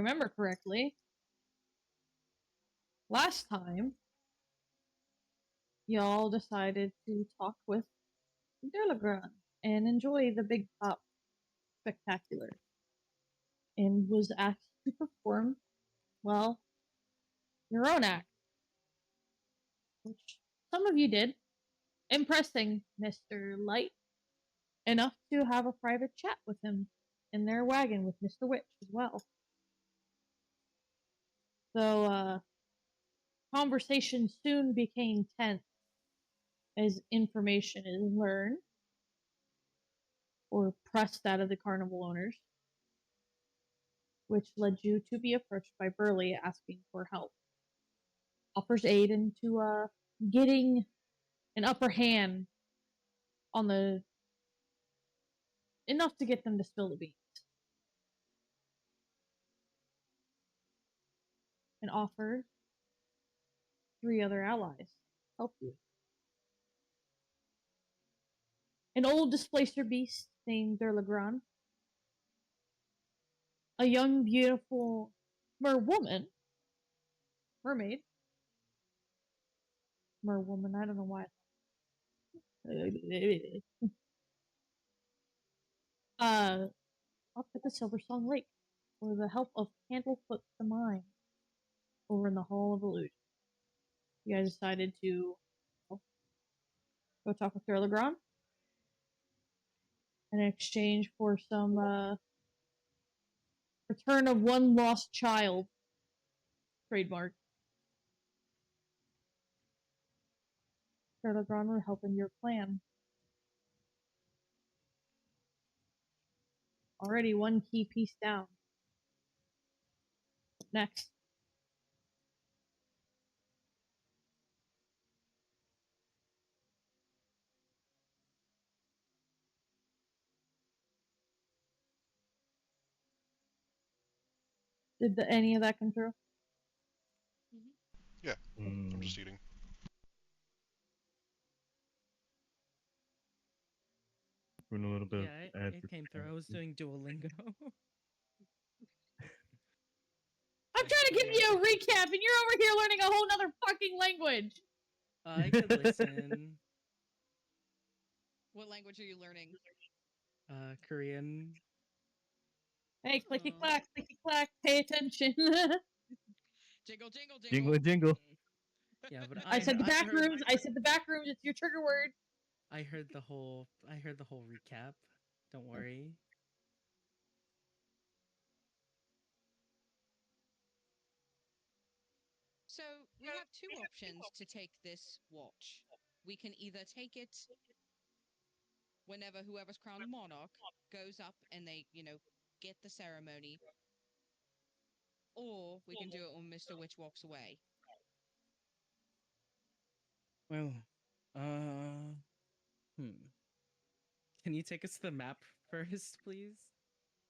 remember correctly, last time, y'all decided to talk with Durlagran and enjoy the Big Top Spectacular, and was asked to perform, well, your own act, which some of you did, impressing Mr. Light enough to have a private chat with him in their wagon with Mr. Witch as well. So, conversation soon became tense as information is learned or pressed out of the carnival owners, which led you to be approached by Burley asking for help. Offers aid into getting an upper hand on the enough to get them to spill the beans. And offered 3 other allies help you. An old displacer beast named Durlagran, a young, beautiful mermaid, merwoman, I don't know why. Up at the Silver Song Lake, with the help of Candlefoot the Mine, over in the Hall of Illusion. You guys decided to go talk with Durlagran in exchange for some return of one lost child trademark. Durlagran will help in your plan. Already one key piece down. Next. Did any of that come through? Yeah, I'm just eating. Doing a little bit Yeah, it came through. I was doing Duolingo. I'm trying to give you a recap, and you're over here learning a whole nother fucking language. I could listen. What language are you learning? Korean. Hey, clicky clack, pay attention. Jingle, jingle, jingle. Jingle, jingle. Yeah, but I said the back heard, rooms. I said the back rooms. It's your trigger word. I heard the whole recap. Don't worry. So we have 2 options to take this watch. We can either take it whenever whoever's crowned monarch goes up and they, get the ceremony, or we can do it when Mr. Witch walks away. Well, can you take us to the map first, please?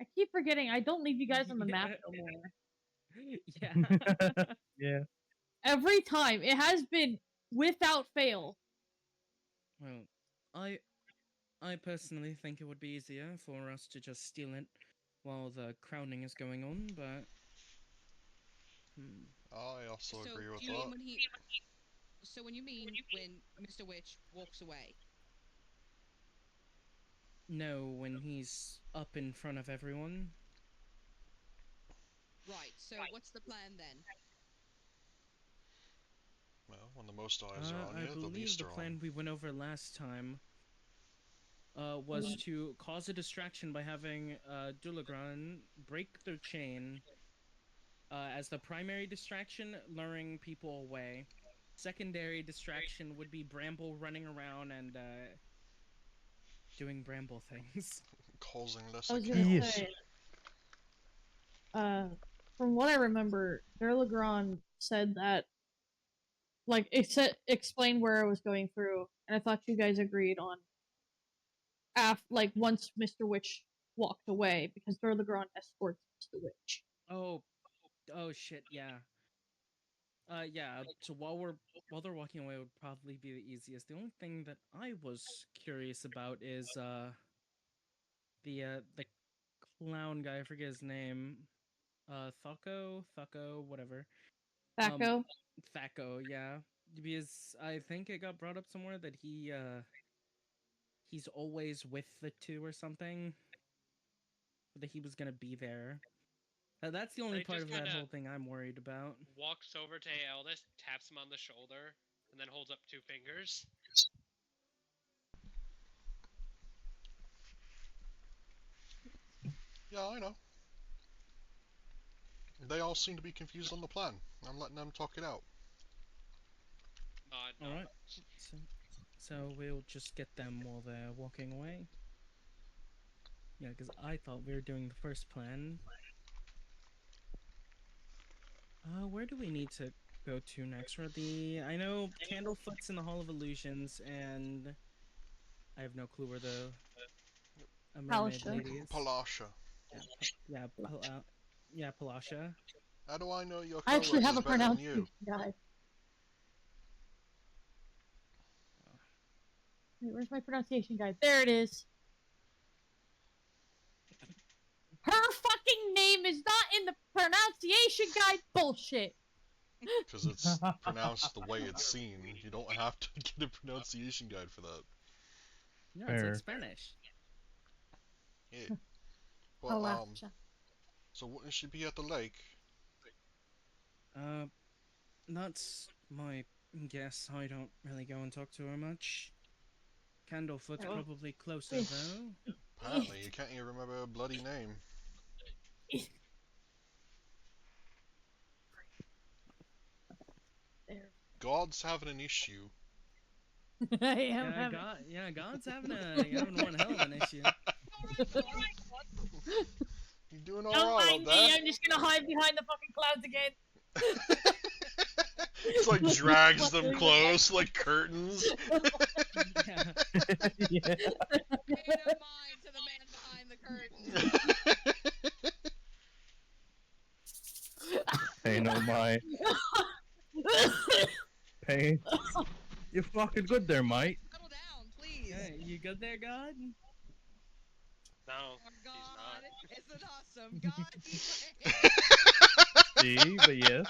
I keep forgetting. I don't leave you guys on the map no more. Yeah. Yeah. Every time. It has been without fail. Well, I personally think it would be easier for us to just steal it while the crowning is going on, but I also So agree with do you that. mean when he? So when you mean when Mr. Witch walks away? no, when he's up in front of everyone. Right. So what's the plan then? Well, when the most eyes are on I you, the believe least the are plan on. we went over last time was to cause a distraction by having Dulagran break their chain as the primary distraction, luring people away. Secondary distraction would be Bramble running around and doing Bramble things. Causing less I was gonna Yes. say, from what I remember, Durlagran said that, like, it explained where I was going through, and I thought you guys agreed on, like, once Mr. Witch walked away, because Durlagran escorts Mr. Witch. Oh shit, yeah. Yeah, so while they're walking away would probably be the easiest. The only thing that I was curious about is the clown guy, I forget his name. Thaco, whatever. Thaco. Thaco, yeah. Because I think it got brought up somewhere that he's always with the two or something. That he was gonna be there. That's the only They part just of that kinda whole thing I'm worried about. Walks over to Aeldes, taps him on the shoulder, and then holds up 2 fingers. Yeah, I know. They all seem to be confused on the plan. I'm letting them talk it out. No. Alright. So we'll just get them while they're walking away. Yeah, because I thought we were doing the first plan. Where do we need to go to next? I know Candlefoot's in the Hall of Illusions, and I have no clue where the mermaid Palasha. lady is. Palasha. Yeah, Palasha. How do I know your I actually have a coworkers better than you? pronunciation guide. Wait, where's my pronunciation guide? There it is. Her fucking name is not in the pronunciation guide. Bullshit. Because it's pronounced the way it's seen. You don't have to get a pronunciation guide for that. No, it's like Fair. Spanish. Yeah. But, Palasha. so wouldn't she be at the lake? That's my guess. I don't really go and talk to her much. Candlefoot's Oh. probably closer though. Apparently, you can't even remember her bloody name. There. God's having an issue. I am having... God's having one hell of an issue. You doing Don't alright mind up me, there? I'm just gonna hide behind the fucking clouds again. It's like drags them close, like curtains. Yeah. Yeah. Pay no mind to the man behind the curtain. Pay no mind. Pay. You're fucking good there, mate. Settle down, please. Hey, you good there, God? No, Oh, he's God, not. isn't awesome. God, See, but yes.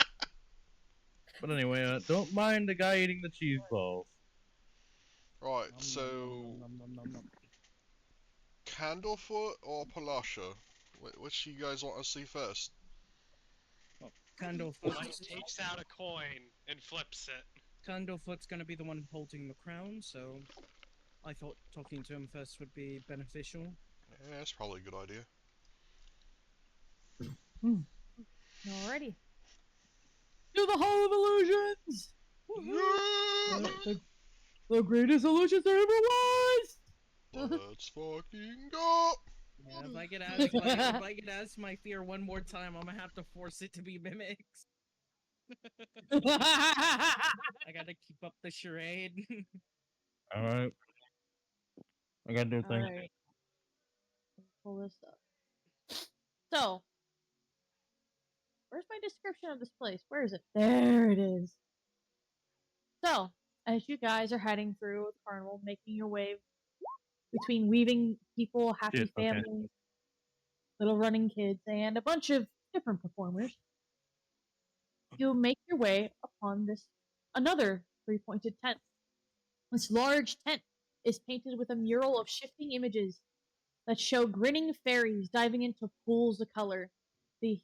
But anyway, don't mind the guy eating the cheese balls. Right, Nom, so nom, nom, nom, nom, nom. Candlefoot or Palasha? Which do you guys want to see first? Candlefoot. Mike takes out a coin and flips it. Candlefoot's gonna be the one holding the crown, so I thought talking to him first would be beneficial. Yeah, that's probably a good idea. Alrighty. To the Hall of Illusions! Yeah! The greatest illusions there ever was! Let's fucking go! Yeah, if I get asked my fear one more time, I'm gonna have to force it to be mimics. I gotta keep up the charade. Alright. I gotta do a thing. Alright. Pull this up. So, where's my description of this place? Where is it? There it is. So, as you guys are heading through the carnival, making your way between weaving people, happy Shit, okay. families, little running kids, and a bunch of different performers, you'll make your way upon another three-pointed tent. This large tent is painted with a mural of shifting images that show grinning fairies diving into pools of color. The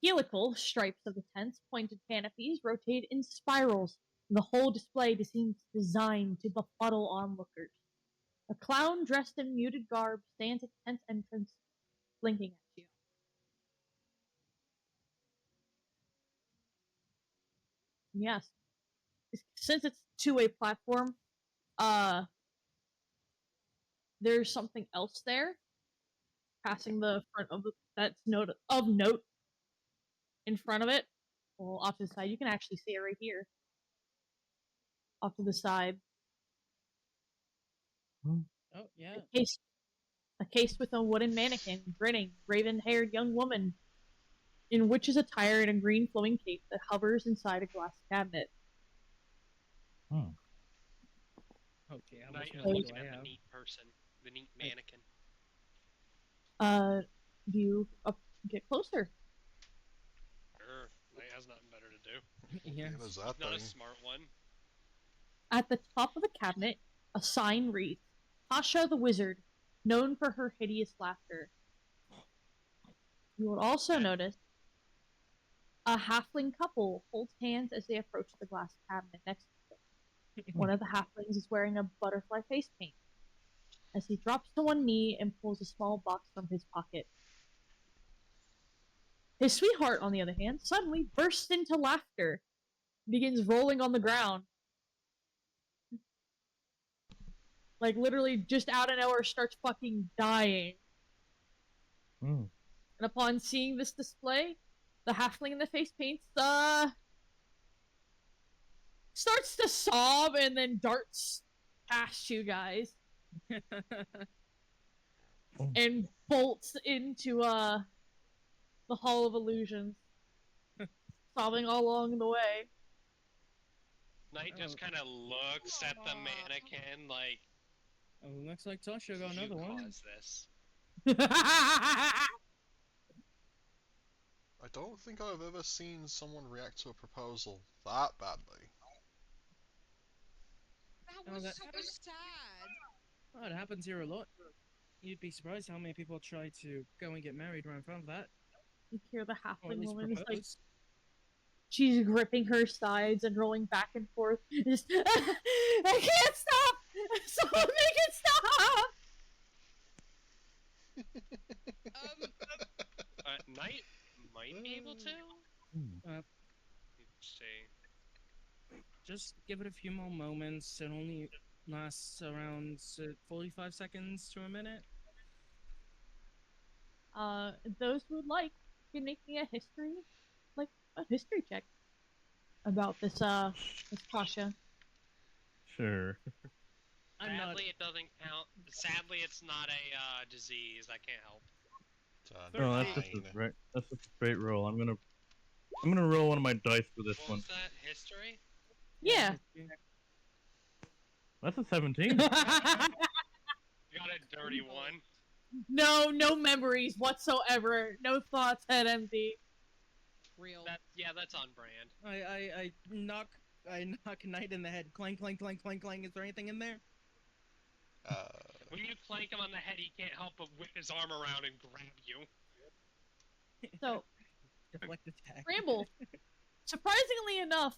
helical stripes of the tent's pointed canopies rotate in spirals, and the whole display seems designed to befuddle onlookers. A clown dressed in muted garb stands at the tent's entrance, blinking at you. Yes, since it's two-way platform, there's something else there, passing the front of that's note in front of it. Well, off to the side, you can actually see it right here. Off to the side, Oh yeah. a case with a wooden mannequin, grinning, raven-haired young woman in witch's attire and a green flowing cape that hovers inside a glass cabinet. Okay, how Knight much is money looking do I at the have? neat person, the neat mannequin. You get closer. Yes. What is that Not a thing? smart one. At the top of the cabinet, a sign reads, Tasha the Wizard, known for her hideous laughter. You will also notice a halfling couple holds hands as they approach the glass cabinet next to them. One of the halflings is wearing a butterfly face paint. As he drops to one knee and pulls a small box from his pocket. His sweetheart, on the other hand, suddenly bursts into laughter, begins rolling on the ground. Like, literally, just out of nowhere, starts fucking dying. Mm. And upon seeing this display, the halfling in the face paints, starts to sob and then darts past you guys. And bolts into, the Hall of Illusions. Sobbing all along the way. Knight just kind of looks at the mannequin like, Oh, looks like Tasha got you another one. caused this. I don't think I've ever seen someone react to a proposal that badly. That Oh, was that- so sad. Oh, it happens here a lot. You'd be surprised how many people try to go and get married right in front of that. You hear the Or at halfling least woman is like, propose. she's gripping her sides and rolling back and forth. Just, I can't stop! Someone make it stop! Knight might be able to? Mm. Let's see. Just give it a few more moments. It only lasts around 45 seconds to a minute. Those who would like can make me a history check about this Tasha. Sure. I'm not. Sadly, it doesn't count. Sadly, it's not a disease. I can't help. No, that's just a right. That's just a straight roll. I'm gonna roll one of my dice for this What one. was that? History? Yeah. That's a 17. Got a dirty one. No memories whatsoever. No thoughts, head empty. Real. That's on brand. I knock Knight in the head. Clang, clang, clang, clang, clang. Is there anything in there? When you clank him on the head, he can't help but whip his arm around and grab you. So, Deflect attack. Bramble, surprisingly enough,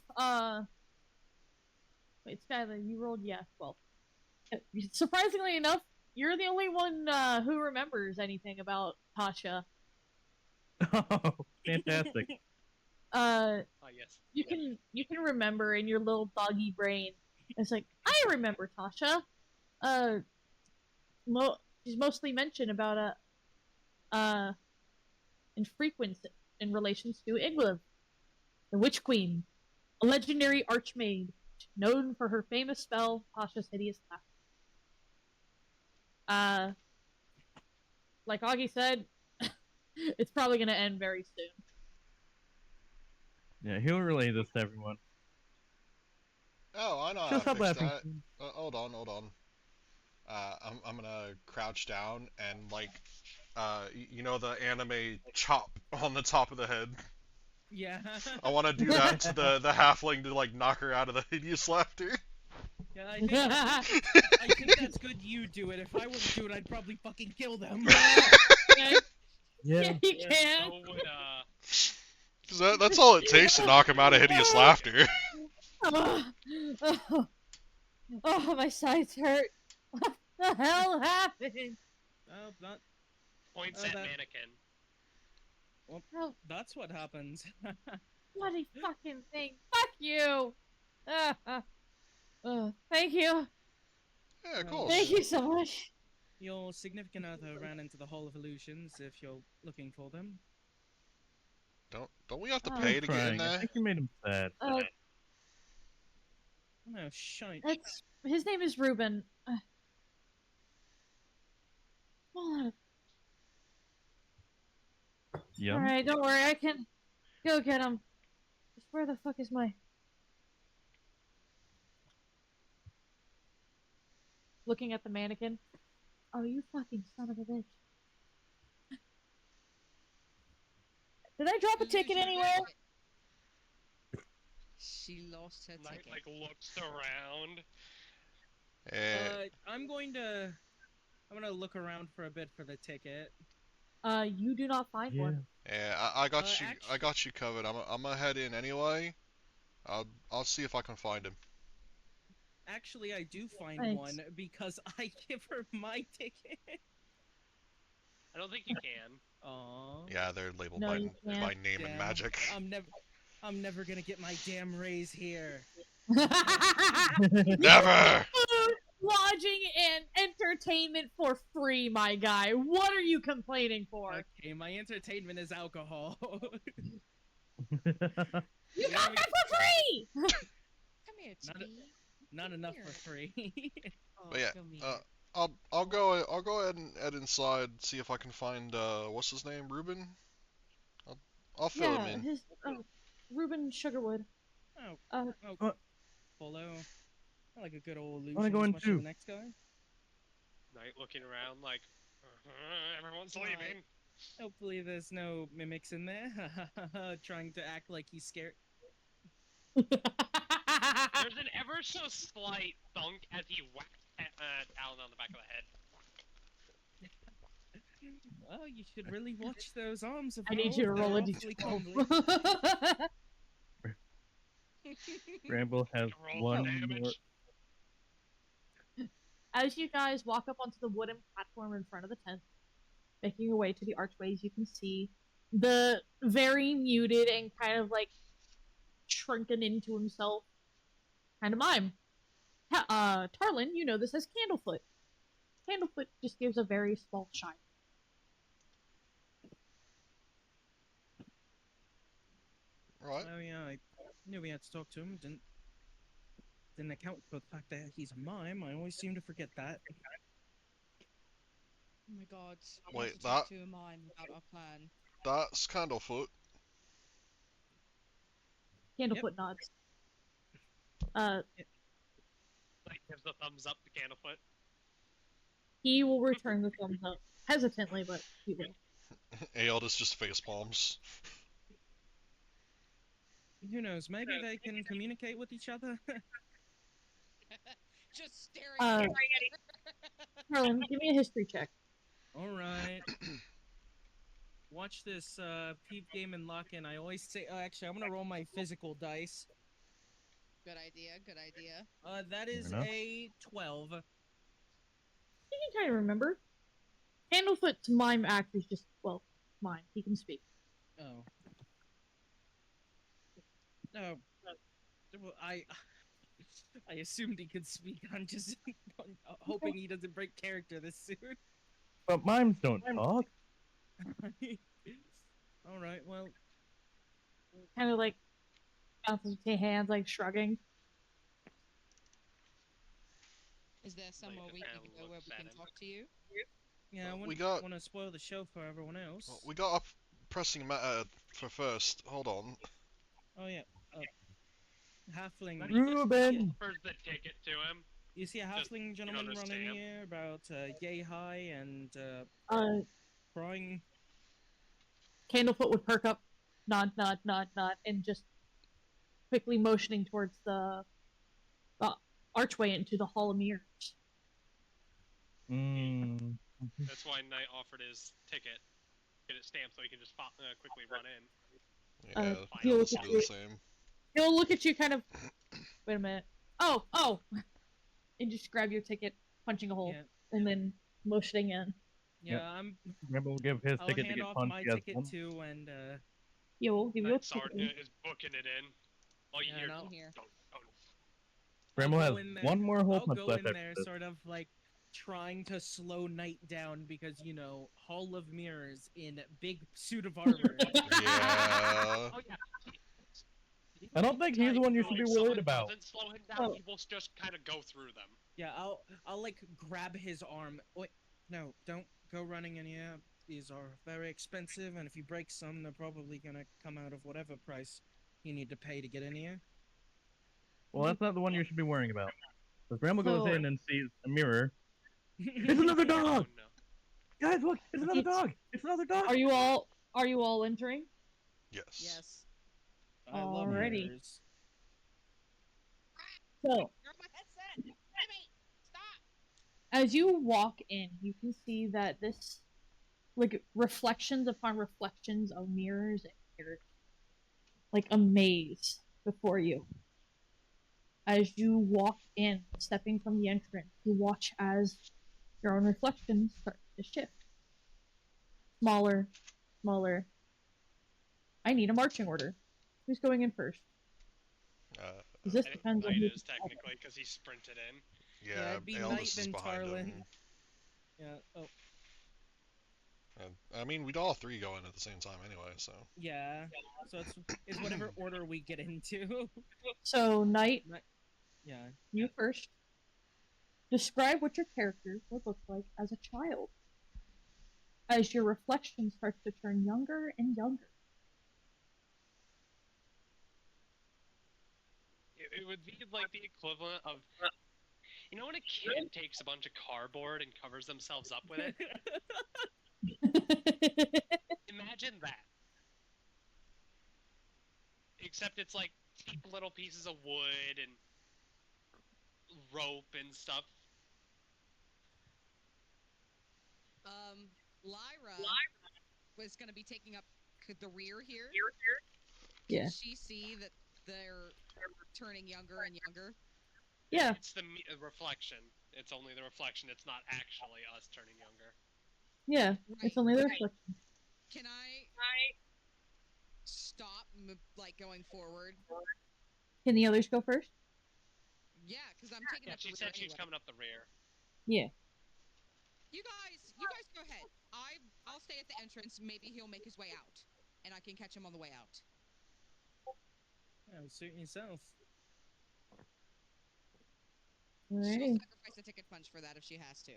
wait, Skyler, you rolled yes. Well, surprisingly enough, you're the only one who remembers anything about Tasha. Oh, fantastic. Ah, yes. You can remember in your little doggy brain. It's like, I remember Tasha. She's mostly mentioned about infrequent in relations to Igloo, the Witch Queen, a legendary archmaid known for her famous spell, Tasha's Hideous Laugh. Like Augie said, it's probably gonna end very soon. Yeah, he'll relay this to everyone. Oh, I know how She'll to stop fix laughing. that. Hold on. I'm gonna crouch down and you know the anime chop on the top of the head. Yeah. I want to do that to the halfling to like knock her out of the hideous laughter. Yeah, I think that's good you do it. If I were to do it, I'd probably fucking kill them. Yeah, you can. So would, 'Cause that's all it takes to knock him out of hideous laughter. Oh, my sides hurt. What the hell happened? Oh, not. points Oh, at that- mannequin. Well, Oh, that's what happens. bloody fucking thing. Fuck you. Thank you. Yeah, of course. Thank you so much. Your significant other ran into the Hall of Illusions if you're looking for them. Don't we have to Oh, pay to get in Crying. I there? think you made him sad. No, shite. His name is Ruben. Yum. Alright, don't worry, I can go get him. Just where the fuck is my... Looking at the mannequin. Oh, you fucking son of a bitch. Did I drop a ticket anywhere? She lost her Knight ticket. like looks around. I'm gonna look around for a bit for the ticket. You do not find one. Yeah, I got you. I Actually- got you covered. I'm gonna head in anyway. I'll see if I can find him. Actually, I do find Thanks. one because I give her my ticket. I don't think you can. Aww. Yeah, they're labeled No, by you can't. by name and Damn. magic. I'm never gonna get my damn raise here. Never. Food, lodging, and entertainment for free, my guy. What are you complaining for? Okay, my entertainment is alcohol. You got that for free! Come here, Not a- Chepi. Not enough Here. for free. Oh, But yeah, come here. I'll go ahead and head inside, see if I can find what's his name, Ruben. I'll fill Yeah, him in. his Reuben Sugarwood. Oh, Uh, Polo. I like a good old illusion Wanna go as in much too. as the next guy. Knight looking around like, everyone's Right. leaving. Hopefully there's no mimics in there. Trying to act like he's scared. There's an ever so slight thunk as he whacks Talon on the back of the head. Well, you should really watch those arms of I need yours. you to roll a They're awfully comely. d12. Bramble has Roll one for more. damage. As you guys walk up onto the wooden platform in front of the tent, making your way to the archways, you can see the very muted and kind of like shrunken into himself kind of mime. Tarlyn, you know this as Candlefoot. Candlefoot just gives a very small shine. Right. Oh yeah, I knew we had to talk to him. Didn't account for the fact that he's a mime. I always seem to forget that. Oh my god. We Wait, have to talk to a mime about our plan. That's Candlefoot. Candlefoot nods. Uh, Like gives the thumbs up to Candlefoot. he will return the thumbs up. Hesitantly, but he will. Aeldes just face palms. Who knows? Maybe they can communicate with each other. Just staring Uh, at it. Tarlyn, give me a history check. All right. Watch this peep game and lock in. I always say, actually, I'm gonna roll my physical dice. Good idea, good idea. That is enough. a 12. You can kind of remember. Candlefoot's mime act is just, well, mime. He can speak. Oh. No. Well, I assumed he could speak. I'm just hoping he doesn't break character this soon. But mimes don't talk. All right. Well, Kind of like bounces his hands, like shrugging. Is there somewhere we kinda can go where looks we at can him. talk to you? yeah, I We wouldn't got- want to spoil the show for everyone else. We got a pressing matter for first. Hold on. Oh yeah. Halfling. Ruben! Offers the ticket to him. You see a Just, halfling gentleman running understand. here about yay high and Uh, crying. Candlefoot would perk up, nod, nod, nod, nod, and just quickly motioning towards the archway into the Hall of Mirrors. Mm. That's why Knight offered his ticket. Get it stamped so he can just quickly run in. Yeah, he'll Aeldes look will at do you. the same. He'll look at you kind of, wait a minute. Oh! And just grab your ticket, punching a hole, Yeah. and then motioning in. Yeah, Yep. Bramble will give his I'll ticket to hand get off punched. my He has ticket one. too, and Yeah, we'll give you a Knight ticket. Sergeant is booking it in. All you Yeah, hear no. is Here. don't. Bramble I'll has go in there- one more hole I'll punch go left in after there, this. sort of like trying to slow Knight down because Hall of Mirrors in big suit of armor. Yeah. Oh yeah. I don't think he's the one you should be If worried someone about. doesn't slow him down, Oh. he will just kind of go through them. Yeah, I'll like grab his arm. Wait, no, don't go running in here. These are very expensive, and if you break some, they're probably gonna come out of whatever price you need to pay to get in here. Well, that's not the one you should be worrying about. Because Bramble goes So- in and sees a mirror. It's another dog! Oh, no. Guys, look! It's another dog! It's another dog! Are you all entering? Yes. Yes. I love Alrighty. mirrors. So, You're on my headset. Jimmy, stop. as you walk in, you can see that this, like, reflections upon reflections of mirrors and mirrors, like a maze before you. As you walk in, stepping from the entrance, you watch as your own reflections start to shift. Smaller, smaller. I need a marching order. Who's going in first? Uh, 'Cause this I think depends on Nite who. is technically because he sprinted in. yeah, it'd be Aeldes Nite is then behind Tarlyn. him. Yeah. Oh, And, I mean, we'd all three go in at the same time anyway, so. yeah. So it's whatever order we get into. So, Knight, Yeah. you first. Describe what your character would look like as a child, as your reflection starts to turn younger and younger. It would be like the equivalent of, you know, when a kid takes a bunch of cardboard and covers themselves up with it. Imagine that. Except it's like cheap little pieces of wood and rope and stuff. Lyra was going to be taking up the rear here. Yeah. Can she see that they're turning younger and younger? Yeah. It's the reflection. It's only the reflection. It's not actually us turning younger. Yeah. Right. It's only the reflection. Can I stop, like, going forward? Can the others go first? Yeah, because I'm taking Yeah, up she the said rear she's anyway. coming up the rear. Yeah. You guys go ahead. I'll stay at the entrance. Maybe he'll make his way out, and I can catch him on the way out. Yeah, suit yourself. She'll Alrighty. sacrifice a ticket punch for that if she has to.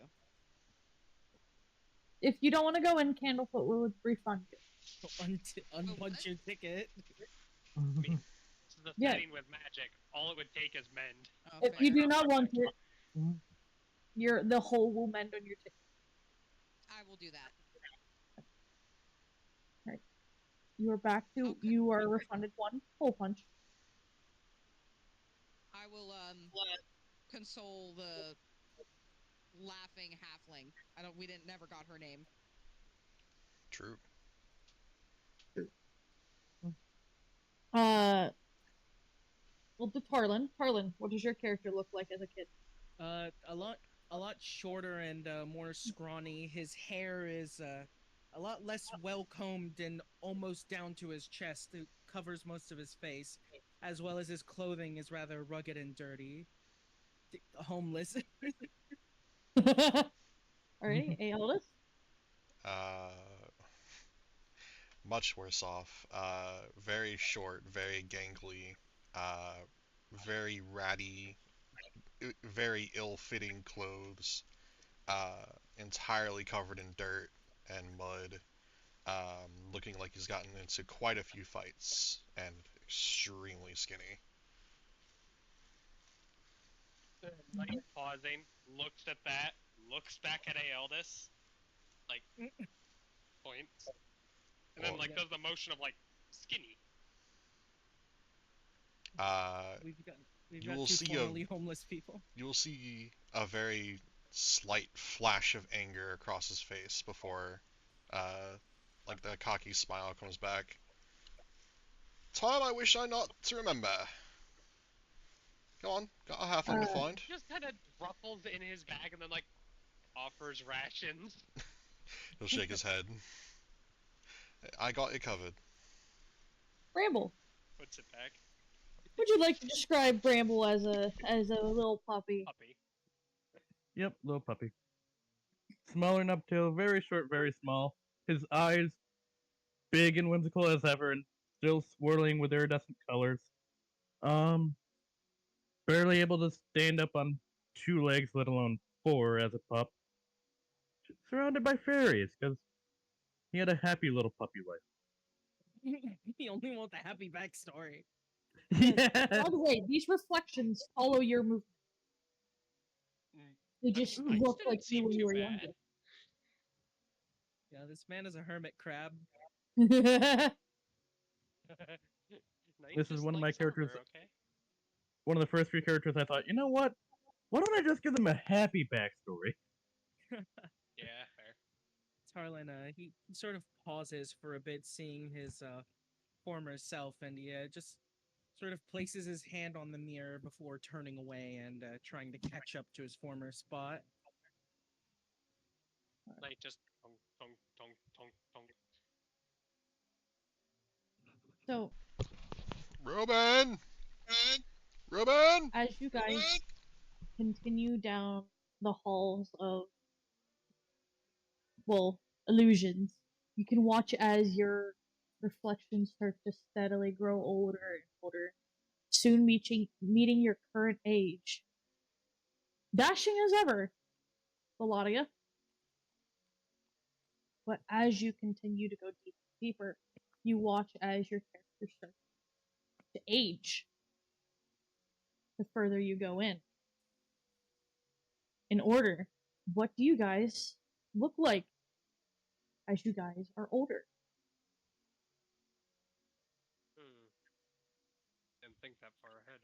If you don't want to go in, Candlefoot will refund you. Unpunch your ticket. This is the Yeah. setting with magic. All it would take is mend. Oh, If fair. you do not want it, the hole will mend on your ticket. I will do that. You are back to Okay. you are refunded one hole punch. I will console the laughing halfling. We never got her name. True. Well, to Tarlyn. Tarlyn, what does your character look like as a kid? A lot shorter and more scrawny. His hair is a lot less well combed and almost down to his chest. It covers most of his face, as well as his clothing is rather rugged and dirty. Homeless. Alright, Aeldes? Uh, much worse off. Very short, very gangly, very ratty, very ill-fitting clothes, entirely covered in dirt and mud, looking like he's gotten into quite a few fights, and extremely skinny. Like pausing, looks at that, looks back at Aeldes, like points, and then Well, like does the motion of like skinny. We've You got will two see formerly homeless people. you will see a very slight flash of anger across his face before, like the cocky smile comes back. Time I wish I not to remember. Go on, got a halfling to find. Just kind of ruffles in his bag and then like offers rations. He'll shake his head. I got it covered. Bramble. Puts it back. Would you like to describe Bramble as a little puppy? Puppy. Yep, little puppy. Smaller nubtail, very short, very small. His eyes big and whimsical as ever, and still swirling with iridescent colors. Barely able to stand up on two legs, let alone four, as a pup. Surrounded by fairies, because he had a happy little puppy life. The only one with a happy backstory. By Yeah. the way, these reflections follow your movement. They just I look didn't like you seem when you too were bad. Yeah, this man is a hermit crab. younger. Nite This is just one of my likes characters. armor, okay? one of the first three characters, I thought, you know what? Why don't I just give them a happy backstory? Yeah, fair. Tarlyn, he sort of pauses for a bit, seeing his former self, and he just sort of places his hand on the mirror before turning away and trying to catch up to his former spot. Like just tonk tonk tonk tonk tonk. So, Ruben! Ruben! as you guys continue down the halls of, well, illusions, you can watch as your reflections start to steadily grow older and older, soon meeting your current age. Dashing as ever, Valadia. But as you continue to go deeper and deeper, you watch as your character starts to age the further you go in. In order, what do you guys look like as you guys are older? Didn't think that far ahead.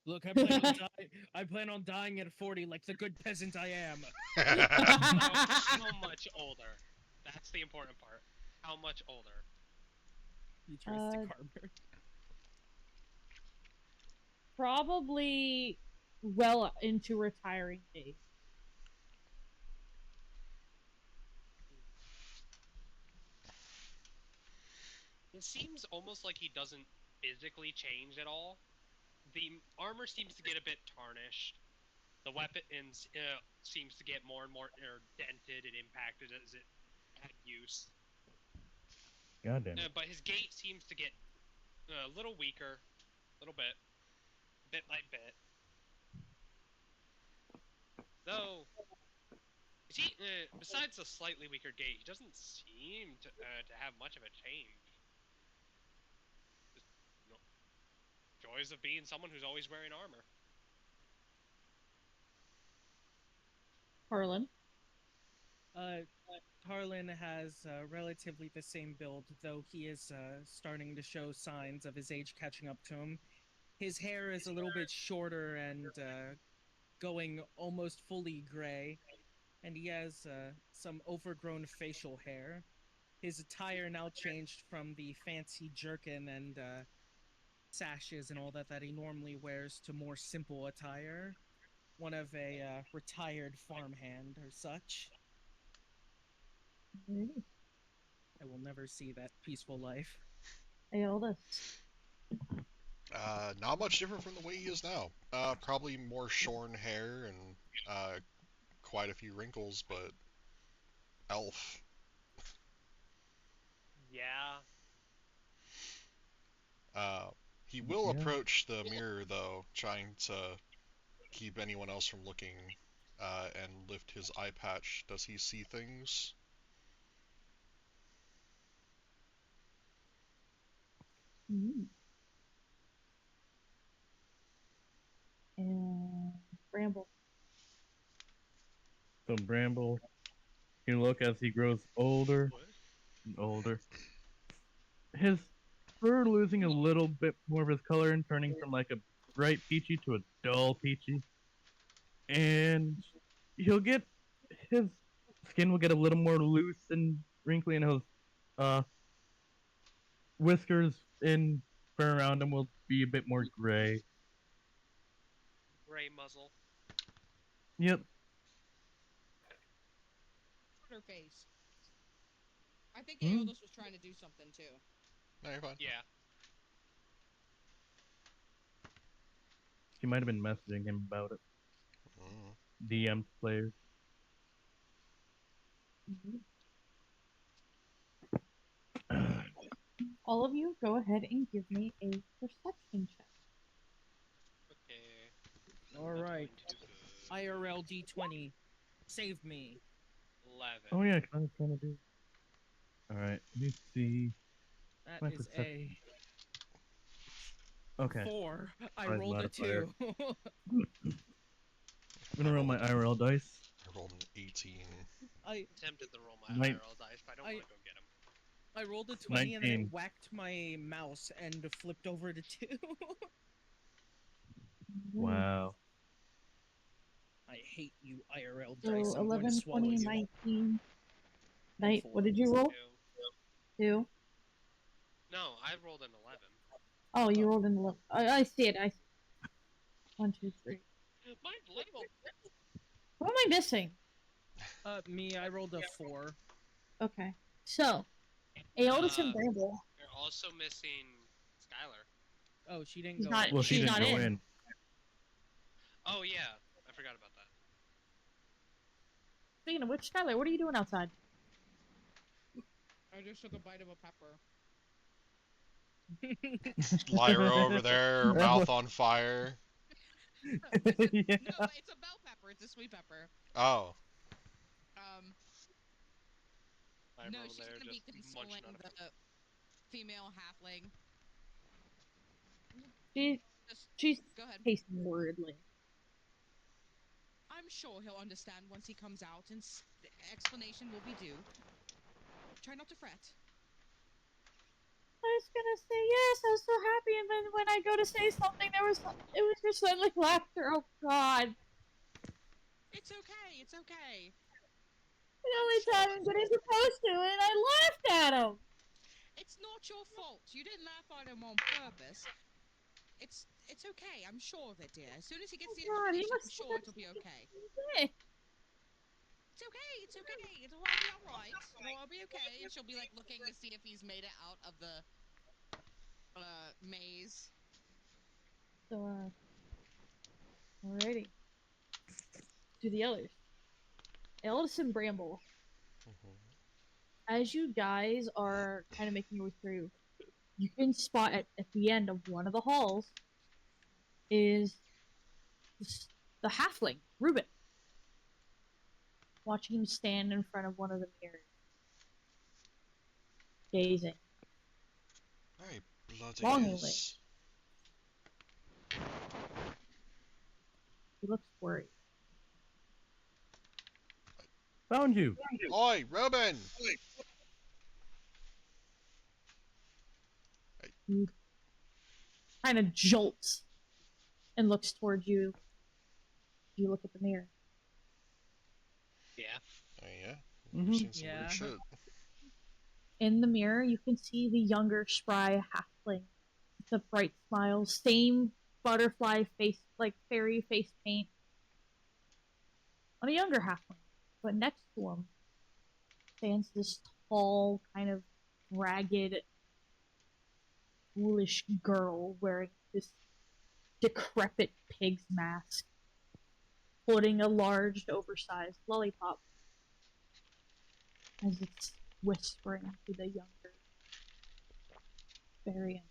Look, I plan on dying at 40 like the good peasant I am. How much older? That's the important part. How much older? He turns to Carver. Probably well into retiring days. It seems almost like he doesn't physically change at all. The armor seems to get a bit tarnished. The weapons seems to get more and more dented and impacted as it had use. God damn it. But his gait seems to get a little weaker, a little bit by bit. Though, besides the slightly weaker gait, he doesn't seem to have much of a change. Just, you know, joys of being someone who's always wearing armor. Harlan. Tarlyn has relatively the same build, though he is starting to show signs of his age catching up to him. His hair is a little bit shorter and going almost fully gray, and he has some overgrown facial hair. His attire now changed from the fancy jerkin and sashes and all that he normally wears to more simple attire. One of a retired farmhand or such. I will never see that peaceful life. Aeldes. Not much different from the way he is now. Probably more shorn hair and quite a few wrinkles, but elf. Yeah. He will Yeah. approach the mirror though, trying to keep anyone else from looking, and lift his eye patch. Does he see things? And Bramble. So Bramble, you look as he grows older and older. His fur losing a little bit more of his color and turning from like a bright peachy to a dull peachy. And he'll get his skin will get a little more loose and wrinkly, and his whiskers and fur around him will be a bit more gray. Gray muzzle. Yep. Her face. I think Hmm? Aeldes was trying to do something too. No, you're fine. Yeah. She might have been messaging him about it. Mm. DM players. All of you, go ahead and give me a perception check. Okay. All Not right. going too good. IRL D20. Save me. 11. Oh yeah, I was trying to do. All right, let me see. That My is perception. a Okay, 4. I Surprise rolled a modifier. 2. I'm gonna roll my IRL dice. I rolled an 18. I Tempted to roll my Nine- IRL dice, but I don't want to go get them. I rolled a 20 and then 19. it whacked my mouse and flipped over to 2. Wow. I hate you, IRL So dice. I'm going to 11, swallow 20, you. 19. And Nite, what 4. did you roll? Two. 2. No, I rolled an 11. Oh, you rolled an 11. I see it. I see it. 1, 2, 3. Mine's labeled. What am I missing? Me, I rolled a 4. Okay. So, Aeldes and Bramble. You're also missing Skyler. Oh, she didn't She's go not- in. Well, she She's didn't not go in. in. Oh yeah, I forgot about that. Speaking of which, Skyler, what are you doing outside? I just took a bite of a pepper. Lyra over there, That mouth was- on fire. Yeah. No, it's a bell pepper. It's a sweet pepper. Oh, I'm No, over she's there gonna be just consoling munching on a the female halfling. She's Go ahead. pacing worriedly. I'm sure he'll understand once he comes out, and the explanation will be due. Try not to fret. I was gonna say yes, I was so happy, and then when I go to say something, it was just like laughter. Oh God! It's okay. It's okay. The only time I'm getting supposed to, and I laughed at him. It's not your fault. You didn't laugh at him on purpose. It's okay. I'm sure of it, dear. As soon as he gets the God, he information, must I'm sure it'll be okay. Hey, It's okay. It's okay. It'll all be all right. It'll all be okay. And she'll be like looking to see if he's made it out of the maze. So, alrighty. To the others. Aeldes and Bramble. As you guys are kind of making your way through, you can spot at the end of one of the halls is the halfling, Reuben. Watching him stand in front of one of the mirrors. Gazing. very bloody Longingly. is. He looks worried. Found you. Oi, Robin! He kind of jolts and looks towards you. You look at the mirror. Yeah. Oh yeah? Mhm. You've seen some Yeah. weird shit. In the mirror, you can see the younger, spry halfling with a bright smile, same butterfly face, like fairy face paint, on a younger halfling. But next to him stands this tall, kind of ragged, foolish girl wearing this decrepit pig's mask, holding a large, oversized lollipop as it's whispering to the younger variant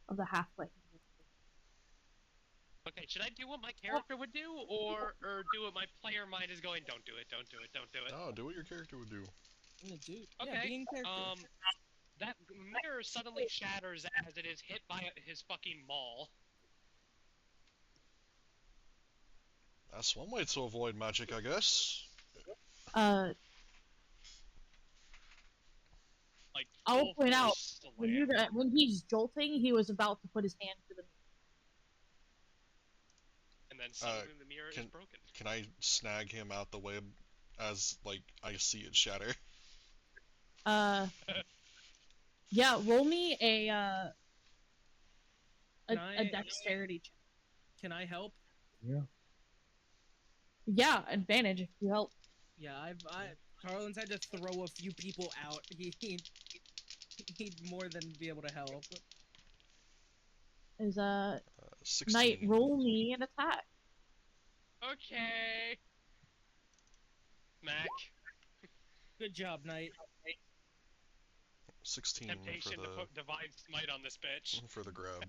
of the halfling. Okay, should I do what my character would do, or do what my player mind is going? Don't do it. Don't do it. Don't do it. Oh, do what your character would do. Dude. Okay. Yeah, being character. That mirror suddenly shatters as it is hit by his fucking maul. That's one way to avoid magic, I guess. Like, I'll full point out, force when when he's jolting, he was about to put his hand to the and then suddenly the mirror is broken. Can I snag him out the way as, like, I see it shatter? Yeah, roll me a I- dexterity check. Can I help? Yeah. Yeah, advantage if you help. Yeah, Tarlyn's had to throw a few people out. He'd more than be able to help. Is 16. Nite, roll me an attack. Okay. Mac. Good job, Nite. 16 Temptation for to put divine smite on this bitch. for the grab.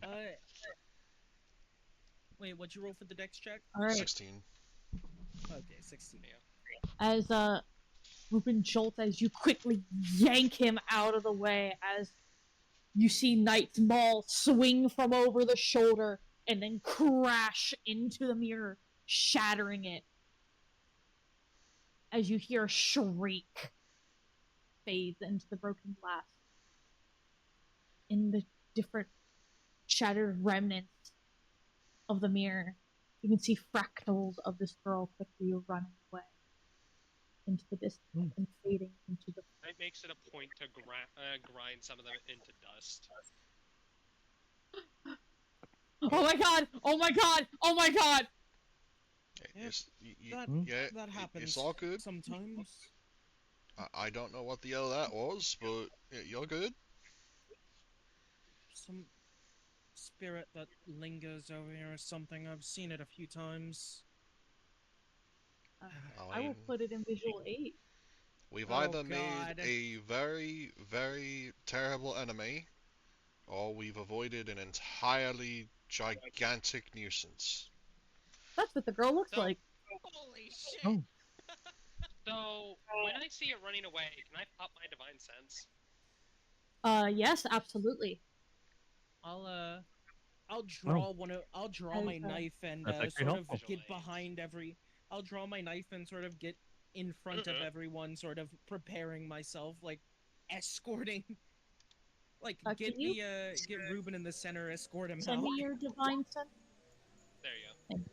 Wait, what'd you roll for the dex check? Alright. 16. Okay, 16. As Reuben jolts as you quickly yank him out of the way as you see Nite's maul swing from over the shoulder and then crash into the mirror, shattering it. As you hear a shriek fades into the broken glass. In the different shattered remnants of the mirror, You can see fractals of this girl quickly running away into the distance and fading into the. It makes it a point to grind some of them into dust. Oh my god! Oh my god! Oh my god! That happens. It's all good. Sometimes. I don't know what the hell that was, but you're good. Some spirit that lingers over here or something. I've seen it a few times. I will put it in visual aid. We've Oh, either God. made a very, very terrible enemy, or we've avoided an entirely gigantic nuisance. That's what the girl looks So- like. Holy shit! Oh. So when I see it running away, can I pop my divine sense? Yes, absolutely. I'll draw I'll draw my knife and That's actually sort of helpful. get behind I'll draw my knife and sort of get in front of everyone, sort of preparing myself, like escorting. Like get can you get Ruben in the center, escort him Send out. me your divine sense. There you go.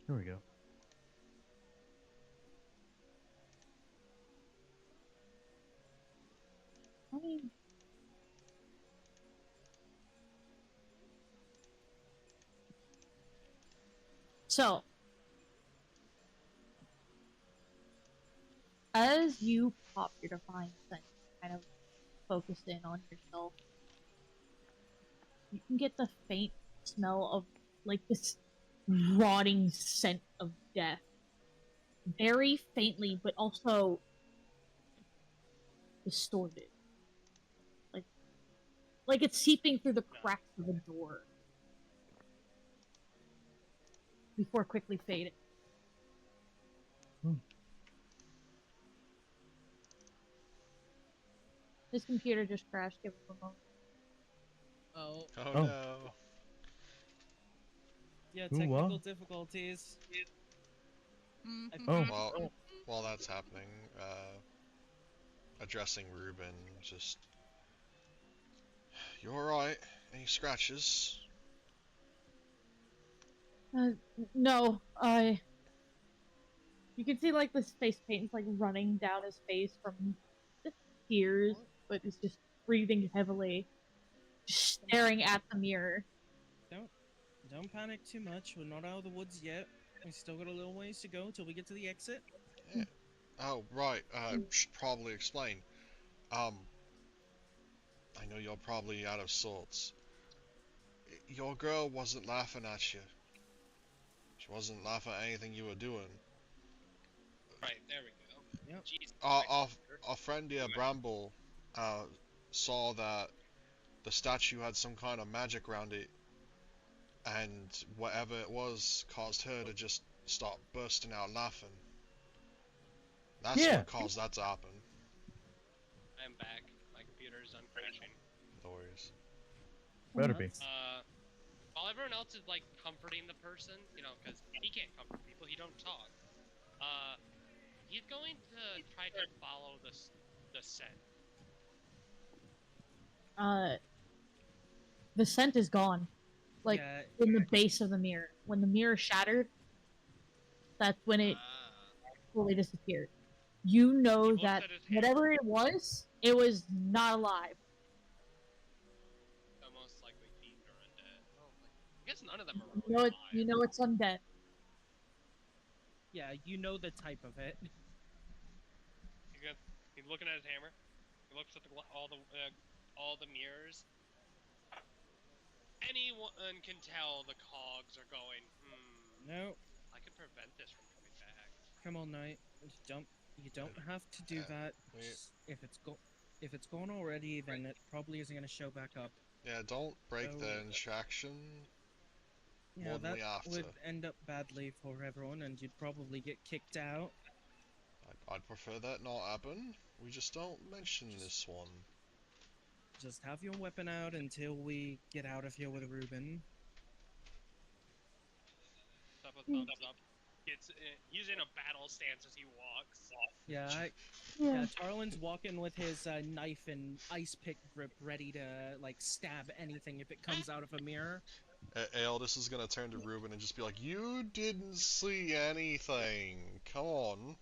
Here we go. So, as you pop your divine sense, kind of focus in on yourself, you can get the faint smell of like this rotting scent of death. Very faintly, but also distorted. Like it's seeping through the cracks of a door. Before quickly fading. His computer just crashed. Give him a moment. Oh no. Yeah, Ooh, technical wow. difficulties. Well, while that's happening, addressing Ruben, just... You alright? Any scratches? No, you can see like this face paint's like running down his face from just tears, but he's just breathing heavily, just staring at the mirror. Don't panic too much. We're not out of the woods yet. We still got a little ways to go till we get to the exit. Yeah. Oh, right, should probably explain. I know you're probably out of sorts. Your girl wasn't laughing at you. She wasn't laughing at anything you were doing. Right, there we go. Yep. Jesus Our friend here, Bramble, saw that the statue had some kind of magic around it, and whatever it was caused her to just start bursting out laughing. That's Yeah. what caused that to happen. I'm back. My computer's done crashing. No worries. Better be. While everyone else is like comforting the person, you know, because he can't comfort people, he don't talk. He's going to try to follow the scent. The scent is gone, like Yeah. in the base of the mirror. When the mirror shattered, that's when it fully disappeared. You know looks that at his hand. whatever it was not alive. Almost likely fiend or undead. Oh, I guess none of them are really alive. You know it's undead. Yeah, you know the type of it. He's looking at his hammer. He looks at all the mirrors. Anyone can tell the cogs are going. No. I can prevent this from coming back. Come on, Knight. You don't have to do that. Just, if it's gone already, then it probably isn't gonna show back up. Yeah, don't break So- the interaction Yeah, more than that we have would to. end up badly for everyone, and you'd probably get kicked out. I'd prefer that not happen. We just don't mention this one. Just have your weapon out until we get out of here with Ruben. Thumbs up. He's in a battle stance as he walks. Yeah, Yeah. yeah. Tarlyn's walking with his knife and ice pick grip, ready to like stab anything if it comes out of a mirror. Aeldes is gonna turn to Ruben and just be like, "You didn't see anything. Come on."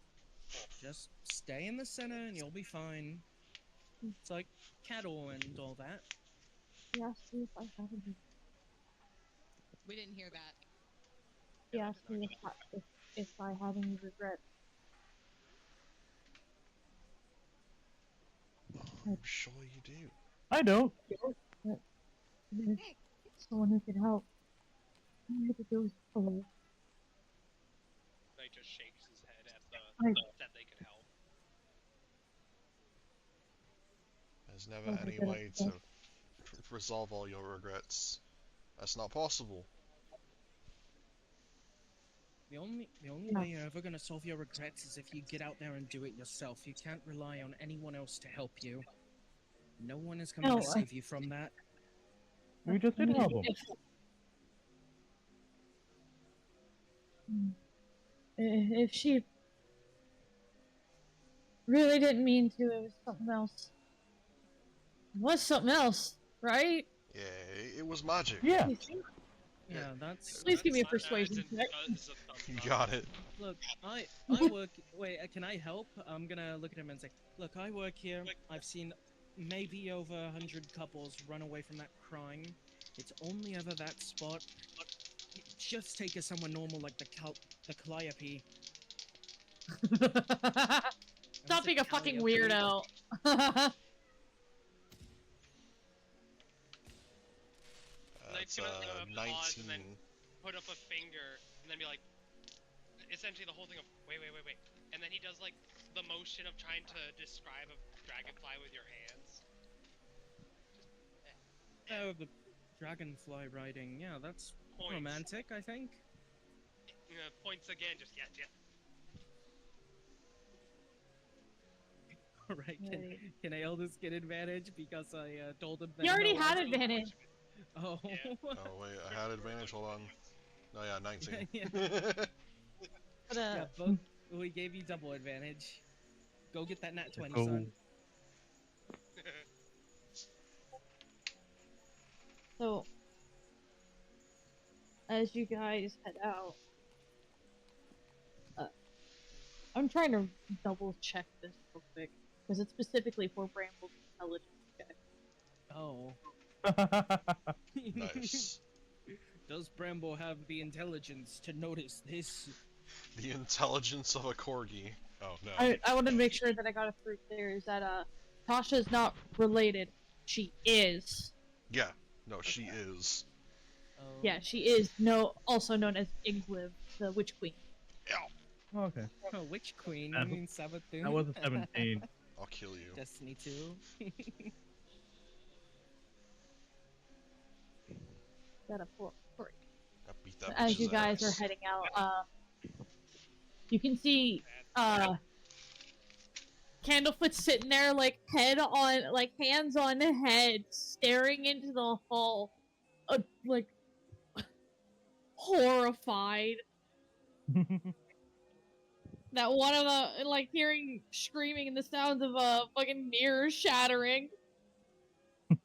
Just stay in the center and you'll be fine. It's like cattle and all that. He asked me if I had any. We didn't hear that. He asked me if I had any regrets. I'm sure you do. I don't. But there's someone who can help. I had to go away. Nite just shakes his head at I- that they could help. There's never Oh, any okay. way to resolve all your regrets. That's not possible. The only Yeah. way you're ever gonna solve your regrets is if you get out there and do it yourself. You can't rely on anyone else to help you. No one is coming No, to save you from that. We just did help him. If she really didn't mean to, it was something else. It was something else, right? Yeah, it was magic. Yeah. Yeah, that's. Please give me a That's persuasion check. it's a thumbs You up. got it. Look, I work. Wait, can I help? I'm gonna look at him and say, look, I work here. I've seen maybe over 100 couples run away from that crime. It's only ever that spot. Just take us somewhere normal like the Calliope. Stop being a fucking Calliope. weirdo. That's Nite's gonna pause 19. and then put up a finger and then be like, essentially the whole thing of wait, and then he does like the motion of trying to describe a dragonfly with your hands. Oh, the dragonfly riding. Yeah, that's Points. romantic, I think. Points again, just yes. Alright, Right. can Aeldes get advantage because I told him that You already no, had I- advantage. Oh. Yeah. Oh wait, I had advantage. Hold on. Oh yeah, 19. Yeah. But, Yeah, both. We gave you double advantage. Go get that nat 20, Oh. son. so, as you guys head out, I'm trying to double check this real quick because it's specifically for Bramble's intelligence check. Oh. Nice. Does Bramble have the intelligence to notice this? The intelligence of a corgi. Oh no. I want to make sure that I got it through clear. Is that Tasha's not related? She is. Yeah. No, she is. Oh. Yeah, she is. Also known as Igliv, the Witch Queen. Ew. Okay. Oh, Witch Queen? That You mean Sabathun? That was a 17. I'll kill you. Destiny 2. Got a 4. I beat that As you bitch's guys ass. are heading out, you can see Candlefoot sitting there, like hands on head, staring into the hall, like horrified. That one of the hearing screaming and the sounds of fucking mirrors shattering.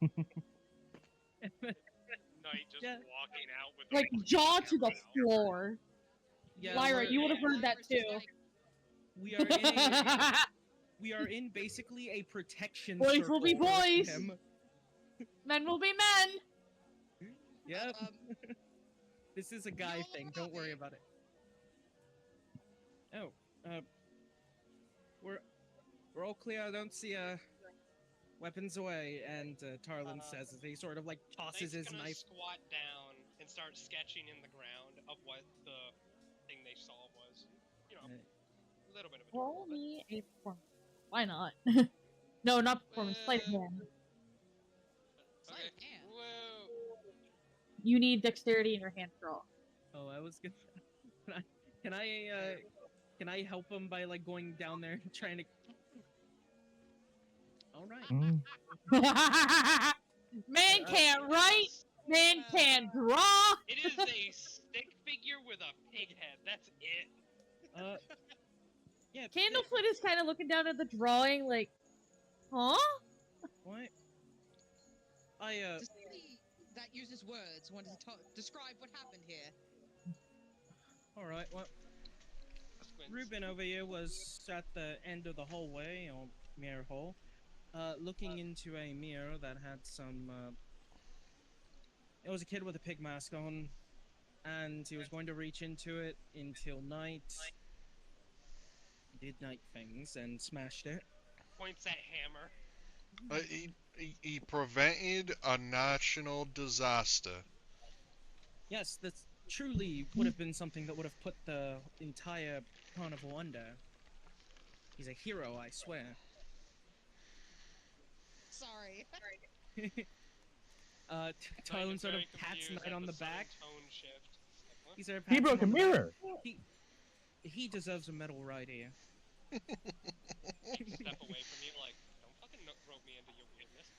Nite just Yeah. walking out with Like a jaw to the around. floor. Yeah, Lyra, we're- you would have heard that Lyra's just too. like, we are in a, we are in basically a protection Boys will be circle for boys. him. Men will be men. Yep. um, This is a guy Y'all thing. about Don't worry there. about it. Oh, we're all clear. I don't see weapons away. And Tarlyn says as he sort of like tosses Nite's his gonna knife. squat down and start sketching in the ground of what the thing they saw was. You know, a little bit of a Roll doodle, but- me a performance. Why not? No, not performance. Sleight of hand. Sleight of hand. Whoa. You need dexterity in your hand draw. Oh, I was gonna. Can I help him by like going down there and trying to? All right. Mm. Man can't write. Man can't draw. It is a stick figure with a pig head. That's it. Yeah. Candlefoot is kind of looking down at the drawing, like, huh? What? To see that uses words, wanted to describe what happened here. All right. Well, Squints. Ruben over here was at the end of the hallway or mirror hall, looking into a mirror that had some. It was a kid with a pig mask on, and he was going to reach into it until Nite did Nite things and smashed it. Points at hammer. He prevented a national disaster. Yes, that truly would have been something that would have put the entire carnival under. He's a hero, I swear. Sorry. Tarlyn sort of very pats confused Nite at on the sudden back. Tone shift. What? He sort of He pats broke a him on the back. mirror. He deserves a medal right here. Step away from you, like, don't fucking rope me into your weirdness.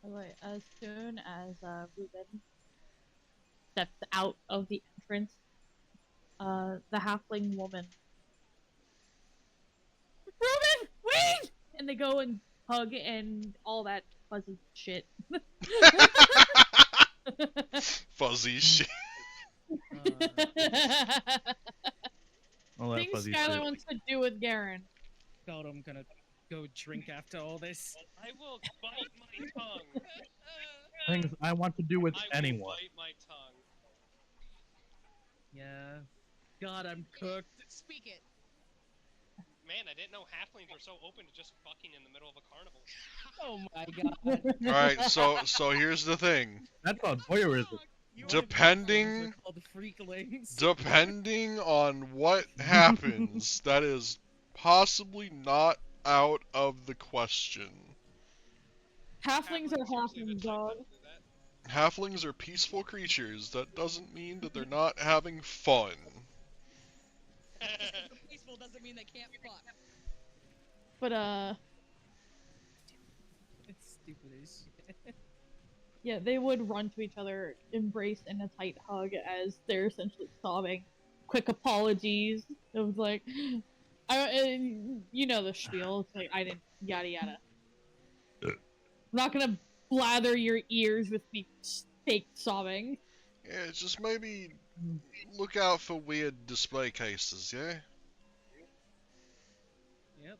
Alright, as soon as Ruben steps out of the entrance, the halfling woman, Ruben, wait! And they go and hug and all that fuzzy shit. Fuzzy shit. All that Things fuzzy Skyler shit. wants to do with Garen. God, I'm gonna go drink after all this. I will bite my tongue. Things I want to do with I will anyone. bite my tongue. Yeah. God, I'm cooked. Speak it. Man, I didn't know halflings were so open to just fucking in the middle of a carnival. Oh my god. Alright, so here's the thing. That's called voyeurism. You Depending- are called freaklings. Depending on what happens, that is possibly not out of the question. Halflings are usually the halfling, type dog. that do that. Halflings are peaceful creatures. That doesn't mean that they're not having fun. Just 'cause they're peaceful doesn't mean they can't fuck. But It's stupid as shit. yeah, they would run to each other, embrace in a tight hug as they're essentially sobbing. Quick apologies. It was like, you know the spiel. It's like, I didn't, yada yada. I'm not gonna blather your ears with me fake sobbing. Yeah, just maybe look out for weird display cases, yeah? Yep.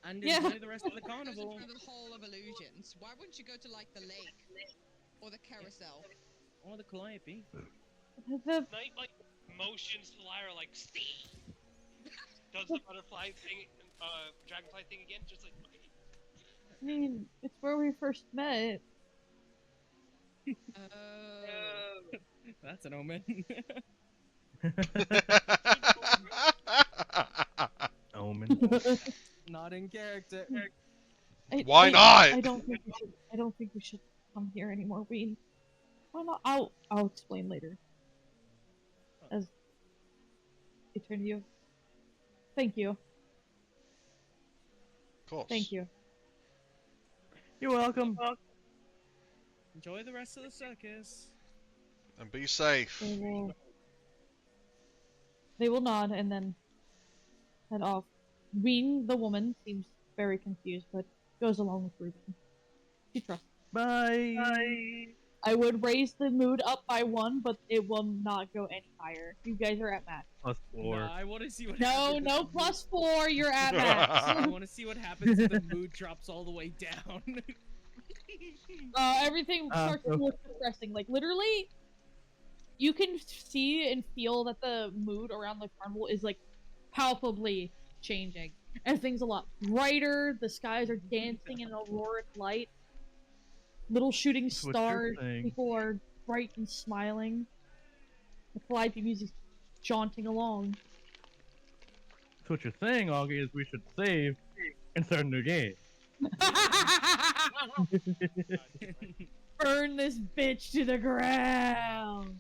And Yeah. enjoy the rest of the Goes carnival. through the whole of illusions. Why wouldn't you go to like the lake or the carousel? Or the Calliope. The Knight, like, motions to Lyra, like, see? Does the butterfly thing, dragonfly thing again, just like, I mean, it's where we first met. Oh. That's an omen. Omen. Not in character. Why not? I don't think we should. I don't think we should come here anymore. Why not? I'll explain later. As I turn to you. Thank you. Of course. Thank you. You're welcome. Enjoy the rest of the circus. And be safe. They will nod and then head off. Ween, the woman, seems very confused, but goes along with Ruben. She trusts. Bye. I would raise the mood up by 1, but it will not go any higher. You guys are at max. +4. Nah, I want to see what No, happens. no +4. You're at max. I want to see what happens if the mood drops all the way down. Everything starts to look depressing. Like literally, you can see and feel that the mood around the carnival is like palpably changing. Everything's a lot brighter. The skies are dancing in auroric light. Little shooting That's what you're stars. saying. People are bright and smiling. The Calliope music's jaunting along. So what you're saying, Augie, is we should save and start a new game. Burn this bitch to the ground.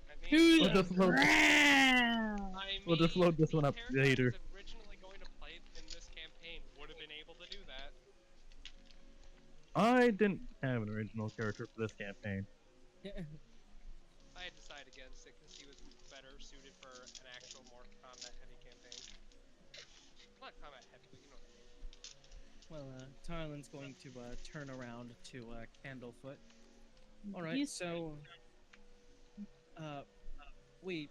I To mean, We'll the just load- ground. We'll just load this one up the character later. I was originally going to play in this campaign would have been able to do that. I didn't have an original character for this campaign. I had to decide against it because he was better suited for combat heavy, but you know what I mean. Well, Tarlyn's going to turn around to Candlefoot. All right, He's, so we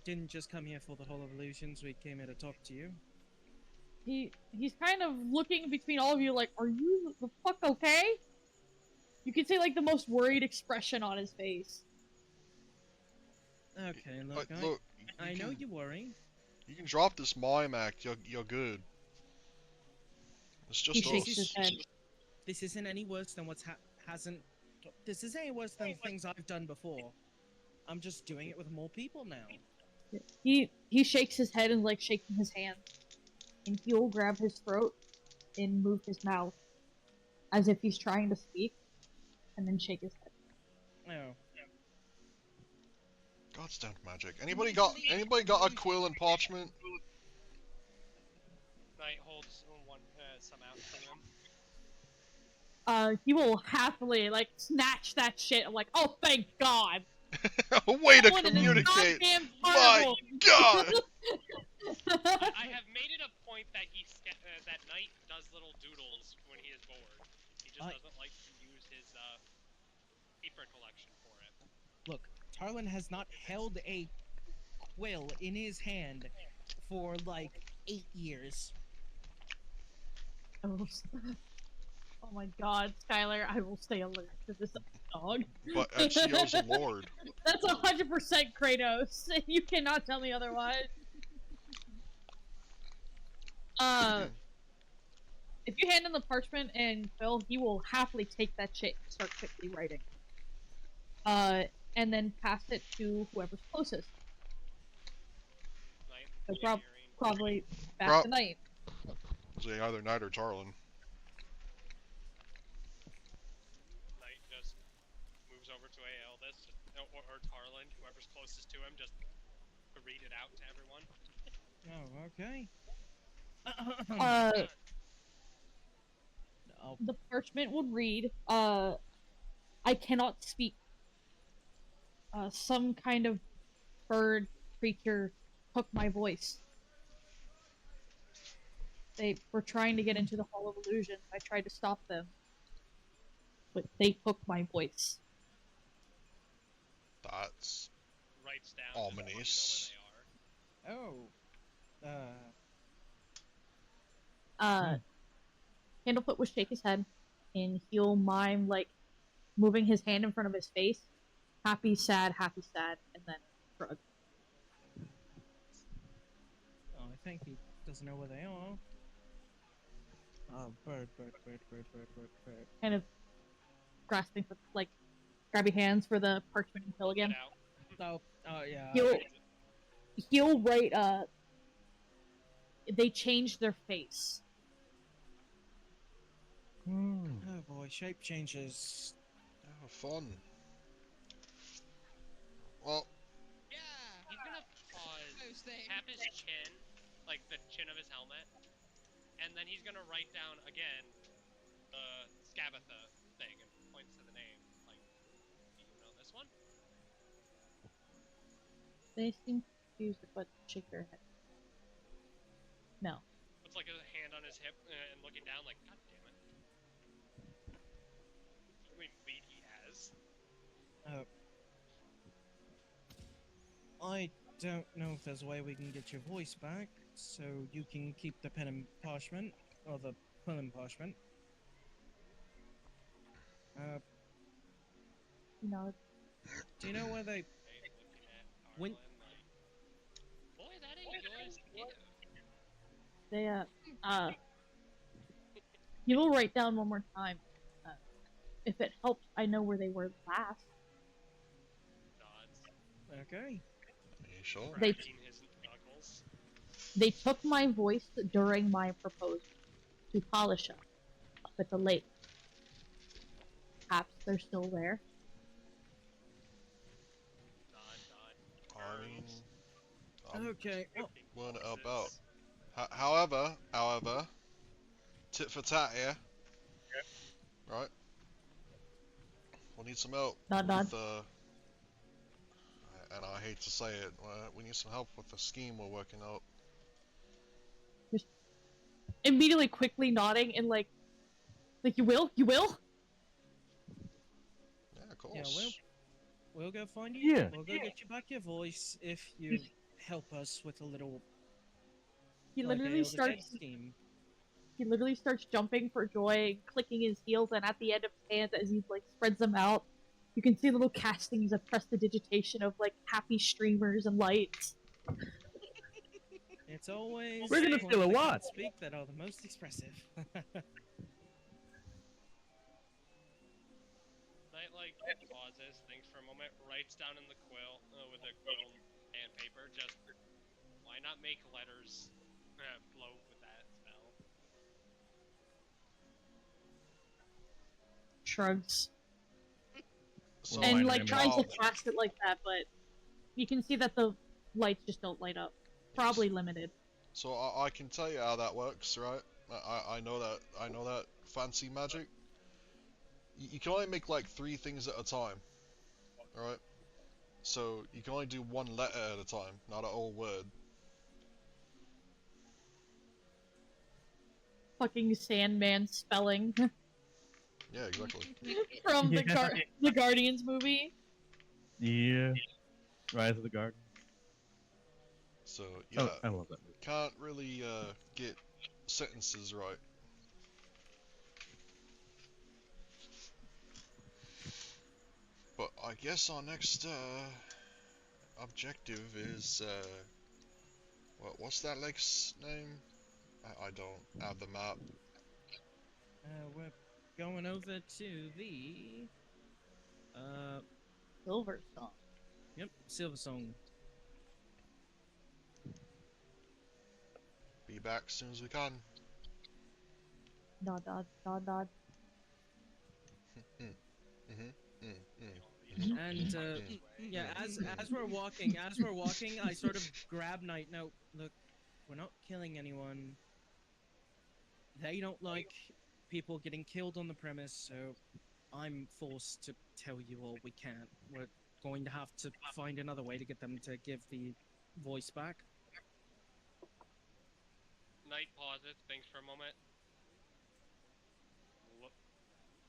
didn't just come here for the Hall of Illusions. We came here to talk to you. he's kind of looking between all of you like, are you the fuck okay? You can see like the most worried expression on his face. Okay, look, Look, I know you worry. You can drop this mime act. You're good. It's He just shakes us. his head. This isn't any worse than hasn't. This isn't any worse than things I've done before. I'm just doing it with more people now. He shakes his head and like shaking his hand, and he'll grab his throat and move his mouth as if he's trying to speak, and then shake his head. Oh. God's damn magic. Anybody got a quill and parchment? Knight holds some out to him. He will happily like snatch that shit. I'm like, oh, thank God. A way to Someone in this communicate. goddamn My carnival. God. I have made it a point that that Knight does little doodles when he is bored. He just doesn't like to use his paper collection for it. Look, Tarlyn has not held a quill in his hand for like 8 years. Oh my God, Skyler, I will stay alert to this dog. But Ezio's a lord. That's 100% Kratos. You cannot tell me otherwise. If you hand him the parchment and Phil, he will happily take that shit and start quickly writing. And then pass it to whoever's closest. Knight, So probably back Prob- to Nite. It's either Knight or Tarlyn. Knight just moves over to Aeldes or Tarlyn, whoever's closest to him, just to read it out to everyone. Oh, okay. The parchment would read, I cannot speak. Some kind of bird creature took my voice. They were trying to get into the Hall of Illusions. I tried to stop them. But they took my voice. That's Writes down ominous. Just so you know where they are. Candlefoot will shake his head, and he'll mime, like, moving his hand in front of his face. Happy, sad, and then shrug. Oh, I think he doesn't know where they are. Oh, bird. Kind of grasping for, like, grab your hands for the parchment and pill again. Oh, yeah. He'll write, they changed their face. Oh boy, shape changes. Oh, fun. Well, Yeah. He's gonna pause, Those things. tap his chin, like the chin of his helmet, and then he's gonna write down again the Scabatha thing and points to the name. Like, do you know this one? They seem confused but shake their head. No. Puts like a hand on his hip and looking down, like, God damn it. I mean, lead he has. I don't know if there's a way we can get your voice back, so you can keep the pen and parchment, or the quill and parchment. No. Do you know where they... Looking at When- Tarlyn, like, boy, that ain't yours to give. They, you will write down one more time. If it helps, I know where they were last. Nods. Okay. are you sure? Cracking his knuckles. They took my voice during my proposal to polish up at the lake. Perhaps they're still there. Nod. I mean, I'm Okay, well, willing to help out. However, tit for tat here. Right? We'll need some help Nod, with nod. and I hate to say it, we need some help with the scheme we're working out. immediately quickly nodding and like you will? Yeah, of Yeah, course. we'll go find you. Yeah. We'll go get you back your voice if you help us with a little He like literally Aeldes starts scheme. he literally starts jumping for joy, clicking his heels, and at the end of his hands as he like spreads them out, you can see little castings of prestidigitation of like happy streamers and lights. It's always We're the gonna ones steal a that watch. can't speak that are the most expressive. Nite like pauses, thinks for a moment, writes down in the quill with a quill and paper. Just why not make letters flow with that spell? Shrugs. So, Well, And minor like image. tries to cast it like that, but you can see that the lights just don't light up. Probably limited. so I can tell you how that works, right? I know that fancy magic. You can only make like 3 things at a time, alright? So you can only do 1 letter at a time, not a whole word. Fucking Sandman spelling Yeah, exactly. from Yeah. the Guardians movie. Yeah. Rise of the Guardian. So yeah, Oh, I love that movie. can't really get sentences right. But I guess our next objective is what's that lake's name? I don't have the map. We're going over to the Silver Song. yep, Silver Song. Be back as soon as we can. Nod, nod, nod, nod. And yeah, as we're walking, I sort of grab Nite. No, look, we're not killing anyone. They don't like people getting killed on the premise, so I'm forced to tell you all we can't. We're going to have to find another way to get them to give the voice back. Nite pauses, thinks for a moment.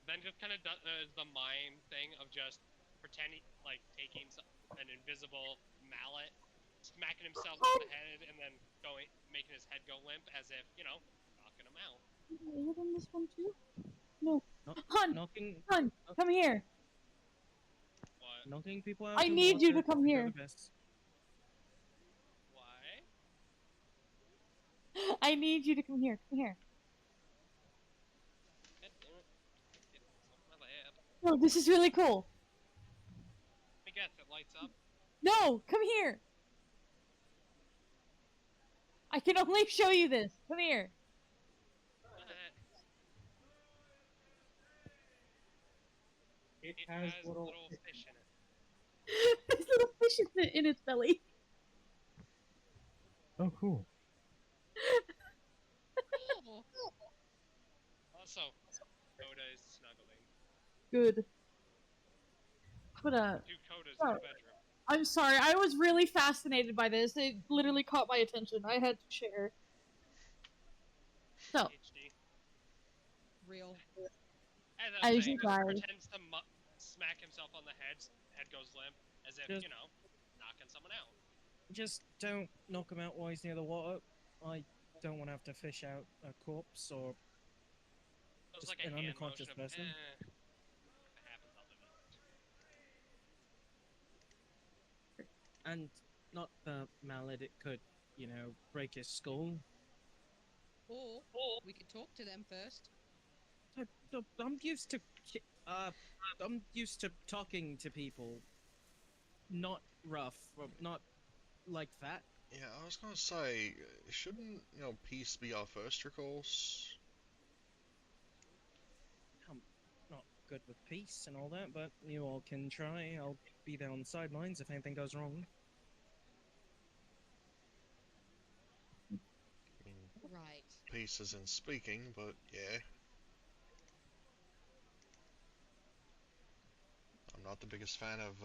Then just kind of does the mime thing of just pretending, like taking an invisible mallet, smacking himself on the head, and then making his head go limp as if, knocking him out. Is it in this one too? No. Knock, Hun, knocking, hun, come here. What? knocking people out. I of need you water to come isn't here. the best. Why? I need you to come here. Come here. God damn it. Get myself in my lab. No, this is really cool. I guess it lights up. No, come here. I can only show you this. Come here. It has little fish in it. There's little fish in its belly. Oh, cool. Also, Dakota is snuggling. Good. But Dakota's in the bedroom. I'm sorry. I was really fascinated by this. It literally caught my attention. I had to share. So, HD. Real. As I was as saying, you guys, pretends to smack himself on the head. Head goes limp, as if Just- knocking someone out. Just don't knock him out while he's near the water. I don't want to have to fish out a corpse or It was Just like a an hand unconscious motion of, person. If it happens, I'll do it. and not the mallet. It could, break his skull. Or we could talk to them first. I'm used to, I'm used to talking to people. Not rough, or not like that. Yeah, I was gonna say, shouldn't peace be our first recourse? I'm not good with peace and all that, but you all can try. I'll be there on the sidelines if anything goes wrong. I mean, Right. peace isn't speaking, but yeah. I'm not the biggest fan of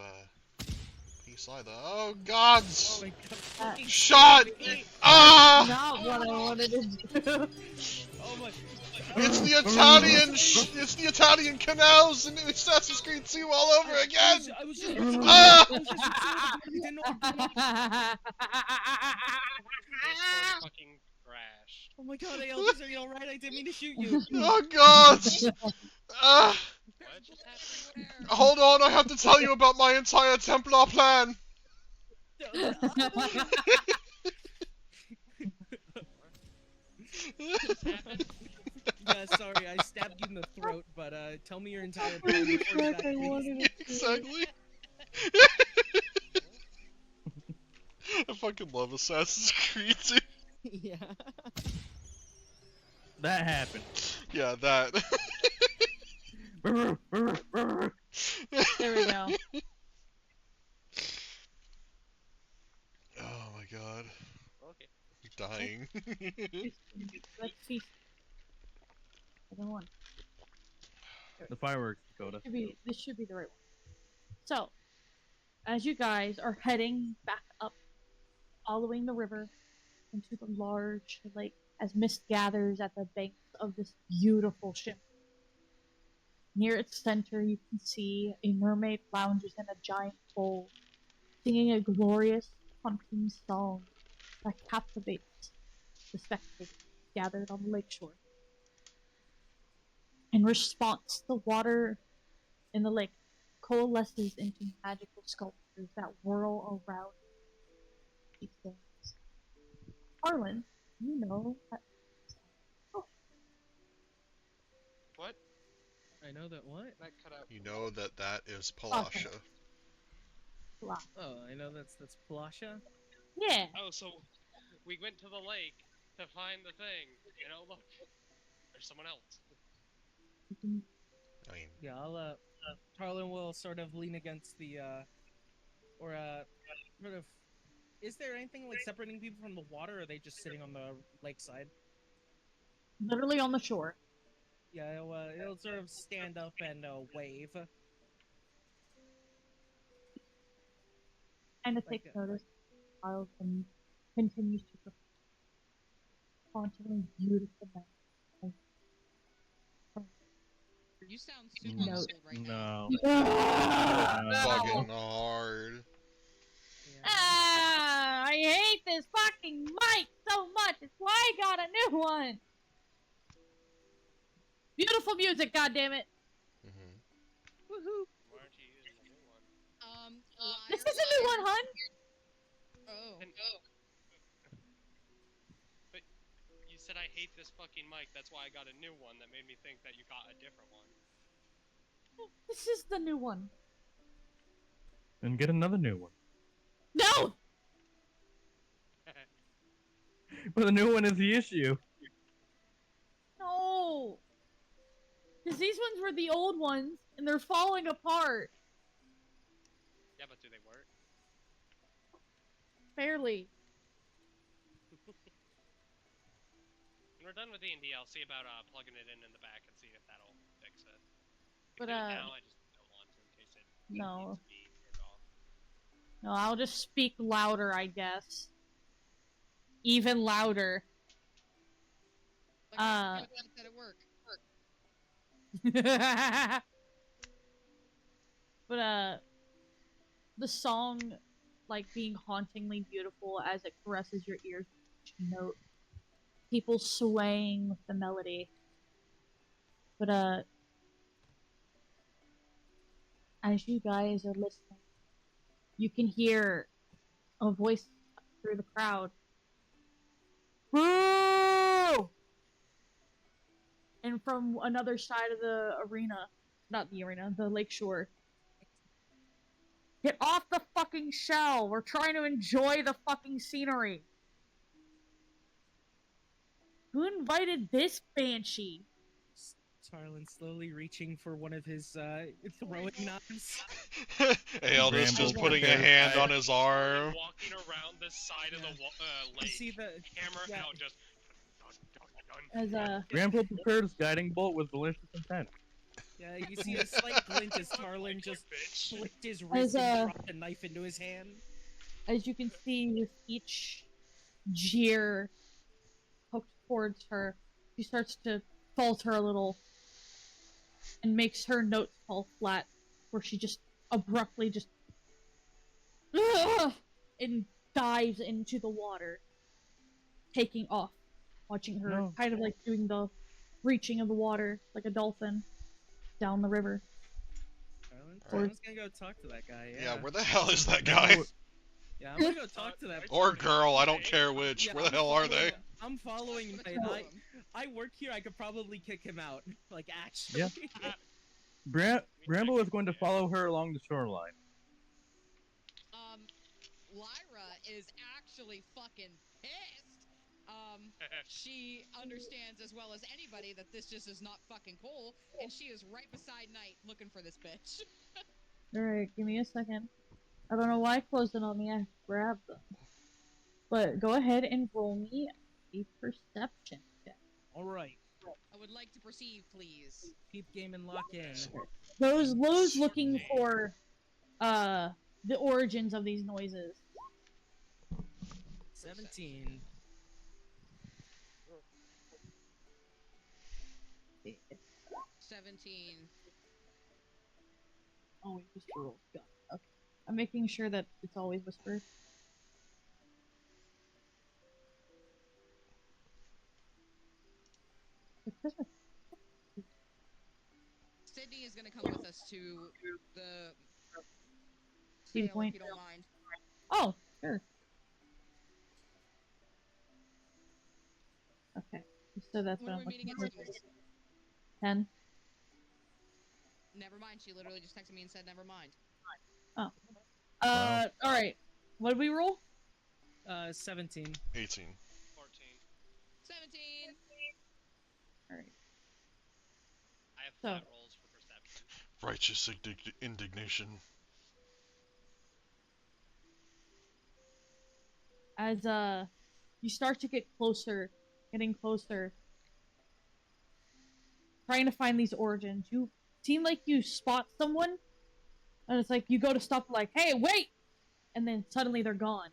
East side. Oh gods! Oh my god. Uh, fucking Shot! Chepi! Ah! Not what I wanted to do. Oh my. It's the Italian. It's the Italian canals in Assassin's Creed 2 all over again. I was just Ah! I was just I didn't know what to do. Discord fucking crashed. Oh my god, Aeldes, are you alright? I didn't mean to shoot you. Oh gods! Ah! What just happened? Hold on, I have to tell you about my entire Templar plan. What just happened? Yeah, sorry, I stabbed you in the throat, but tell me your entire plan before you Fuck, I please. wanted to do. Exactly. I fucking love Assassin's Creed 2. Yeah. That happened. Yeah, that. There we go. Oh my god. Okay. I'm dying. Let's see. Other one. The fireworks, Dakota. This should be the right one. So, as you guys are heading back up, following the river into the large lake, as mist gathers at the banks of this beautiful ship. Near its center, you can see a mermaid lounges in a giant bowl, singing a glorious, haunting song that captivates the spectators gathered on the lakeshore. In response, the water in the lake coalesces into magical sculptures that whirl around these things. Tarlyn, you know that. Oh, What? I know that what? That cut out. You know that is Palasha. blah. Oh, I know that's Palasha. Yeah. Oh, so we went to the lake to find the thing. You know, look, there's someone else. I mean, Yeah, I'll Tarlyn will sort of lean against the sort of. Is there anything like separating people from the water, or are they just sitting on the lakeside? Literally on the shore. Yeah, it'll sort of stand up and wave. And it Like, takes notice. Child and continues to perform hauntingly beautiful melodies. You sound super No. muffled right now. No. fucking hard. Yeah. Ah, I hate this fucking mic so much. It's why I got a new one. Beautiful music, goddammit. Mm-hmm. Woohoo. Why aren't you using the new one? This is a new one, hun. Oh. And, but you said I hate this fucking mic. That's why I got a new one. That made me think that you got a different one. This is the new one. And get another new one. No! But the new one is the issue. No! Because these ones were the old ones, and they're falling apart. Yeah, but do they work? Fairly. When we're done with D&D, I'll see about plugging it in the back and see if that'll fix it. But, Do it now, I just don't want to in case it no. needs to be turned off. No, I'll just speak louder, I guess. Even louder. Like I said at work. But, the song, like, being hauntingly beautiful as it caresses your ears with each note. People swaying with the melody. But, as you guys are listening, you can hear a voice through the crowd. Boo! And from another side of the arena, not the arena, the lakeshore. Get off the fucking shell! We're trying to enjoy the fucking scenery. Who invited this banshee? Tarlyn slowly reaching for one of his throwing knives. Aeldes just Bramble putting a prepares hand knife. on his arm. Walking around the side of the You lake, see the hammer yeah. out, just dun, dun, dun, dun. As Bramble prepares guiding bolt with malicious intent. Yeah, you see a slight glint as Tarlyn just flicked his wrist As, and dropped a knife into his hand. As you can see, with each jeer poked towards her, she starts to falter a little and makes her notes fall flat, where she just abruptly just and dives into the water, taking off, watching her No. kind of like doing the reaching of the water like a dolphin down the river. Tarlyn's gonna go talk to that guy. Yeah, Yeah. where the hell is that guy? Yeah, I'm gonna go talk to that. Or girl, I don't care which. Yeah, Where the I'm hell are they? I'm following Nite. I work here. I could probably kick him out. Like actually. Yeah. Bramble is going to follow her along the shoreline. Lyra is actually fucking pissed. She understands as well as anybody that this just is not fucking cool, and she is right beside Nite looking for this bitch. Alright, give me a second. I don't know why I closed it on me, I grabbed them. But go ahead and roll me a perception check. Alright. I would like to perceive, please. Keep game and lock in. Those looking for the origins of these noises. 17. See. 17. Oh, wait, whisper rolls. Got it. Okay. I'm making sure that it's always whispered. Sydney is gonna come with us to the See the sale, point? if you don't mind. Oh, sure. Okay. So that's When what are I'm we meeting looking at for. Sydney's? 10. Never mind. She literally just texted me and said, "Never mind." Oh. Wow. Alright. What did we roll? 17. 18. 14. 17. Alright. I have So- flat rolls for perception. Righteous indignation. As you start to get closer, getting closer, trying to find these origins, you seem like you spot someone, and it's like you go to stop, like, hey, wait! And then suddenly they're gone.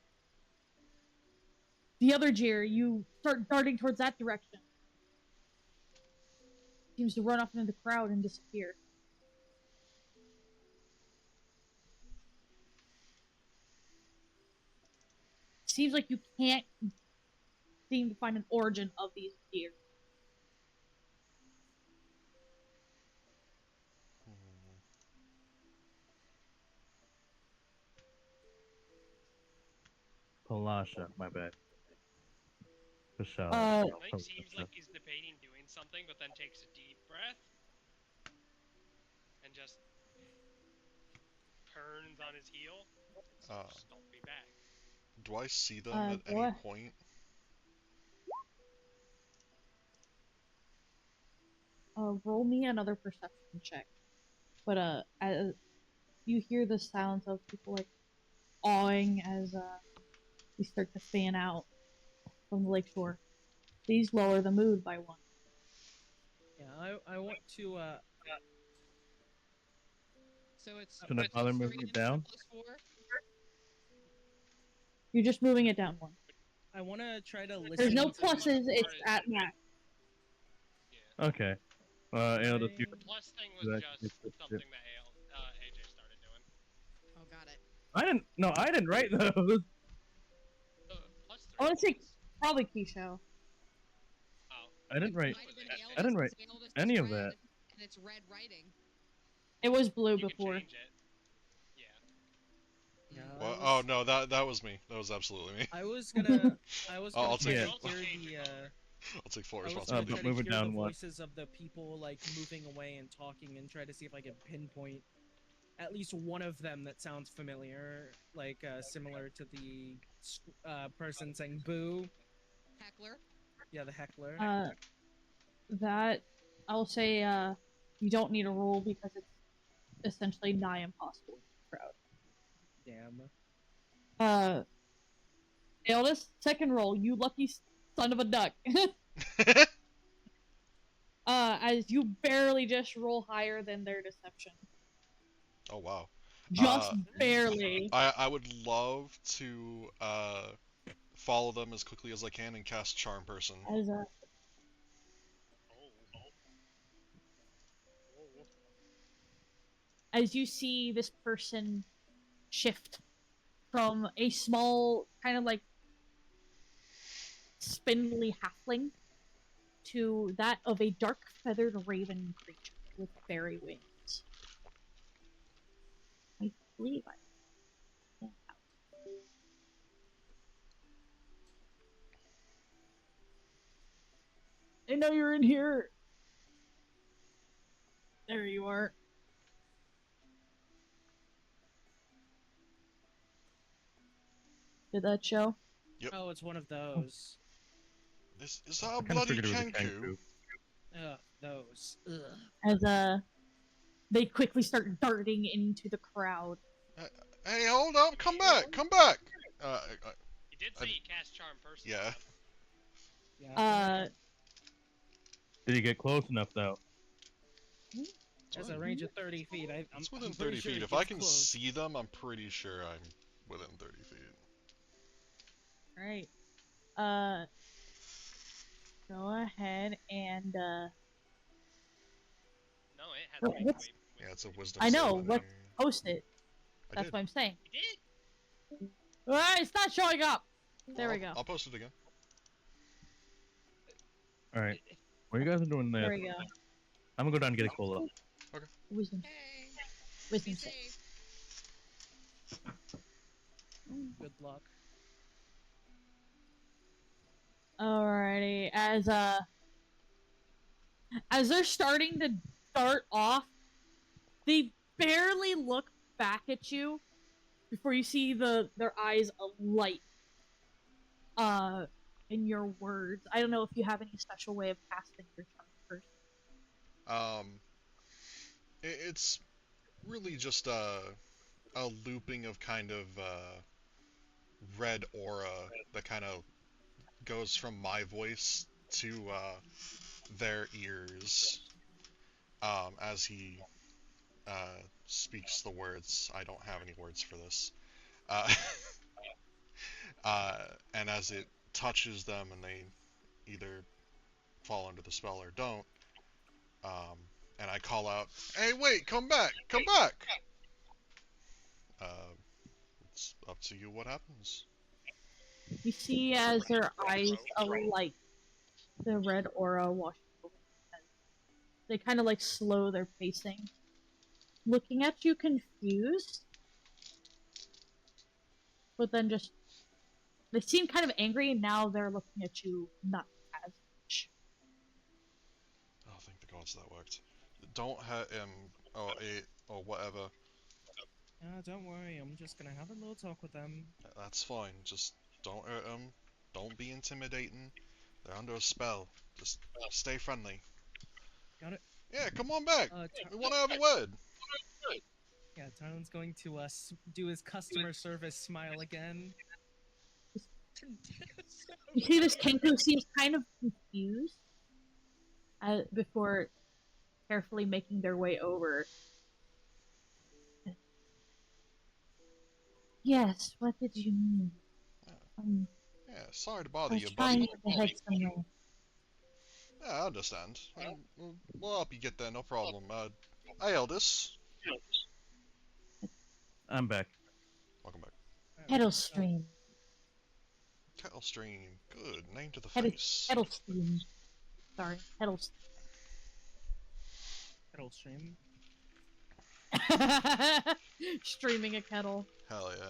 The other jeer, you start darting towards that direction. Seems to run off into the crowd and disappear. Seems like you can't seem to find an origin of these jeers. Palasha, my bad. Kisho. Nite seems like he's debating doing something, but then takes a deep breath and just turns on his heel and starts stomping back. Do I see them at go any ahead. point? Roll me another perception check. But as you hear the sounds of people like awing as we start to fan out from the lakeshore. Please lower the mood by 1. Yeah, I want to So it's Shouldn't I bother moving it down? +4. You're just moving it down 1. I want to try to listen. There's no to- pluses, it's at max. Yeah. Okay. Aeldes, you... The plus thing was That- just it's- something that AJ started doing. Oh, got it. I didn't write those. Plus 3. I want to say probably Kisho. Oh. I didn't write. Might have been I didn't Aeldes, write because Aeldes any is of that. red, And it's red writing. It was blue You before. can change it. Yeah. Yeah, Well, I oh was- no, that was me. That was absolutely me. I was gonna. I'll try take to it. hear the. I'll take full I was responsibility. gonna but try to move it hear down the one. voices of the people like moving away and talking, and try to see if I could pinpoint at least one of them that sounds familiar, like similar to the person saying "boo." Heckler. Yeah, the heckler. That I'll say you don't need a roll because it's essentially nigh impossible in the crowd. Damn. Aeldes, second roll, you lucky son of a duck. as you barely just roll higher than their deception. Oh wow. Just barely. I would love to follow them as quickly as I can and cast Charm Person. As a Oh. as you see this person shift from a small, kind of like spindly halfling to that of a dark feathered raven creature with fairy wings. I believe I. Yeah. I know you're in here. There you are. Did that show? Yep. Oh, it's one of those. Is that a I kind of bloody figured it was a Kenku? Kenku. Ugh, those. Ugh. As they quickly start darting into the crowd. Hey, hold up! Come back! Come back! You did say you cast Charm Person. Yeah. Yeah. Did he get close enough though? Has a range of 30 feet. I'm It's within pretty 30 sure feet. it If I gets can close. see them, I'm pretty sure I'm within 30 feet. Right. Go ahead and No, it has What- to be what's- Yeah, it's a wisdom I know, saving what- thing. post it. I That's did. what I'm saying. You did? It's not showing up. There we go. I'll post it again. All right. What you guys are doing There there? we go. I'm gonna go down and get a cola. Wisdom. Hey, Wisdom be save. safe. Good luck. Alrighty. As they're starting to start off, they barely look back at you before you see their eyes alight. In your words. I don't know if you have any special way of casting your charm first. It's really just a looping of kind of red aura that kind of goes from my voice to their ears as he speaks the words. I don't have any words for this. Uh, and as it touches them and they either fall under the spell or don't, and I call out, "Hey, wait! Come back! Come back!" It's up to you what happens. You see as their eyes alight, the red aura washes over their heads. They kind of like slow their pacing, looking at you confused, but then just they seem kind of angry, and now they're looking at you not as much. Oh, thank the gods that worked. Don't hurt him, or it, or whatever. Don't worry. I'm just gonna have a little talk with them. That's fine. Just don't hurt him. Don't be intimidating. They're under a spell. Just stay friendly. Got it. Yeah, come on back. Uh, We want to have a word. Yeah, Tarlyn's going to do his customer service smile again. You see this Kenku seems kind of confused before carefully making their way over. Yes, what did you mean? Yeah, sorry to I bother was you, trying buddy. to head somewhere. Yeah, I understand. We'll help you get there, no problem. Aeldes, I'm back. welcome back. Kettle stream. Kettle Stream, good name to the Kettle, face. kettle stream. Sorry, kettle Kettle stream. stream. Streaming a kettle. Hell yeah.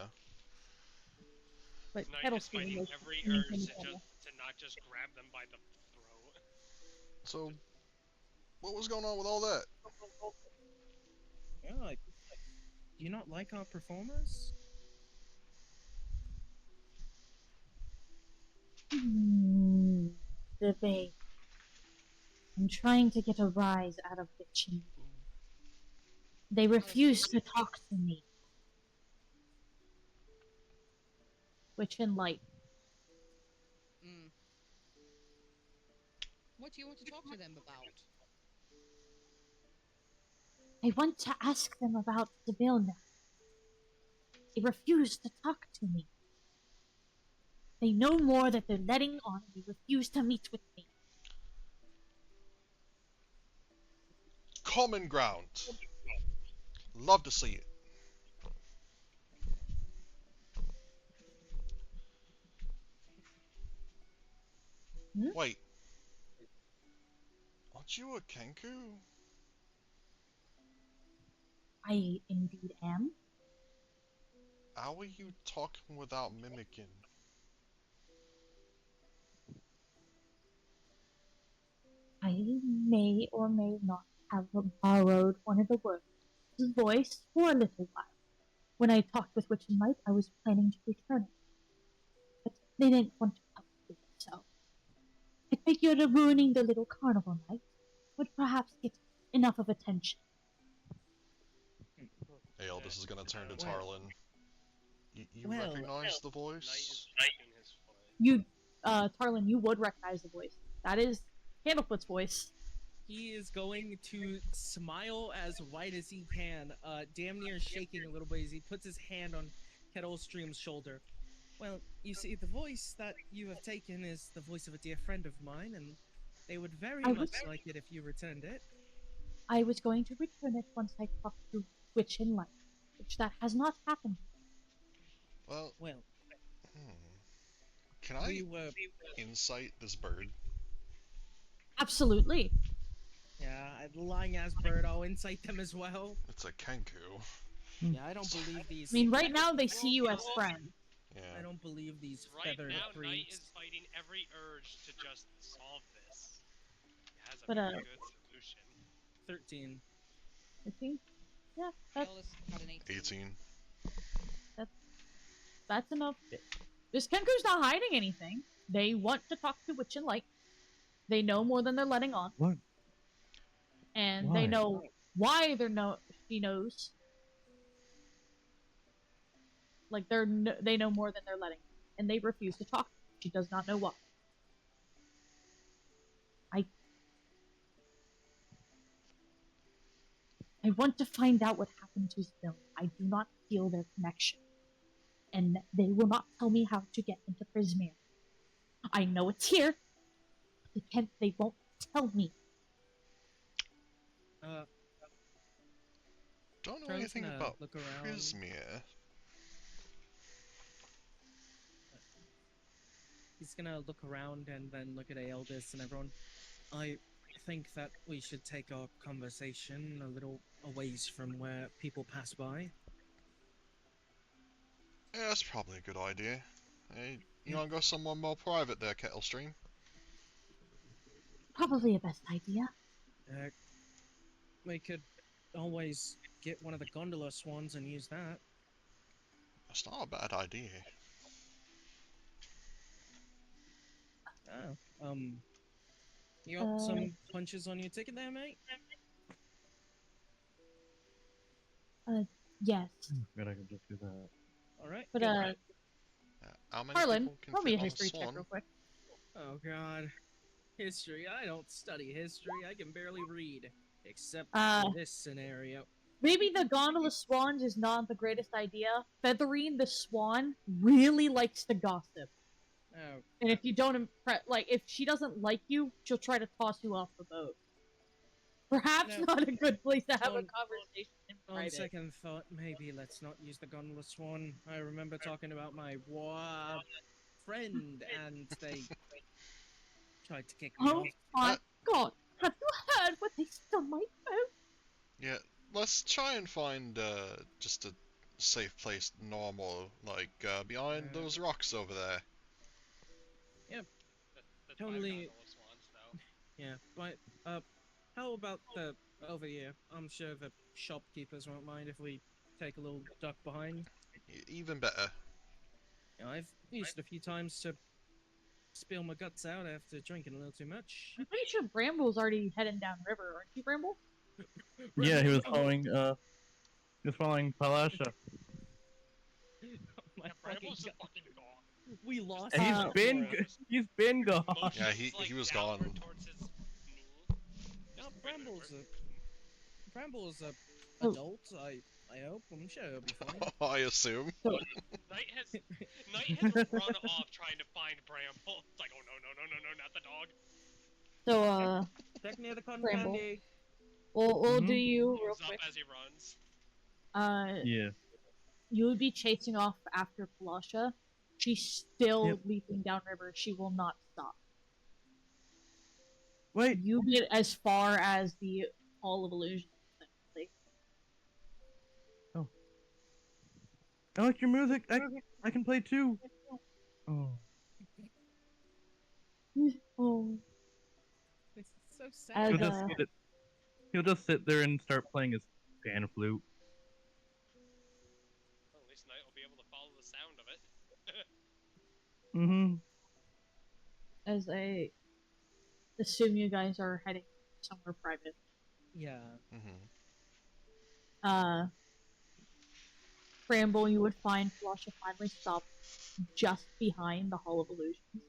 But Now you're kettle just stream fighting is every anything urge to, kettle. not just grab them by the throat. So, what was going on with all that? Yeah, like, do you not like our performers? Debate. I'm trying to get a rise out of Witch and they refuse to talk to me. Witch and Light. Mm. What do you want to talk to them about? I want to ask them about the bill now. They refuse to talk to me. They know more that they're letting on, and they refuse to meet with me. Common ground. Love to see it. Hmm? Wait. Aren't you a Kenku? I indeed am. How are you talking without mimicking? I may or may not have borrowed one of the words' voice for a little while. When I talked with Witch and Light, I was planning to return it, but they didn't want to help me, so I figured ruining the little carnival night would perhaps get enough of attention. Aeldes is gonna turn to Well- Tarlyn. You well, recognize the Knight voice? is tapping his foot. You, Tarlyn, you would recognize the voice. That is Candlefoot's voice. He is going to smile as wide as he can, damn near shaking a little bit as he puts his hand on Kettle Stream's shoulder. Well, you see, the voice that you have taken is the voice of a dear friend of mine, and they would very I much was- like it if you returned it. I was going to return it once I talked to Witch and Light, which that has not happened. Well, Well, can I we were... insight this bird? Absolutely. Yeah, the lying-ass bird, I'll incite them as well. It's a Kenku. Yeah, I don't believe these... I mean, right now they see you as friends. Yeah. I don't believe these Right feathered now, Knight freaks. is fighting every urge to just solve this. He has a But, very good solution. 13. I think, yeah, that's Aeldes got an 18. 18. that's enough. This Kenku's not hiding anything. They want to talk to Witch and Light. They know more than they're letting on. What? And Why? they know why she knows. Like they know more than they're letting on. And they refuse to talk. She does not know why. I want to find out what happened to Spill. I do not feel their connection. And they will not tell me how to get into Prismere. I know it's here. But they won't tell me. Don't know Tarlyn's anything gonna about look around. Prismere. He's gonna look around and then look at Aeldes and everyone. I think that we should take our conversation a little a ways from where people pass by. Yeah, that's probably a good idea. Hey, you wanna go somewhere more private there, Kettlestream? Probably a best idea. We could always get one of the gondola swans and use that. That's not a bad idea. Oh, you got some punches on your ticket there, mate? Yes. Good, I can just do that. Alright. But, How many Harlan, people can roll me fit a on history check Swan? real quick. Oh god. History. I don't study history. I can barely read. Except Uh, for this scenario. Maybe the gondola swans is not the greatest idea. Feathering the swan really likes to gossip. Oh, And if you don't impress, like, if she doesn't like you, she'll try to toss you off the boat. Perhaps No. not a good place to have a On- conversation in on private. second thought, maybe let's not use the gondola swan. I remember talking about my friend, and they tried to kick me Oh off. my god! Have you heard what they said on my boat? Yeah, let's try and find just a safe place, normal, like behind those rocks over there. The Totally- gondola swans, though. Yeah, but how about the over here? I'm sure the shopkeepers won't mind if we take a little duck behind. Even better. You know, I've used it a few times to spill my guts out after drinking a little too much. I'm pretty sure Bramble's already heading down river, aren't you, Bramble? Yeah, he was following Palasha. My Yeah, fucking Bramble's God. fucking gone. We lost. And Uh, he's been gone. Yeah, Motions, he was gone. downward towards his knee. No, Just Bramble is a Oh. adult. I hope. I'm sure it'll be fine. I assume. Knight has run off trying to find Bramble. It's like, oh no, not the dog. So, Check near the cotton Bramble. candy. we'll do Mhm. you real Moves up quick. as he runs. Yeah. You would be chasing off after Palasha. She's still Yep. leaping downriver. She will not stop. Wait. You get as far as the Hall of Illusions. essentially. I like your music. I can play too. Oh. Oh, This is so sad. As, He'll just he'll just sit there and start playing his pan flute. Well, at least Knight will be able to follow the sound of it. Mm-hmm. as I assume you guys are heading somewhere private. Yeah. Mm-hmm. Bramble, you would find Palasha finally stopped just behind the Hall of Illusions,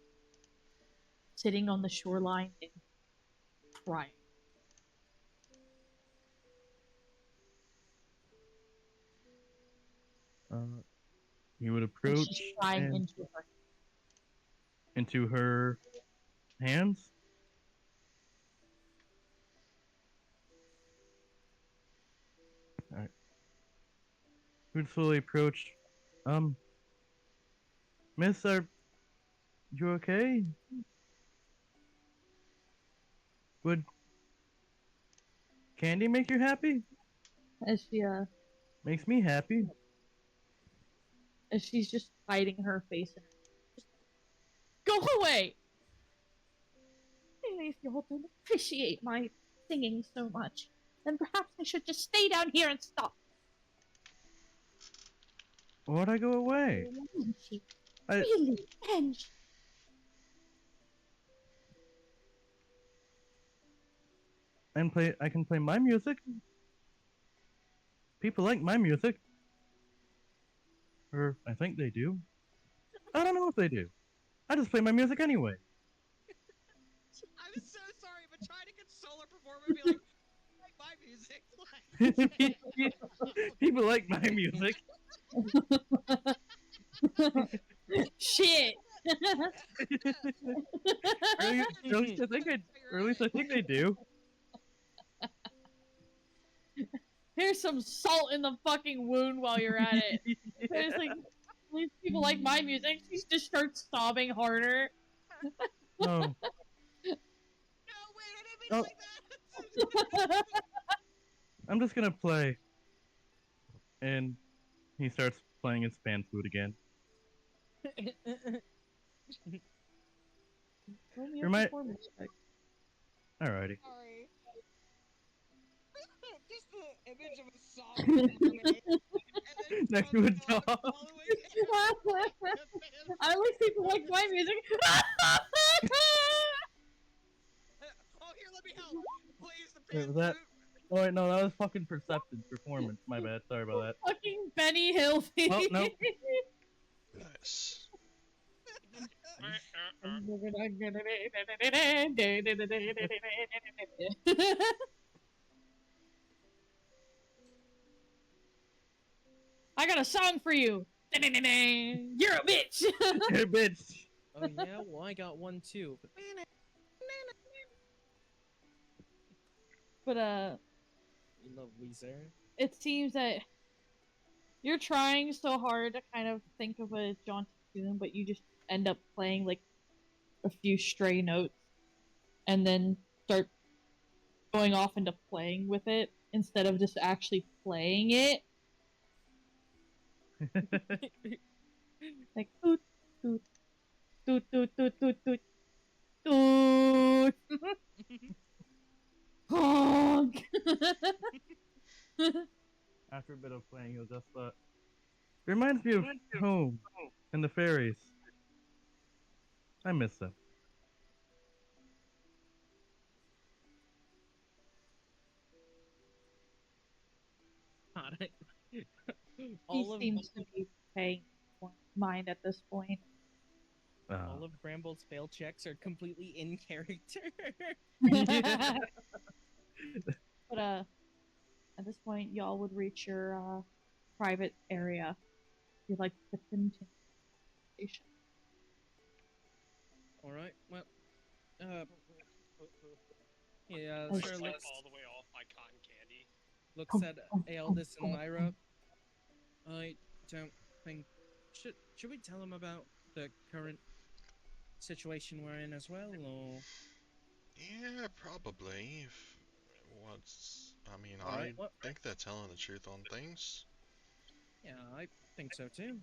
sitting on the shoreline and crying. He would And approach she's crying and into her. into her hands. Alright. He would slowly approach. Miss, are you okay? Would candy make you happy? As Makes me happy. she's just hiding her face in her. Go away! Maybe if you all don't appreciate my singing so much, then perhaps I should just stay down here and stop. Why'd I go away? Angie, I- really, Angie. I can play my music. People like my music. Or I think they do. I don't know if they do. I just play my music anyway. I'm so sorry, but trying to console her performer and be like my music. People like my music. Shit! At least I think they do. Here's some salt in the fucking wound while you're at it. It's like, these people like my music. She just starts sobbing harder. Oh. No, wait, I didn't mean Oh. like that. I'm just gonna play. And he starts playing his pan flute again. Roll me a You're my- performance check. Alrighty. Sorry. Just the image of a sobbing mermaid, and then Next from to a the dog. following it. I like people like my music. Oh, here, let me help. Please, the Wait, pan was that- flute. Oh wait, no, that was fucking perceptive performance. My bad. Sorry about that. Fucking Benny Hill. Oh, no. Nice. I got a song for you. You're a bitch. Hey, bitch. Oh yeah, well I got one too. But You love Weezer. it seems that you're trying so hard to kind of think of a jaunty tune, but you just end up playing like a few stray notes, and then start going off into playing with it instead of just actually playing it. Like toot toot toot toot toot toot toot toot. Honk. After a bit of playing, he'll just reminds me of home and the fairies. I miss them. God, He all of seems to be paying more mind at this point. all of Bramble's fail checks are completely in character. But at this point, y'all would reach your private area. If you'd like to continue the conversation. All right. Well, uh, yeah, Oh, sure shit. looks All the way off my cotton candy. looks at Aeldes and Lyra. I don't think should we tell him about the current situation we're in as well, or Yeah, probably. If what's, I mean, all right? I Well, think they're telling the truth on things. yeah, I think so too.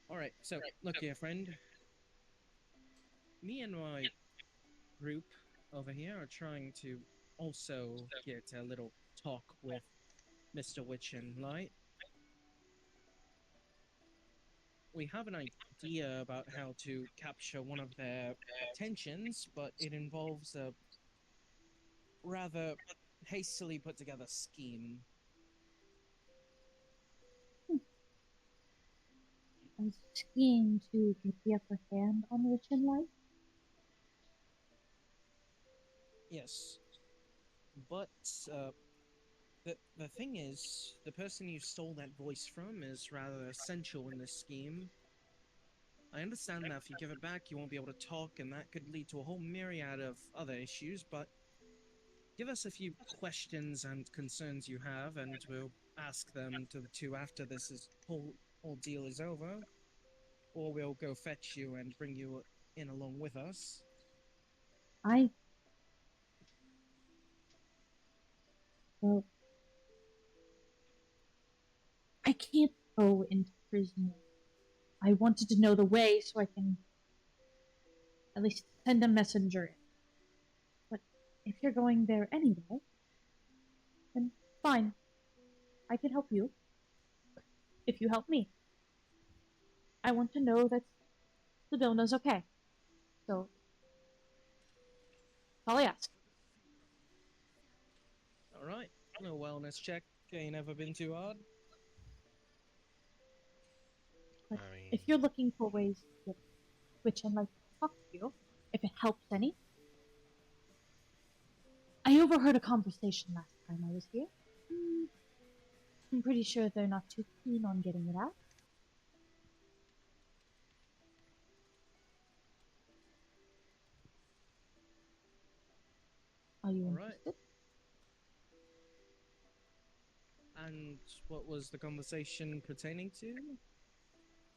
All right. So look here, friend. Me and my group over here are trying to also get a little talk with Mr. Witch and Light. We have an idea about how to capture one of their attentions, but it involves a rather hastily put together scheme. A scheme to get the upper hand on Witch and Light? Yes, but the thing is, the person you stole that voice from is rather essential in this scheme. I understand that if you give it back, you won't be able to talk, and that could lead to a whole myriad of other issues, but give us a few questions and concerns you have, and we'll ask them to the two after whole deal is over. Or we'll go fetch you and bring you in along with us. I. Well, I can't go into prison. I wanted to know the way so I can at least send a messenger in. But if you're going there anyway, then fine. I can help you. If you help me. I want to know that Sedona's okay. So, that's all I ask. Alright, a little wellness check. Ain't ever been too hard. But I mean, if you're looking for ways to get Witch and Light to talk to you, if it helps any, I overheard a conversation last time I was here. I'm pretty sure they're not too keen on getting it out. Are you Alright. interested? And what was the conversation pertaining to?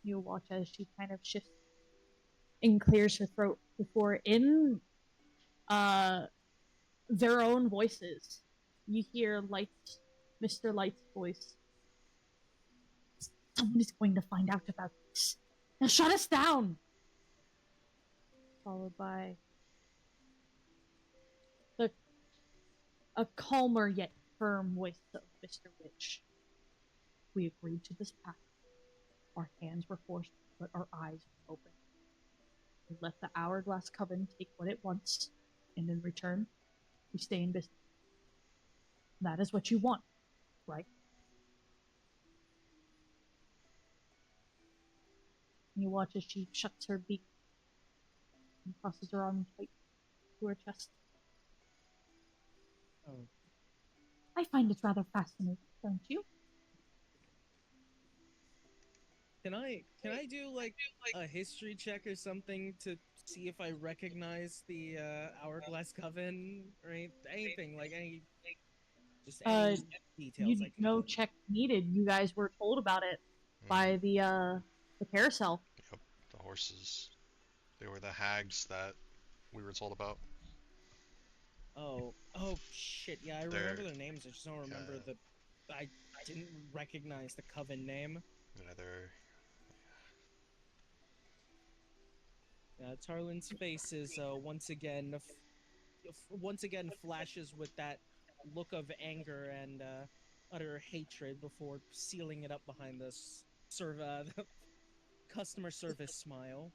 You watch as she kind of shifts and clears her throat before in uh their own voices. You hear Light's Mr. Light's voice. Someone is going to find out about this. Now shut us down! Followed by the a calmer yet firm voice of Mr. Witch. We agreed to this pact. Our hands were forced, but our eyes were open. We let the hourglass coven take what it wants, and in return, we stay in business. That is what you want, right? You watch as she shuts her beak and crosses her arm tight to her chest. Oh. I find it rather fascinating, don't you? Can I do like a history check or something to see if I recognize the Hourglass Coven or anything like any details I can No get? check needed. You guys were told about it by the carousel. yep, the horses. They were the hags that we were told about. Oh shit! Yeah, I remember They're, their names. I just don't remember yeah, I didn't recognize the coven name. yeah, they're, Tarlyn's face is once again flashes with that look of anger and utter hatred before sealing it up behind this the customer service smile.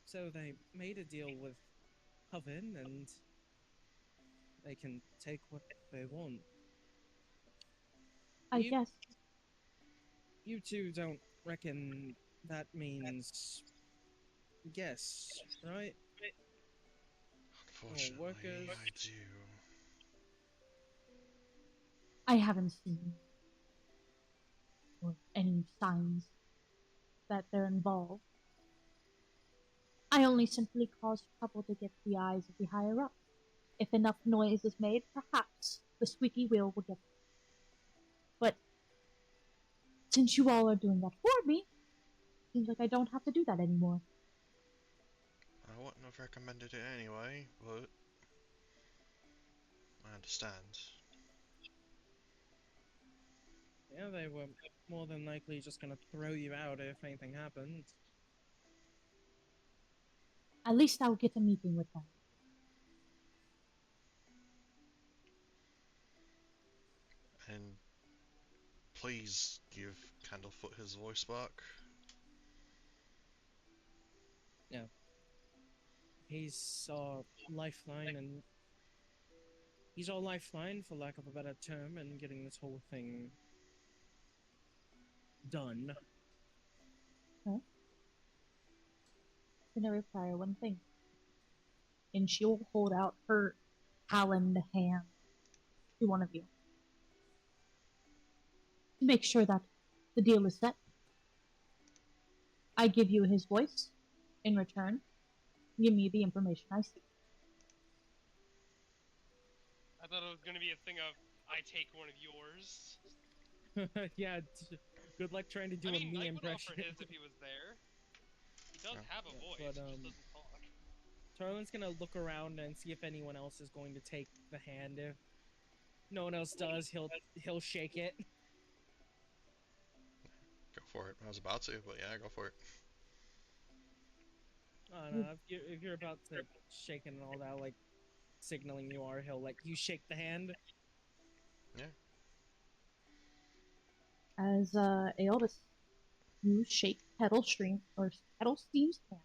So they made a deal with Coven, and they can take what they want. I You guess. you two don't reckon that means yes, right? Or unfortunately, workers? I do. I haven't seen or any signs that they're involved. I only simply cause trouble to get the eyes of the higher ups. If enough noise is made, perhaps the squeaky wheel will get there. But since you all are doing that for me, seems like I don't have to do that anymore. I wouldn't have recommended it anyway, but I understand. Yeah, they were more than likely just gonna throw you out if anything happened. At least I'll get a meeting with them. And please give Candlefoot his voice back. Yeah. He's our lifeline, and he's our lifeline, for lack of a better term, in getting this whole thing done. Huh? I'm gonna require one thing. And she'll hold out her taloned hand to one of you. To make sure that the deal is set, I give you his voice. In return, give me the information I seek. I thought it was gonna be a thing of I take one of yours. Yeah, good luck trying to do I mean, a me I could impression. offer his if he was there. He does Yeah. have a Yeah, voice, but, he just doesn't talk. Tarlyn's gonna look around and see if anyone else is going to take the hand. If no one else does, he'll shake it. Go for it. I was about to, but yeah, go for it. I don't know, if you're about to shake it and all that, like signaling you are, he'll let you shake the hand. Yeah. As Aeldes, you shake Kettle Steve's hand.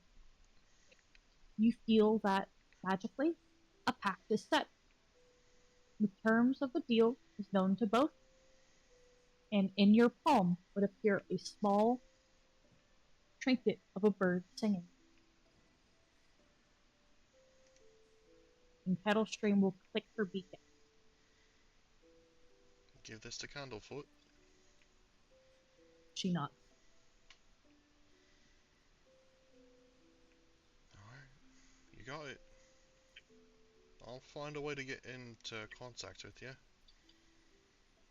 You feel that magically a pact is set. The terms of the deal is known to both, and in your palm would appear a small trinket of a bird singing. And Kettlestream will click her beacon. Give this to Candlefoot. She nods. Alright. You got it. I'll find a way to get into contact with you.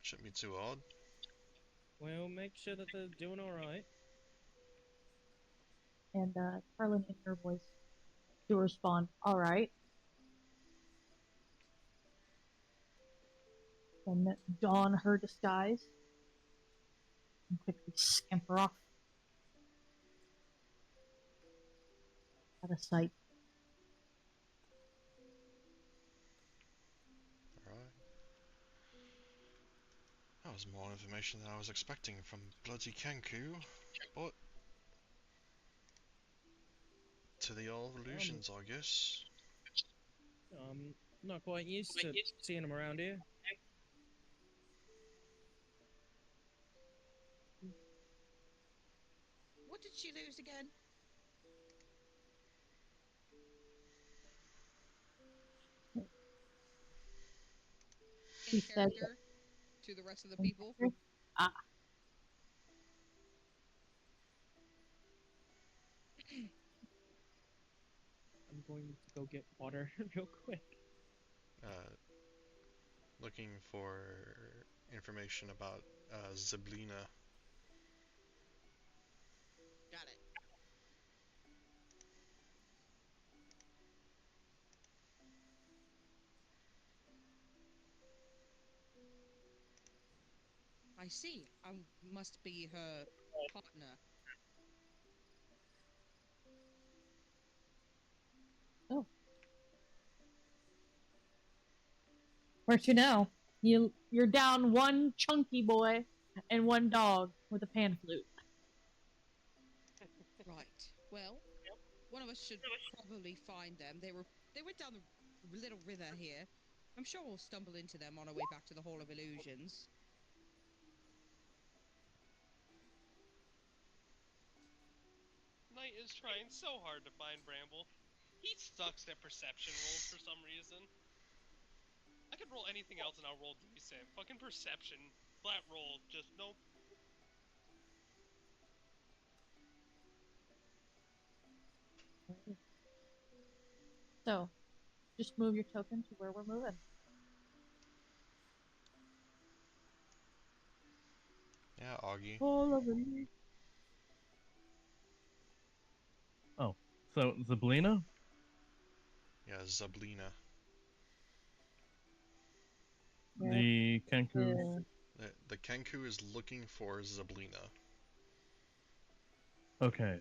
Shouldn't be too hard. We'll make sure that they're doing alright. And Tarlyn in her voice to respond, all right. And don her disguise and quickly scamper off out of sight. Alright. That was more information than I was expecting from bloody Kenku, but to the old illusions, I guess. Not quite used to seeing him around here. What did she lose again? She In said, character to the rest of the people? ah, I'm going to go get water real quick. Looking for information about Zeblina. Got it. I see. I must be her partner. oh. Where to now? You're down one chunky boy and one dog with a pan flute. Right. Well, one of us should probably find them. They went down the little river here. I'm sure we'll stumble into them on our way back to the Hall of Illusions. Nite is trying so hard to find Bramble. He sucks at perception rolls for some reason. I could roll anything else and I'll roll decent. Fucking perception. Flat roll. Just nope. So, just move your token to where we're moving. Yeah, Augie. All of them. Oh, so Zablina? Yeah, Zablina. The Kenku. The Kenku is looking for Zablina. Okay.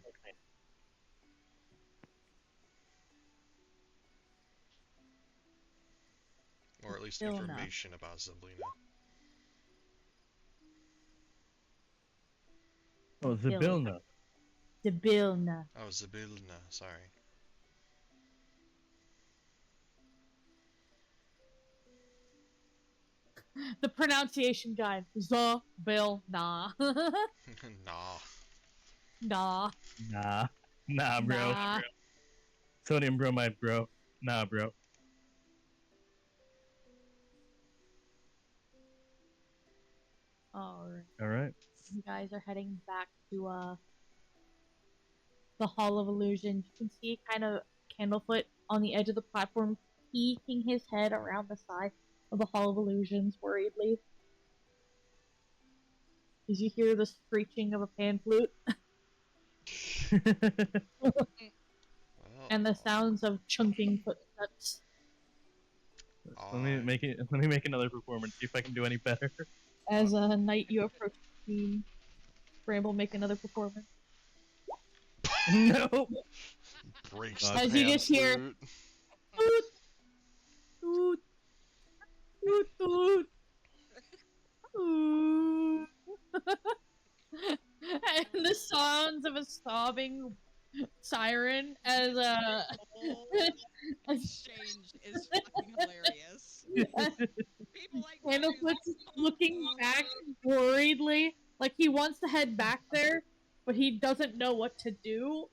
Or at least Still not. information about Zablina. Oh, Zabilna. Zabilna. Oh, Zabilna, sorry. The pronunciation guide. Zabilna. Nah. Nah. Nah, bro. Nah. Sodium bromide, bro. Nah, bro. Alright. Alright. You guys are heading back to the Hall of Illusions. You can see kind of Candlefoot on the edge of the platform, peeking his head around the side of the Hall of Illusions worriedly. As you hear the screeching of a pan flute Well, and the sounds of chunking footsteps. Let me make another performance, see if I can do any better. As a Nite, you approach the team. Bramble, make another performance. No. breaks As the you pan just hear- flute. Toot, toot, toot, toot, toot. And the sounds of a sobbing siren as Exchange is fucking hilarious. People like Candlefoot's looking back worriedly, like he wants to head back there, but he doesn't know what to do.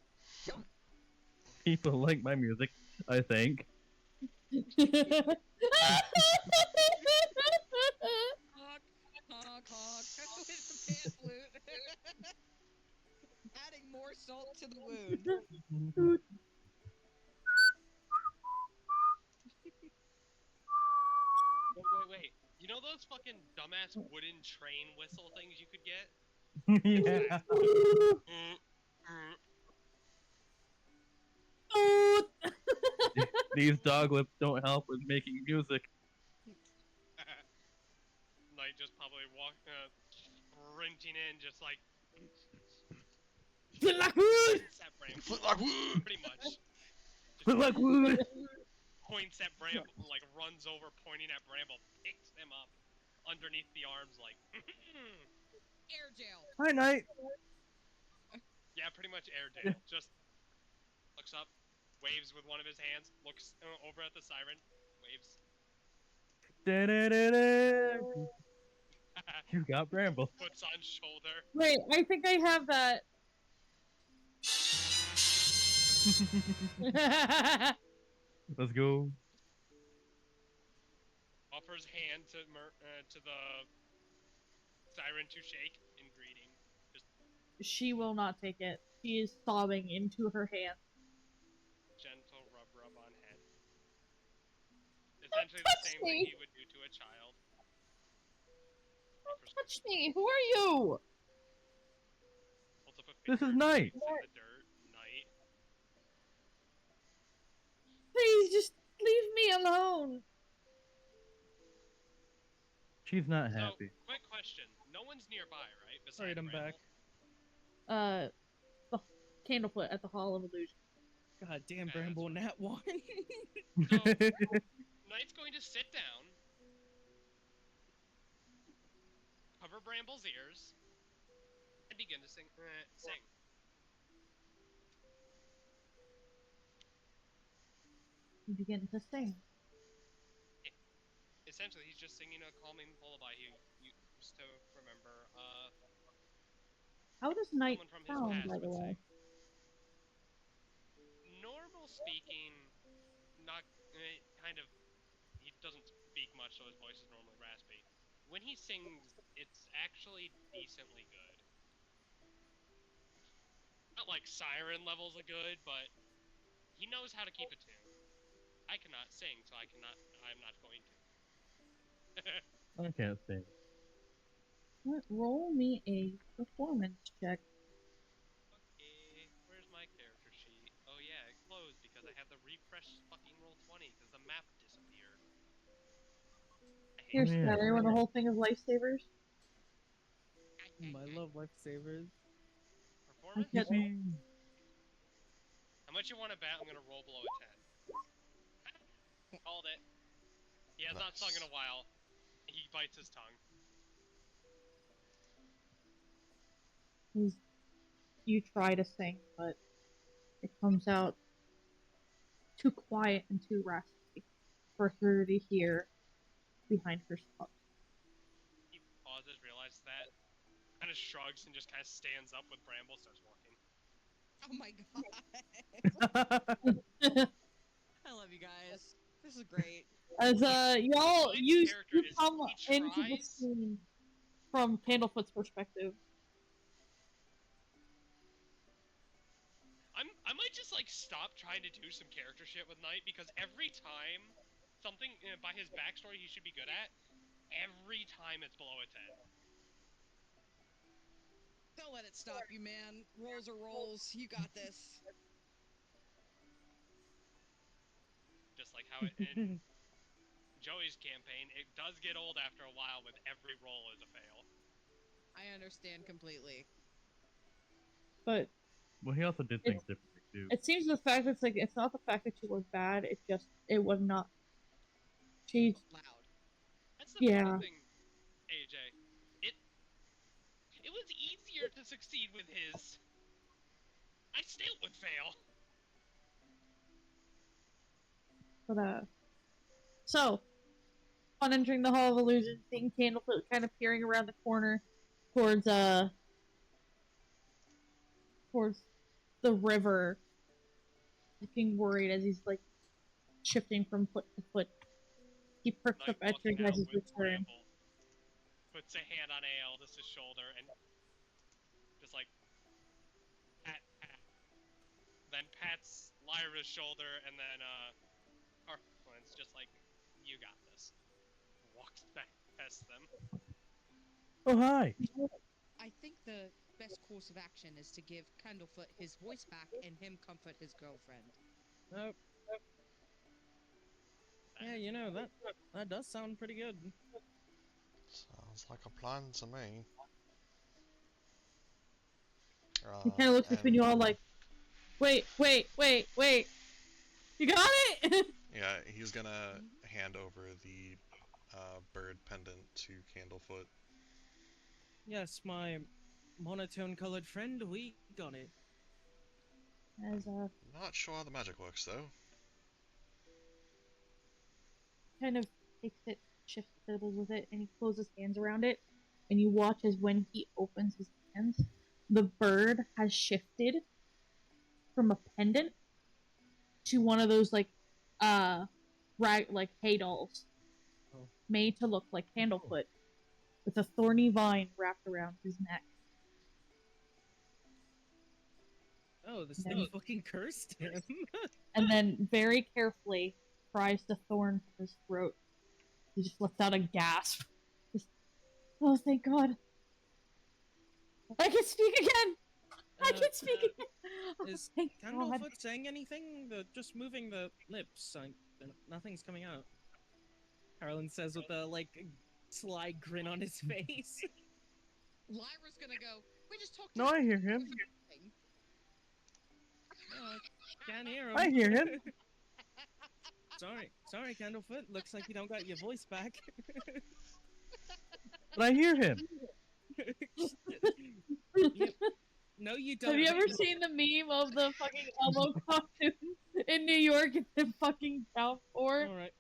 People like my music, I think. honk, honk, honk with the pan flute. Adding more salt to the wound. Wait. You know those fucking dumbass wooden train whistle things you could get? Yeah. These dog lips don't help with making music. Like just probably sprinting in, just like points at Bramble. Pretty much. Just Like wood. points at Bramble, like runs over, pointing at Bramble, picks him up underneath the arms, like Air jail. Hi, Nite. yeah, pretty much Airedale. Just looks up, waves with one of his hands, looks over at the siren, waves. You got Bramble. Puts on shoulder. Wait, I think I have that. Let's go. Offers hand to the siren to shake in greeting. Just She will not take it. She is sobbing into her hand. gentle rub on head. Essentially the same thing he would do to a child. Offers Touch me! Who are you? holds up a This finger, is Nite. points in the dirt. Nite. Please, just leave me alone. She's not So, happy. quick question. No one's nearby, right? Besides Alright, I'm Bramble? back. The Candlefoot at the Hall of Illusion. God damn, Okay, Bramble, that's nat one. So, Knight's going to sit down, cover Bramble's ears, and begin to sing. You begin to sing. Essentially, he's just singing a calming lullaby he used to remember. How does Nite Someone from his sound, past by the would way? sing. Normal speaking, not kind of. He doesn't speak much much, so his voice is normally raspy. When he sings, it's actually decently good. Not like siren levels of good, but he knows how to keep a tune. I cannot sing, so I'm not going to. I can't sing. Roll me a performance check. Okay, where's my character sheet? Oh yeah, it closed because I had to refresh fucking roll 20 because the map disappeared. I hate Here, Oh, yeah. Skyler, you want the whole thing of lifesavers? I love lifesavers. performance. Yes. Yippee. How much you want to bet? I'm gonna roll below a 10. Called it. He has not sung in a while. He bites his tongue. You try to sing, but it comes out too quiet and too raspy for her to hear behind her subs. He pauses, realizes that, kind of shrugs, and just kind of stands up with Bramble, starts walking. Oh my god. I love you guys. This is great. As y'all My you character is come he into the tries. scene from Candlefoot's perspective. I might just like stop trying to do some character shit with Nite because every time something by his backstory he should be good at, every time it's below a 10. Don't let it stop you, man. Rolls are rolls. You got this. Just like how it in Joey's campaign, it does get old after a while with every roll is a fail. I understand completely. But Well, he also did things differently too. it seems the fact that it's not the fact that she was bad, it was not she Loud. That's the Yeah. funny thing, AJ. It was easier to succeed with his. I still would fail. but so on entering the Hall of Illusion, seeing Candlefoot kind of peering around the corner towards towards the river, looking worried as he's like shifting from foot to foot. He perks Night up at your walking out guys' with return. Bramble, puts a hand on Aeldes' shoulder and just like pat pat. Then pats Lyra's shoulder and then Tarlyn's just like, you got this. Walks back past them. Oh, hi. I think the best course of action is to give Candlefoot his voice back and him comfort his girlfriend. Nope. Yeah, you know, that does sound pretty good. Sounds like a plan to me. He kind of looks between you all like, wait. You got it? Yeah, he's gonna hand over the bird pendant to Candlefoot. Yes, my monotone-colored friend, we got it. As Not sure how the magic works though. kind of takes it, shifts fiddles with it, and he closes his hands around it. And you watch as when he opens his hands, the bird has shifted from a pendant to one of those like like hay dolls, Oh. made to look like Candlefoot, with a thorny vine wrapped around his neck. Oh, this thing fucking cursed him. And then very carefully pries the thorn from his throat. He just lets out a gasp. Just, oh, thank God. I can speak again! I can speak again! Oh, Is thank God. Candlefoot saying anything? Just moving the lips. Nothing's coming out. Tarlyn says with a, like, sly grin on his face. Lyra's gonna go, we just talked No, I hear him. Can't hear him. I hear him. Sorry, Candlefoot. Looks like you don't got your voice back. But I hear him. Yep. No, you don't. Have you ever seen the meme of the fucking Elmo cartoon in New York in the fucking downpour? All right.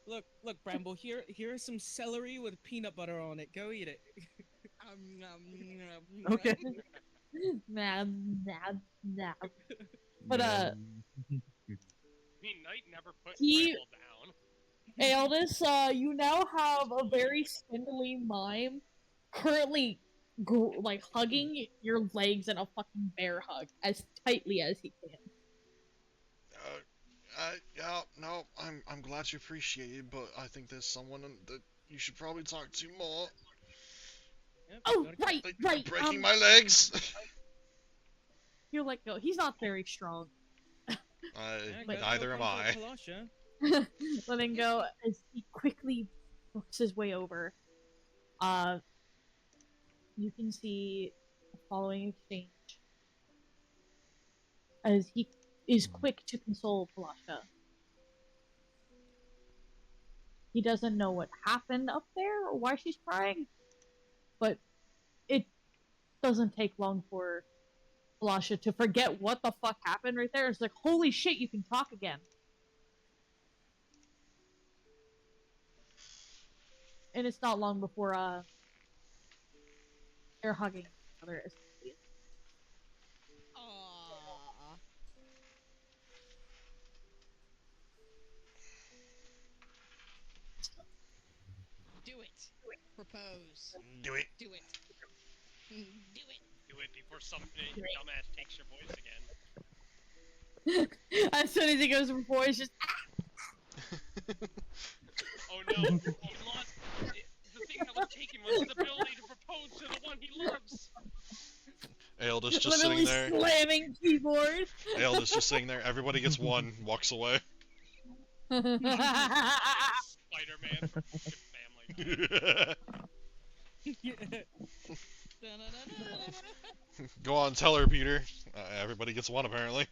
Look, Bramble. Here is some celery with peanut butter on it. Go eat it. Okay. Nah. But I mean, Nite never put He- Bramble down. Aeldes, you now have a very spindly mime currently like hugging your legs in a fucking bear hug as tightly as he can. Yeah, no, I'm glad you appreciate it, but I think there's someone that you should probably talk to more. Yep, Oh, gotta go. right, Like, right. breaking my legs. You let go. He's not very strong. Yeah, But- gotta Neither go am comfort I. Palasha. Letting go as he quickly works his way over. You can see the following exchange as he is quick to console Palasha. He doesn't know what happened up there or why she's crying, but it doesn't take long for Palasha to forget what the fuck happened right there. It's like, holy shit, you can talk again. And it's not long before they're hugging each other. Aww. Do it. Propose. Do it. Do it. Do it. Do it before some dumbass takes your voice again. As soon as he goes before, it's just Oh no, he lost. The thing that was taken was his ability to propose to the one he loves. Aeldes just literally sitting there. slamming keyboard. Aeldes just sitting there. Everybody gets one. Walks away. Spider-Man from Family Guy. Go on, tell her, Peter. Everybody gets one, apparently.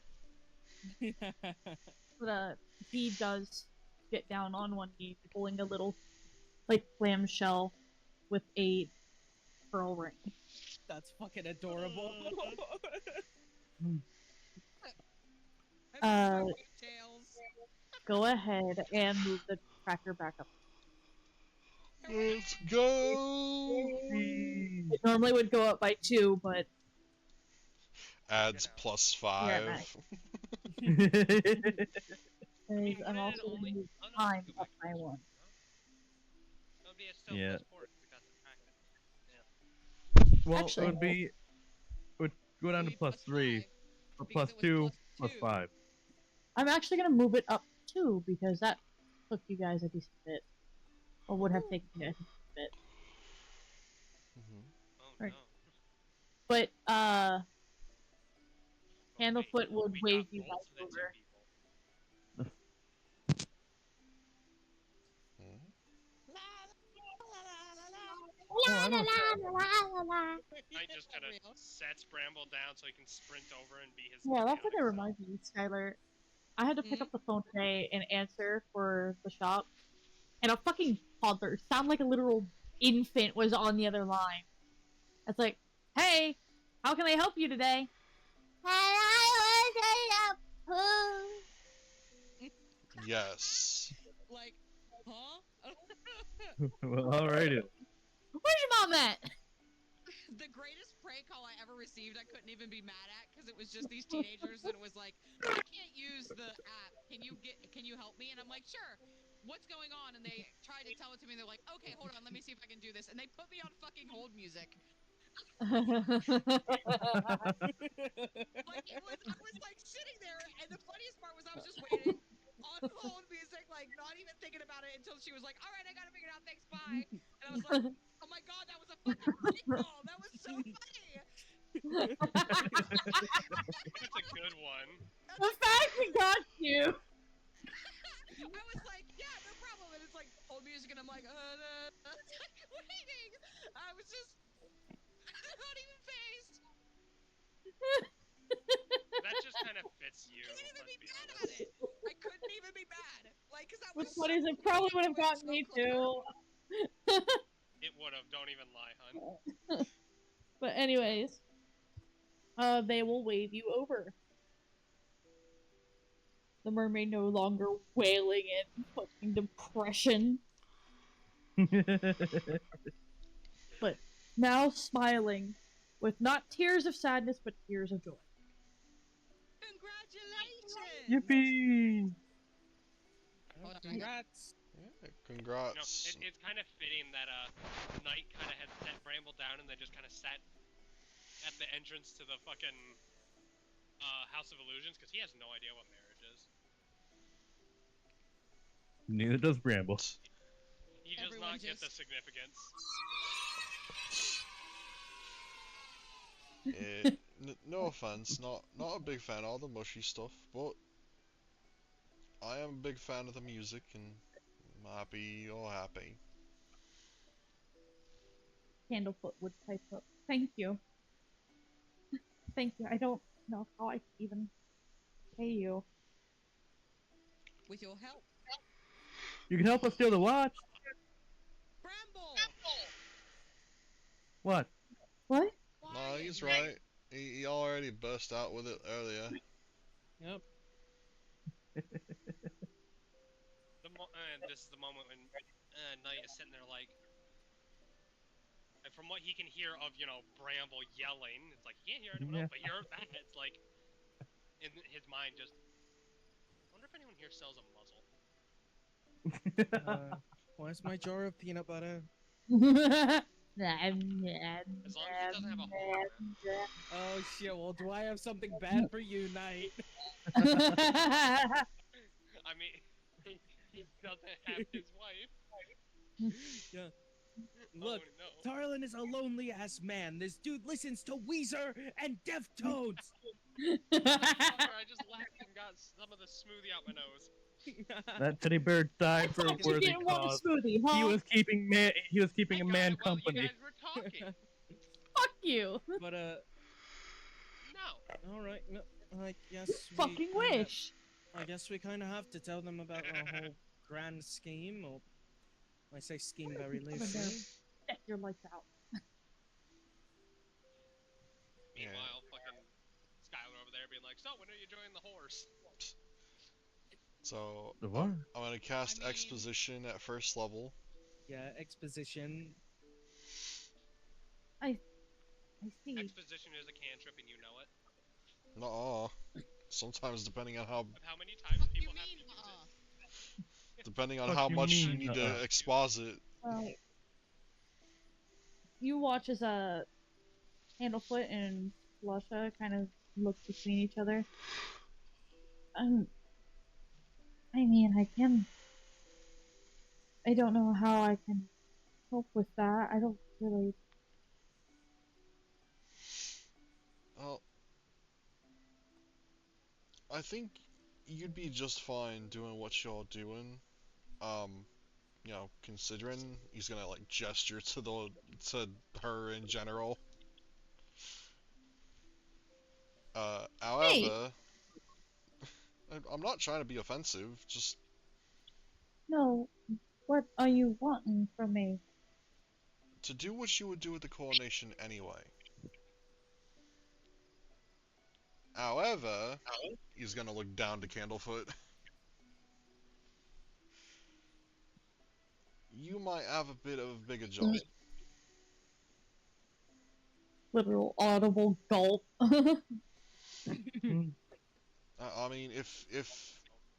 But he does get down on one knee, pulling a little, like, clamshell with a pearl ring. That's fucking adorable. Tails. Go ahead and move the tracker back up. Let's go. It normally would go up by 2, but Adds +5. I'm also going to move time up by 1. That would be a Yeah. +4 if we got subtracted. Well, Actually, it would go down to +3, but +2, +5. I'm actually going to move it up 2 because that took you guys a decent bit. Or would have taken you guys a decent bit. Oh Right. no. But, Oh, Candlefoot would we wave got you both guys of the two over. people. I just kind of sets Bramble down so he can sprint over and be his. Yeah, that's what it chaotic reminds me, Skyler. I had to pick up the phone today and answer for the shop, and a fucking toddler, sound like a literal infant, was on the other line. It's like, hey, how can I help you today? Yes. Like, huh? Well, alrighty. Where's your mom at? The greatest prank call I ever received, I couldn't even be mad at because it was just these teenagers and it was like, I can't use the app. Can you help me? And I'm like, sure. What's going on? And they tried to tell it to me. And they're like, okay, hold on, let me see if I can do this. And they put me on fucking hold music. Like I was like sitting there, and the funniest part was I was just waiting on hold music, like not even thinking about it until she was like, all right, I got to figure it out. Thanks, bye. And I was like, oh my god, that was a fucking prank call. That was so funny. That's a good one. The fact we got you. I was like, yeah, no problem. And it's like hold music, and I'm like, waiting. I was just not even phased. That just kind of fits you. I couldn't even Let's be be mad honest. at it. I couldn't even be mad. Like, because that was What's funny is so it probably would funny. have gotten So me clever. too. It would have. Don't even lie, hun. But anyways, they will wave you over. The mermaid no longer wailing in fucking depression, but now smiling with not tears of sadness but tears of joy. Congratulations! Yippee! Hold on, Congrats. Congrats. It's kind of fitting that Nite kind of had set Bramble down and then just kind of sat at the entrance to the fucking House of Illusions because he has no idea what marriage is. Neither does Bramble. He does Everyone not get the just- significance. No offense, not a big fan of all the mushy stuff, but I am a big fan of the music, and I'm happy you're happy. Candlefoot would type up. Thank you. Thank you. I don't know how I can even pay you. With your help. You can help us steal the watch. Bramble! What? What? No, he's right. He already burst out with it earlier. Yep. And this is the moment when Nite is sitting there like, and from what he can hear of, Bramble yelling, it's like, he can't hear anyone else, but you're that. It's like, in his mind, just, wonder if anyone here sells a muzzle. Where's my jar of peanut butter? As long as it doesn't have a hole in it. Oh shit, well do I have something bad for you, Nite? I mean, he doesn't have his wife. Yeah. Look, Oh, no. Tarlyn is a lonely ass man. This dude listens to Weezer and Deftones. I just laughed and got some of the smoothie out my nose. That teddy bear died for a You worthy didn't want a cause. smoothie, huh? He was keeping a I got man it while company. You guys were talking. Fuck you. But No. all right, no, I guess we Fucking kinda- wish. I guess we kind of have to tell them about our whole grand scheme, or I say scheme very loosely. Deck your lights out. Meanwhile, fucking Skyler over there being like, so when are you joining the horse? So The what? I'm gonna cast I mean- exposition at first level. Yeah, exposition. I see. Exposition is a cantrip and you know it. Nuh-uh. Sometimes depending on how Of how many times What do you people have mean, to use it. depending on Fuck how you much you mean, need nuh-uh. to exposit. Well, you watch as Candlefoot and Lusha kind of look between each other. I mean, I don't know how I can help with that. I don't really. Well, I think you'd be just fine doing what you're doing. Considering he's gonna like gesture to her in general. However, I'm not trying to be offensive. Just No, what are you wanting from me? to do what you would do with the coronation anyway. However, he's gonna look down to Candlefoot. You might have a bit of a bigger job. Literal audible gulp. I mean, if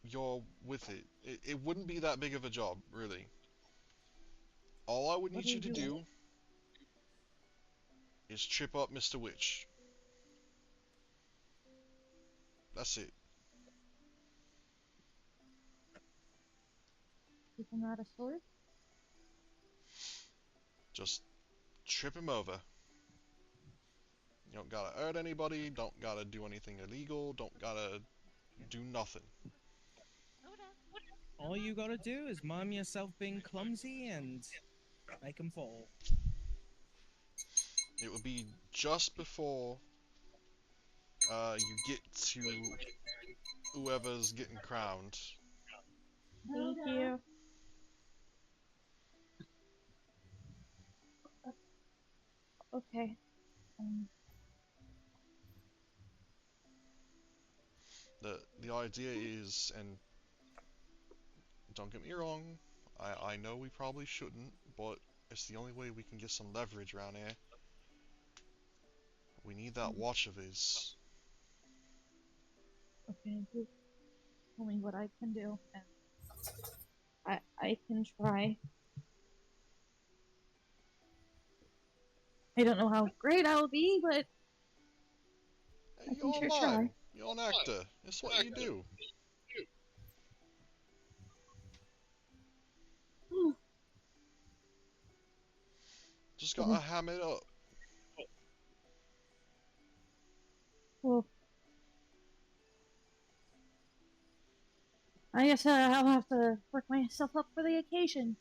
you're with it, it wouldn't be that big of a job, really. All I would What need are you to you do doing? is trip up Mr. Witch. That's it. Keep him out of sword? Just trip him over. You don't gotta hurt anybody, don't gotta do anything illegal, don't gotta do nothing. All you gotta do is mime yourself being clumsy and make him fall. It would be just before you get to whoever's getting crowned. Thank you. Okay. The idea is, and don't get me wrong, I know we probably shouldn't, but it's the only way we can get some leverage around here. We need that watch of his. Okay, just tell me what I can do. And I can try. I don't know how great I'll be, but I Hey, can you're sure a try. mime. You're an actor. It's what you do. Just gotta ham it up. Well, I guess I'll have to work myself up for the occasion.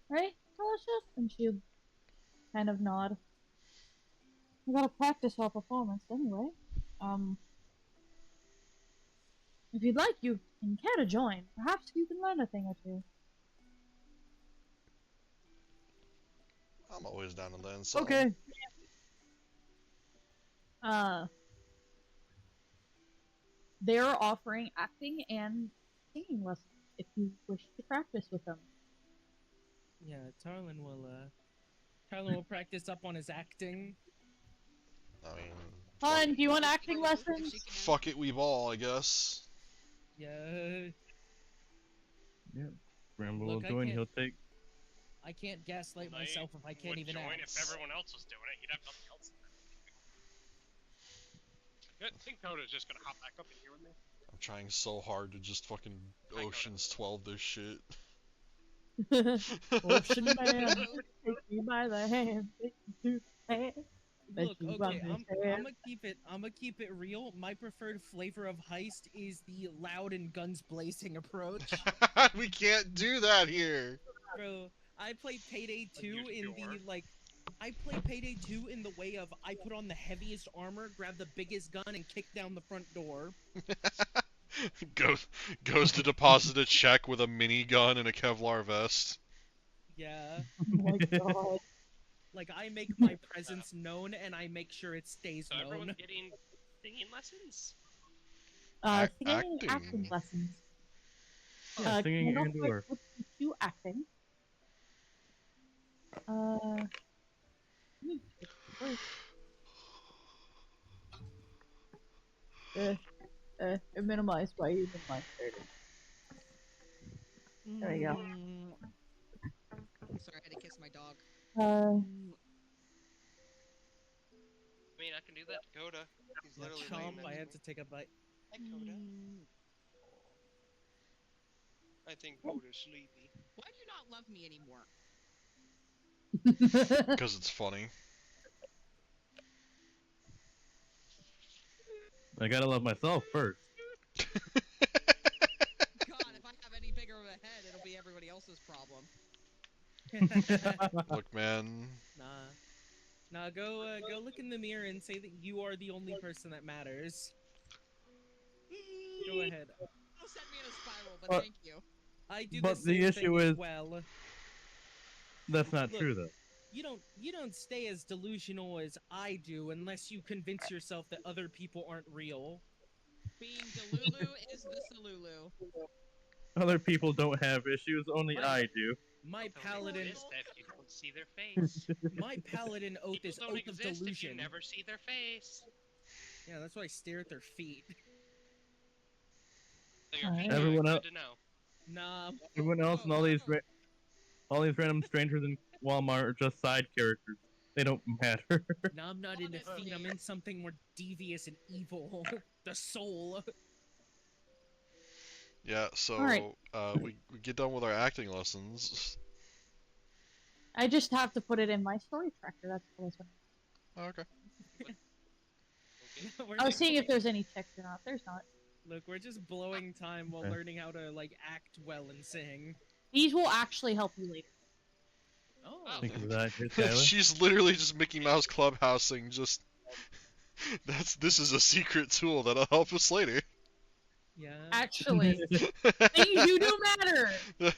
Right, Felicia? And she'll kind of nod. We gotta practice our performance anyway. If you'd like, you can care to join. Perhaps you can learn a thing or two. I'm always down to learn something. Okay. They're offering acting and singing lessons if you wish to practice with them. Yeah, Tarlyn will practice up on his acting. I mean, Fun, do you want acting If lessons? she can. fuck it, we ball, I guess. Yeah. Yeah. Bramble Look, will join. He'll take. I can't gaslight Nite myself if I can't would even join act. if everyone else was doing it. He'd have nothing else. I think Dakota's just gonna hop back up in here with me. I'm trying so hard to just fucking Dakota. Ocean's 12 this shit. Ocean man, take me by the hand, take me to the hand. Bet Look, you okay, understand. I'm gonna keep it real. My preferred flavor of heist is the loud and guns blazing approach. We can't do that here. Bro, I play Payday 2 in the pure. I play Payday 2 in the way of I put on the heaviest armor, grab the biggest gun, and kick down the front door. Goes to deposit a check with a minigun and a Kevlar vest. Yeah. Oh my god. Like, I make my presence known, and I make sure it stays So known. everyone's getting singing lessons? Singing Acting. acting lessons. Yeah, singing Candle and Fight or. will teach you acting. Let me check first. Minimize by even my started. There you go. Sorry, I had to kiss my dog. I mean, I can do that, Dakota. He's Yeah, literally chomp, laying next I to had me. to take a bite. Dakota. I think Coda's sleepy. Why do you not love me anymore? Because it's funny. I gotta love myself first. God, if I have any bigger of a head, it'll be everybody else's problem. Look, man. Nah, go look in the mirror and say that you are the only person that matters. Go ahead. It'll send me in a spiral, but Uh, thank you. I do But the the same issue thing as is- well. That's not Look. true, though. You don't stay as delusional as I do unless you convince yourself that other people aren't real. Being Delulu is the Salulu. Other people don't have issues, only Right. I do. My Don't paladin exist if you don't see their face. my paladin oath People is don't oath of exist if you delusion. never see their face. Yeah, that's why I stare at their feet. So your Alright. feet Everyone are else- good to know. Nah, Everyone else and all these random strangers in Walmart are just side characters. They don't matter. nah, I'm not into feet. I'm in something more devious and evil. The soul. Yeah, so Alright. we get done with our acting lessons. I just have to put it in my story tracker. That's what I was wondering. Okay. Okay. I was seeing if there's any checks or not. There's not. Look, we're just blowing time while Okay. learning how to like act well and sing. These will actually help you later. Oh, Think of that, Skyler. She's literally just Mickey Mouse clubhousing. Just this is a secret tool that'll help us later. yeah. Actually, things you do matter.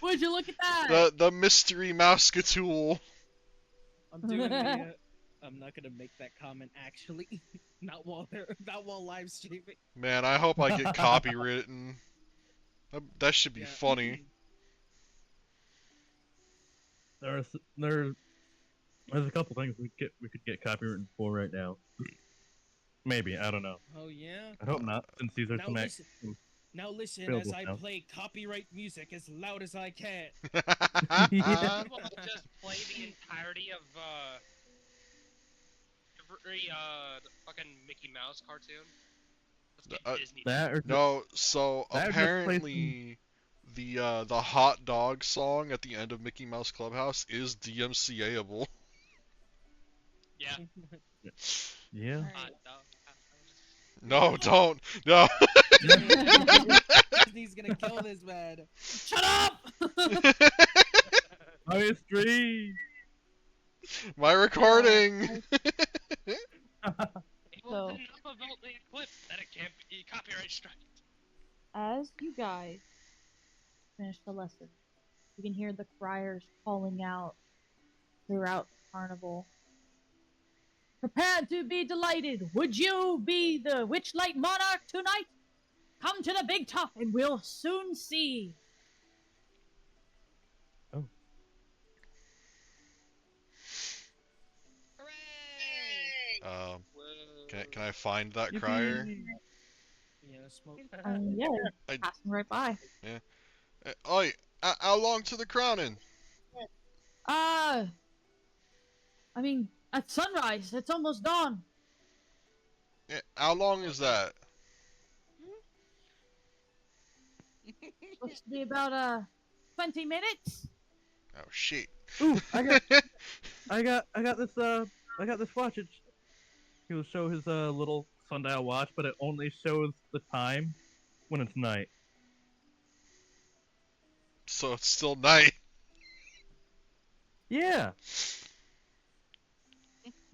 Would you look at that? The mystery mouse tool. I'm doing the. I'm not gonna make that comment actually. not while live streaming. Man, I hope I get copywritten. That should be Yeah. funny. There's a couple things we could get copywritten for right now. Maybe, I don't know. Oh yeah. I hope not, since these are Now some we act- s- Now listen Filled as with I sound. play copyright music as loud as I can. Yeah. We'll just play the entirety of every fucking Mickey Mouse cartoon. Let's get Disney. That or No, so That would just play some- apparently the hot dog song at the end of Mickey Mouse Clubhouse is DMCA-able. Yeah. yeah. Hot dog. No, don't. No. Disney's gonna kill this man. Shut up! My stream. My recording. It So- was enough of a clip that it can't be copyright strike. As you guys finish the lesson, you can hear the criers calling out throughout the carnival. Prepare to be delighted. Would you be the Witchlight Monarch tonight? Come to the big top and we'll soon see. Hooray! Can I find that crier? Yeah, smoke. Yeah, I- passing right by. Oi, how long to the crowning? I mean, at sunrise. It's almost dawn. Yeah, how long is that? Supposed to be about 20 minutes. Oh shit. Ooh, I got this watch. He'll show his little sundial watch, but it only shows the time when it's night. So it's still night. Yeah.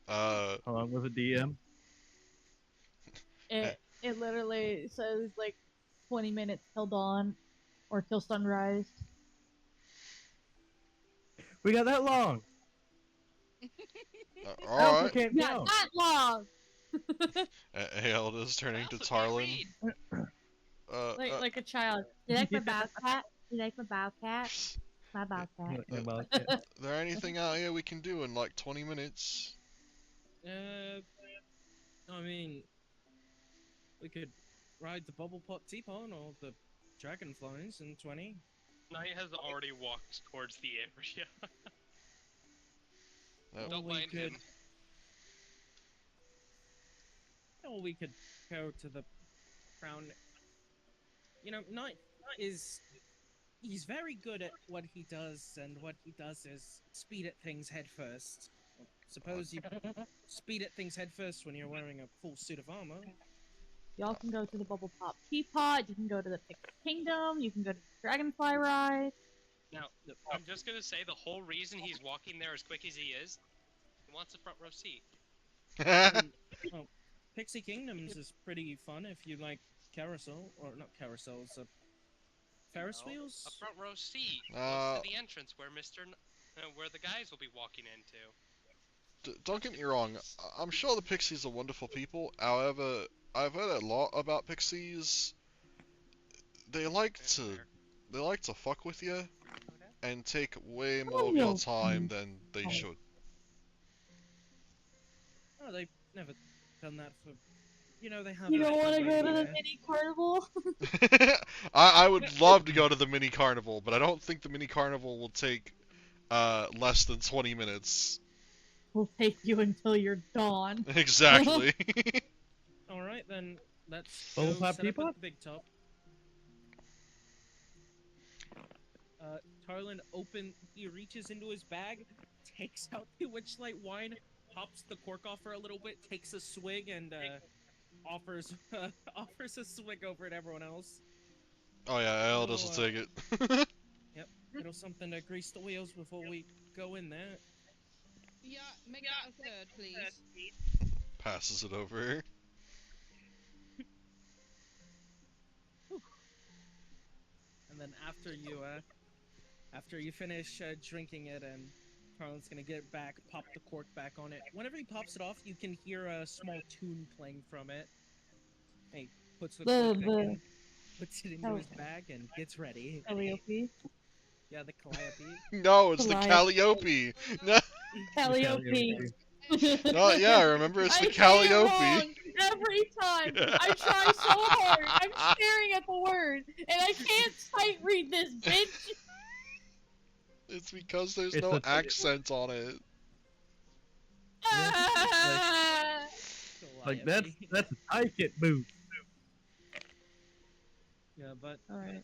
Uh, How long was it, DM? It literally says like 20 minutes till dawn or till sunrise. We got that long. I also alright. can't Not count. that long. Aeldes turning to Also can't Tarlyn. read. Like a child. You like my bobcat? You like my bobcat? My bobcat. Yeah, well, yeah. There anything out here we can do in like 20 minutes? I mean, we could ride the bubble pot teapot or the dragonflies in 20. Nite has already walked towards the area. Oh. Don't we mind him. Or we could go to the crown. You know, Nite is... He's very good at what he does, and what he does is speed at things head first. Suppose you speed at things head first when you're wearing a full suit of armor. Y'all can go to the Bubble Pop Teapot. You can go to the Pixie Kingdom. You can go to the Dragonfly Ride. Now, I'm just gonna say the whole reason he's walking there as quick as he is, he wants a front row seat. Well, Pixie Kingdoms is pretty fun if you like carousel, or not carousels, Ferris No, wheels? A front row seat close to the entrance where where the guys will be walking into. Don't get me wrong, I'm sure the Pixies are wonderful people. However, I've heard a lot about Pixies. They like to fuck with you and take way more of your time than they should. Oh, they've never done that for... You know, they have... You don't want to go to the yeah. mini carnival? I would love to go to the mini carnival, but I don't think the mini carnival will take less than 20 minutes. We'll take you until you're dawn. Exactly. Alright, then let's Bubble go Pop set up Teapot? at the big top. Tarlyn he reaches into his bag, takes out the Witchlight wine, pops the cork off for a little bit, takes a swig, and offers a swig over at everyone else. Oh yeah, Aeldes will take it. Little something to grease the wheels before we go in there. Yeah, make that a third, please. Passes it over. And then after you finish drinking it, and Tarlyn's gonna get it back, pop the cork back on it. Whenever he pops it off, you can hear a small tune playing from it. He puts the cork back in, puts it into his bag, and gets ready. Calliope. Yeah, the Calliope. No, it's the Calliope. Calliope. No. Calliope. Oh, yeah, remember it's the I say it Calliope. wrong every time. I try so hard. I'm staring at the word, and I can't sight read this bitch. It's because there's It's no a- accent on it. Ah! Like that's Calliope. a tight it move. Yeah, but All right.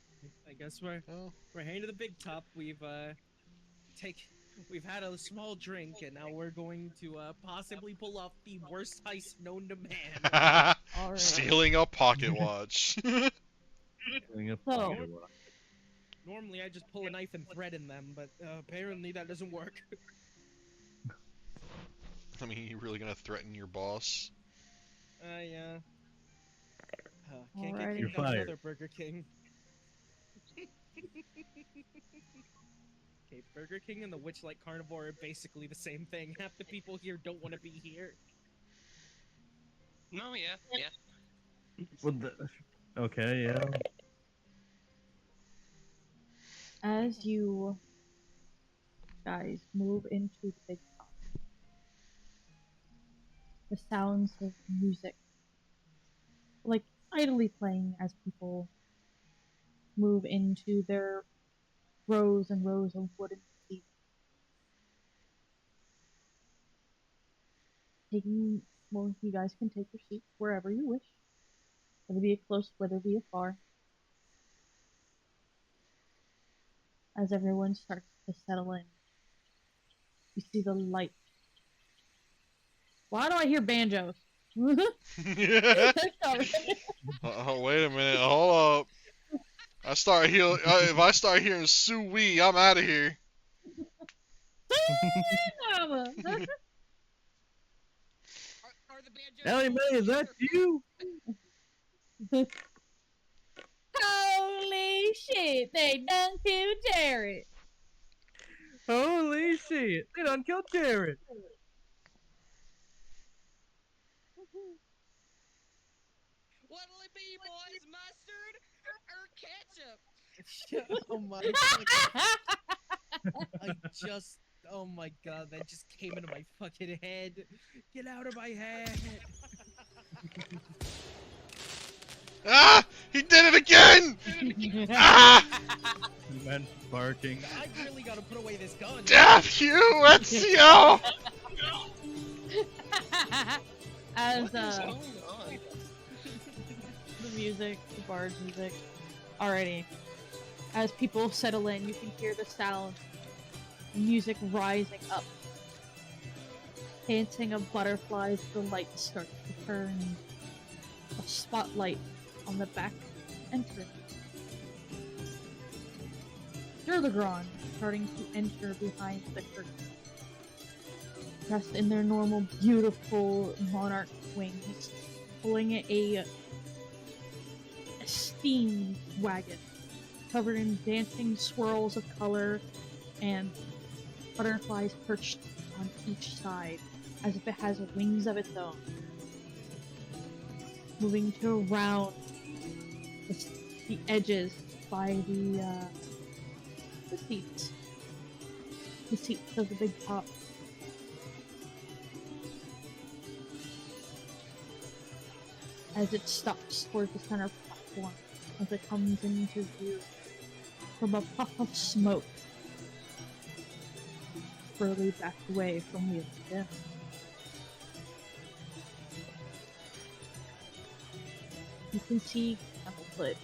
I guess we're Oh. heading to the big top. We've had a small drink, and now we're going to possibly pull off the worst heist known to man. All right. Stealing a pocket watch. Doing a So- pocket watch. Normally, I just pull a knife and threaten them, but apparently that doesn't work. I mean, you really gonna threaten your boss? Yeah. Can't Alrighty. get You're kicked out fired. another Burger King. Okay, Burger King and the Witchlight Carnival are basically the same thing. Half the people here don't want to be here. No, yeah. Well, okay, yeah. As you guys move into the big top, the sounds of music, like idly playing as people move into their rows and rows of wooden seats. Well, you guys can take your seats wherever you wish, whether be it close, whether be it far. As everyone starts to settle in, you see the light. Why do I hear banjos? Oh, wait a minute. Hold up. If I start hearing Sue-wee, I'm out of here. Mama. Are the banjos? Ellie Mae, is that you? Holy shit, they done killed Jared. Holy shit! They done killed Jared. What'll it be, boys? Mustard or ketchup? Oh my god. Oh my god, that just came into my fucking head. Get out of my head. Ah! He did it again! Ah! Man barking. I really gotta put away this gun. Damn you, Ezio! As What is going on? the music, the bard music. Alrighty. As people settle in, you can hear the sound. The music rising up. Dancing of butterflies, the light starts to turn. A spotlight on the back entrance. Durlagron starting to enter behind the curtain. Dressed in their normal, beautiful monarch wings, pulling a steam wagon covered in dancing swirls of color and butterflies perched on each side as if it has wings of its own. Moving to around the edges by the seats. The seats of the big top. As it stops towards the center platform, as it comes into view from a puff of smoke, slowly backed away from the agenda. You can see Templefoot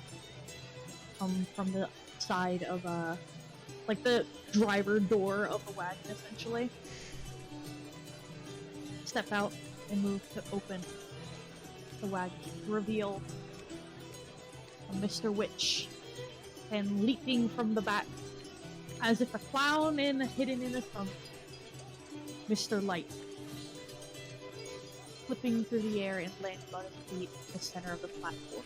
come from the side of like the driver door of the wagon, essentially. Step out and move to open the wagon. Reveal a Mr. Witch, and leaping from the back, as if a clown hidden in a trunk, Mr. Light, flipping through the air and landing on his feet in the center of the platform.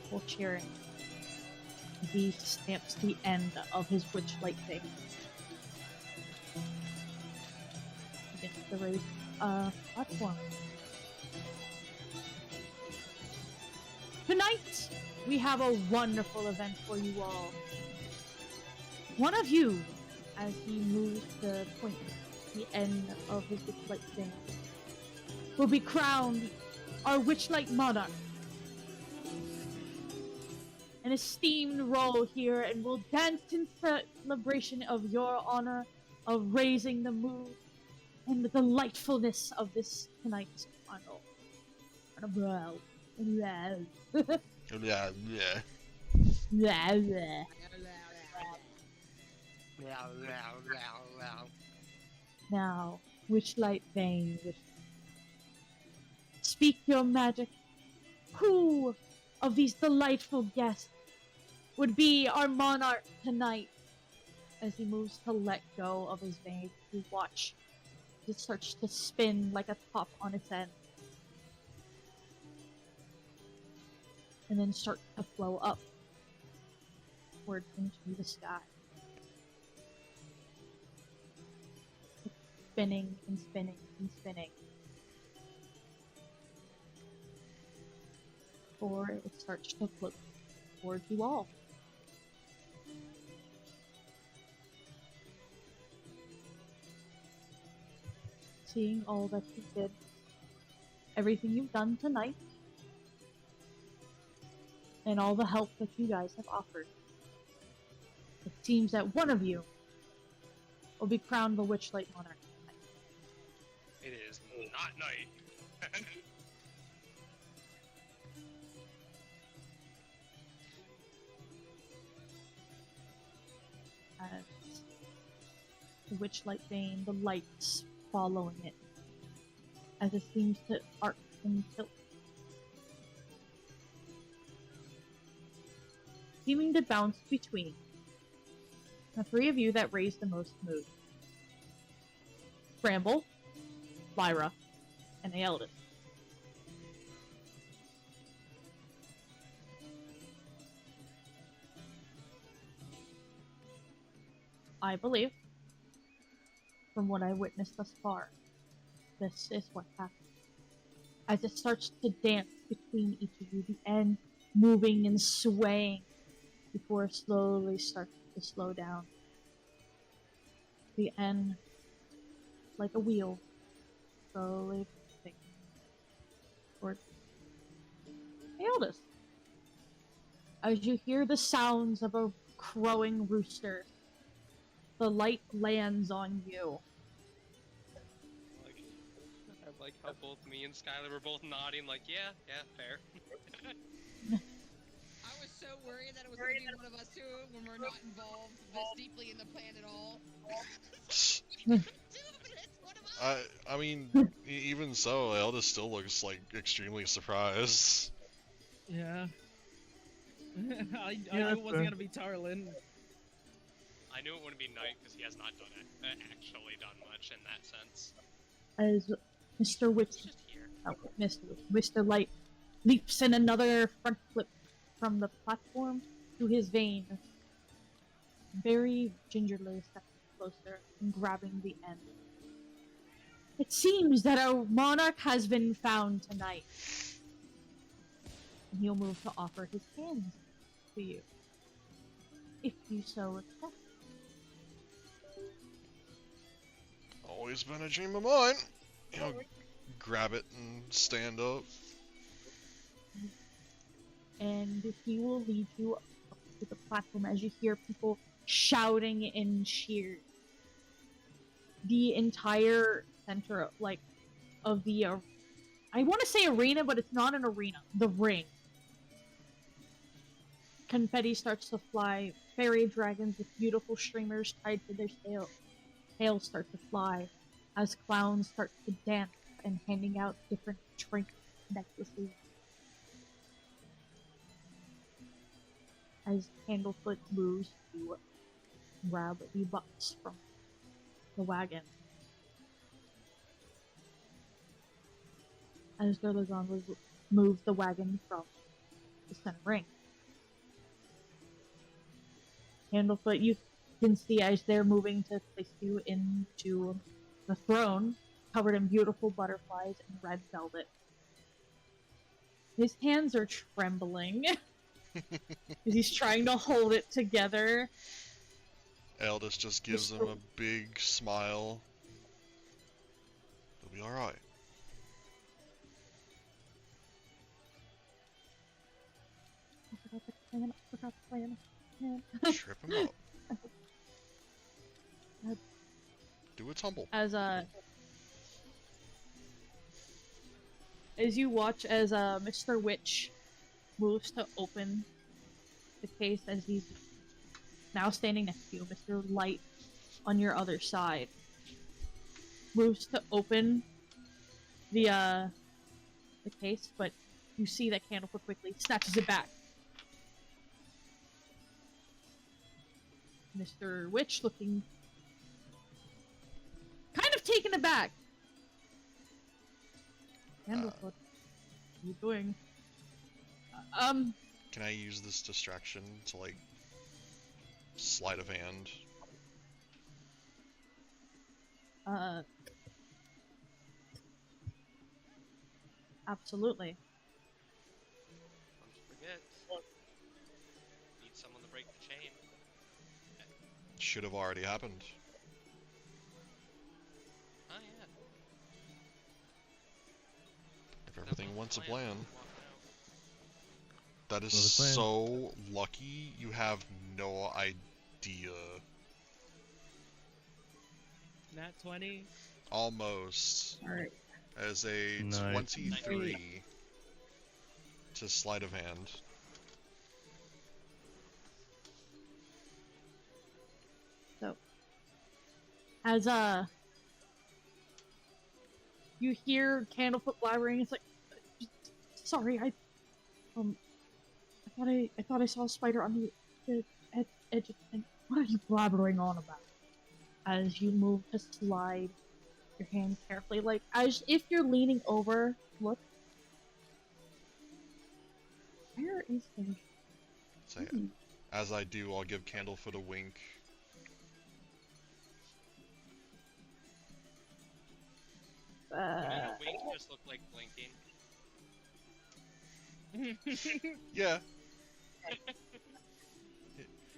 While cheering, he stamps the end of his Witchlight thing against the raised platform. Tonight, we have a wonderful event for you all. One of you, as he moves to point the end of his Witchlight thing, will be crowned our Witchlight monarch. An esteemed role here, and will dance in celebration of your honor of raising the moon and the delightfulness of this tonight's final. Yeah, yeah. Now, Witchlight Vein, speak your magic. Who of these delightful guests would be our monarch tonight? As he moves to let go of his vein, you watch it starts to spin like a top on its end. And then start to flow up upward into the sky. Spinning and spinning and spinning. Before it starts to float towards you all. Seeing all that you did, everything you've done tonight, and all the help that you guys have offered, it seems that one of you will be crowned the Witchlight Monarch tonight. It is not Nite. As the Witchlight Vein, the lights following it, as it seems to arc and tilt, seeming to bounce between the three of you that raised the most mood: Bramble, Lyra, and Aeldes. I believe, from what I witnessed thus far, this is what happens. As it starts to dance between each of you, the end moving and swaying before it slowly starts to slow down. The end, like a wheel, slowly moving towards Aeldes. As you hear the sounds of a crowing rooster, the light lands on you. I like how both me and Skyler were both nodding, like, yeah, fair. I was so worried that it was going to be one of us two when we're not involved this deeply in the plan at all. I mean, even so, Elda still looks like extremely surprised. Yeah. I Yeah, knew that's it wasn't fair. gonna be Tarlyn. I knew it wouldn't be Nite because he has not done actually done much in that sense. As Mr. Witch, He's just here. Mr. Light leaps in another front flip from the platform to his vein, very gingerly stepping closer and grabbing the end. It seems that our monarch has been found tonight. And he'll move to offer his hands to you, if you so accept. Always been a dream of mine. Grab it and stand up. And he will lead you up to the platform as you hear people shouting in cheers. The entire center, of the, I want to say arena, but it's not an arena. The ring. Confetti starts to fly. Fairy dragons with beautiful streamers tied to their tails start to fly. As clowns start to dance and handing out different trinket necklaces. As Candlefoot moves to grab the box from the wagon. As Durlagon will move the wagon from the center ring. Candlefoot, you can see as they're moving to place you into the throne, covered in beautiful butterflies and red velvet. His hands are trembling as he's trying to hold it together. Eldest just gives him a big smile. be alright. I forgot the plan. Trip him up. Do a tumble. As you watch as Mr. Witch moves to open the case, as he's now standing next to you, Mr. Light on your other side moves to open the case, but you see that Candlefoot quickly snatches it back. Mr. Witch looking kind of taken aback. Candlefoot, what are you doing? Can I use this distraction to, like, sleight of hand? Absolutely. Don't forget. Need someone to break the chain. Should have already happened. Oh yeah. If everything went to plan. Walking out. That is Was the plan. so lucky, you have no idea. Nat 20. Almost. Alright. As a Nice. 23 to sleight of hand. So, as you hear Candlefoot blabbering, it's like, sorry, I thought I saw a spider on the edge of the thing. What are you blabbering on about? As you move to slide your hand carefully, like as if you're leaning over. Look, where is the? So, as I do, I'll give Candlefoot a wink. Would a wink just look like blinking? Yeah.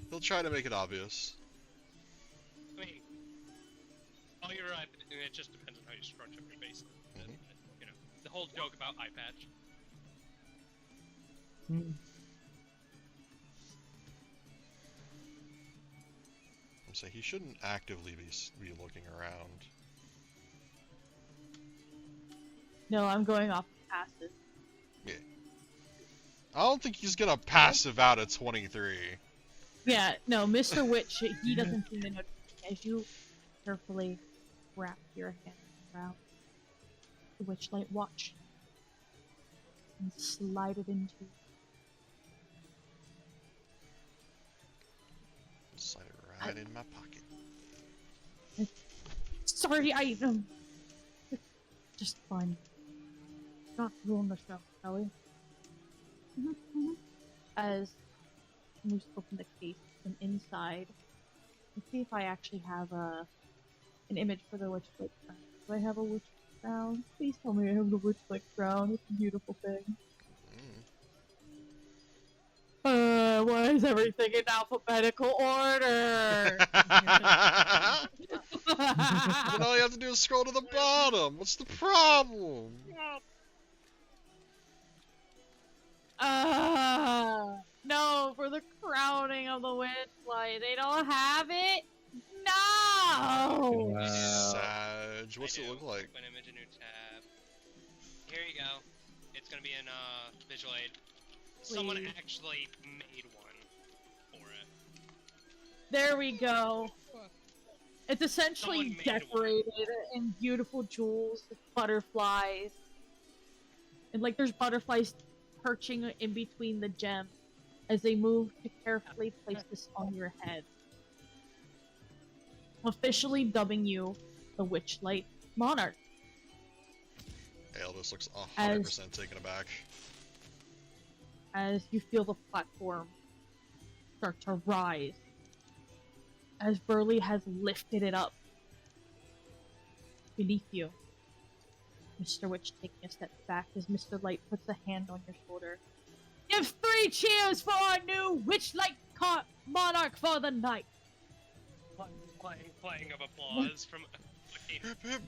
He'll try to make it obvious. I mean, oh, you're right. It just depends on how you scrunch up your face. Mhm. You know, the whole joke about eye patch. I'm saying he shouldn't actively be looking around. No, I'm going off passive. I don't think he's gonna passive out at 23. Yeah, no, Mr. Witch, he doesn't seem to notice as you carefully wrap your hand around the Witchlight watch and slide it into. Slide it right in my pocket. Sorry, just fine. Not ruin the show, shall we? As you open the case from inside, let's see if I actually have an image for the Witchlight crown. Do I have a Witchlight crown? Please tell me I have the Witchlight crown. It's a beautiful thing. Why is everything in alphabetical order? Then all you have to do is scroll to the bottom. What's the problem? No, for the crowning of the Witchlight. They don't have it? No! Sag. What's it look like? Open image, a new tab. Here you go. It's gonna be in visual aid. Someone Please. actually made one for it. There we go. It's essentially Someone made one. decorated in beautiful jewels with butterflies. And like there's butterflies perching in between the gems as they move to carefully place this on your head. Officially dubbing you the Witchlight Monarch. Aeldes looks 100% taken aback. As you feel the platform start to rise. As Burley has lifted it up beneath you. Mr. Witch taking a step back as Mr. Light puts a hand on your shoulder. Give 3 cheers for our new Witchlight Monarch for the night! Playing of applause from fucking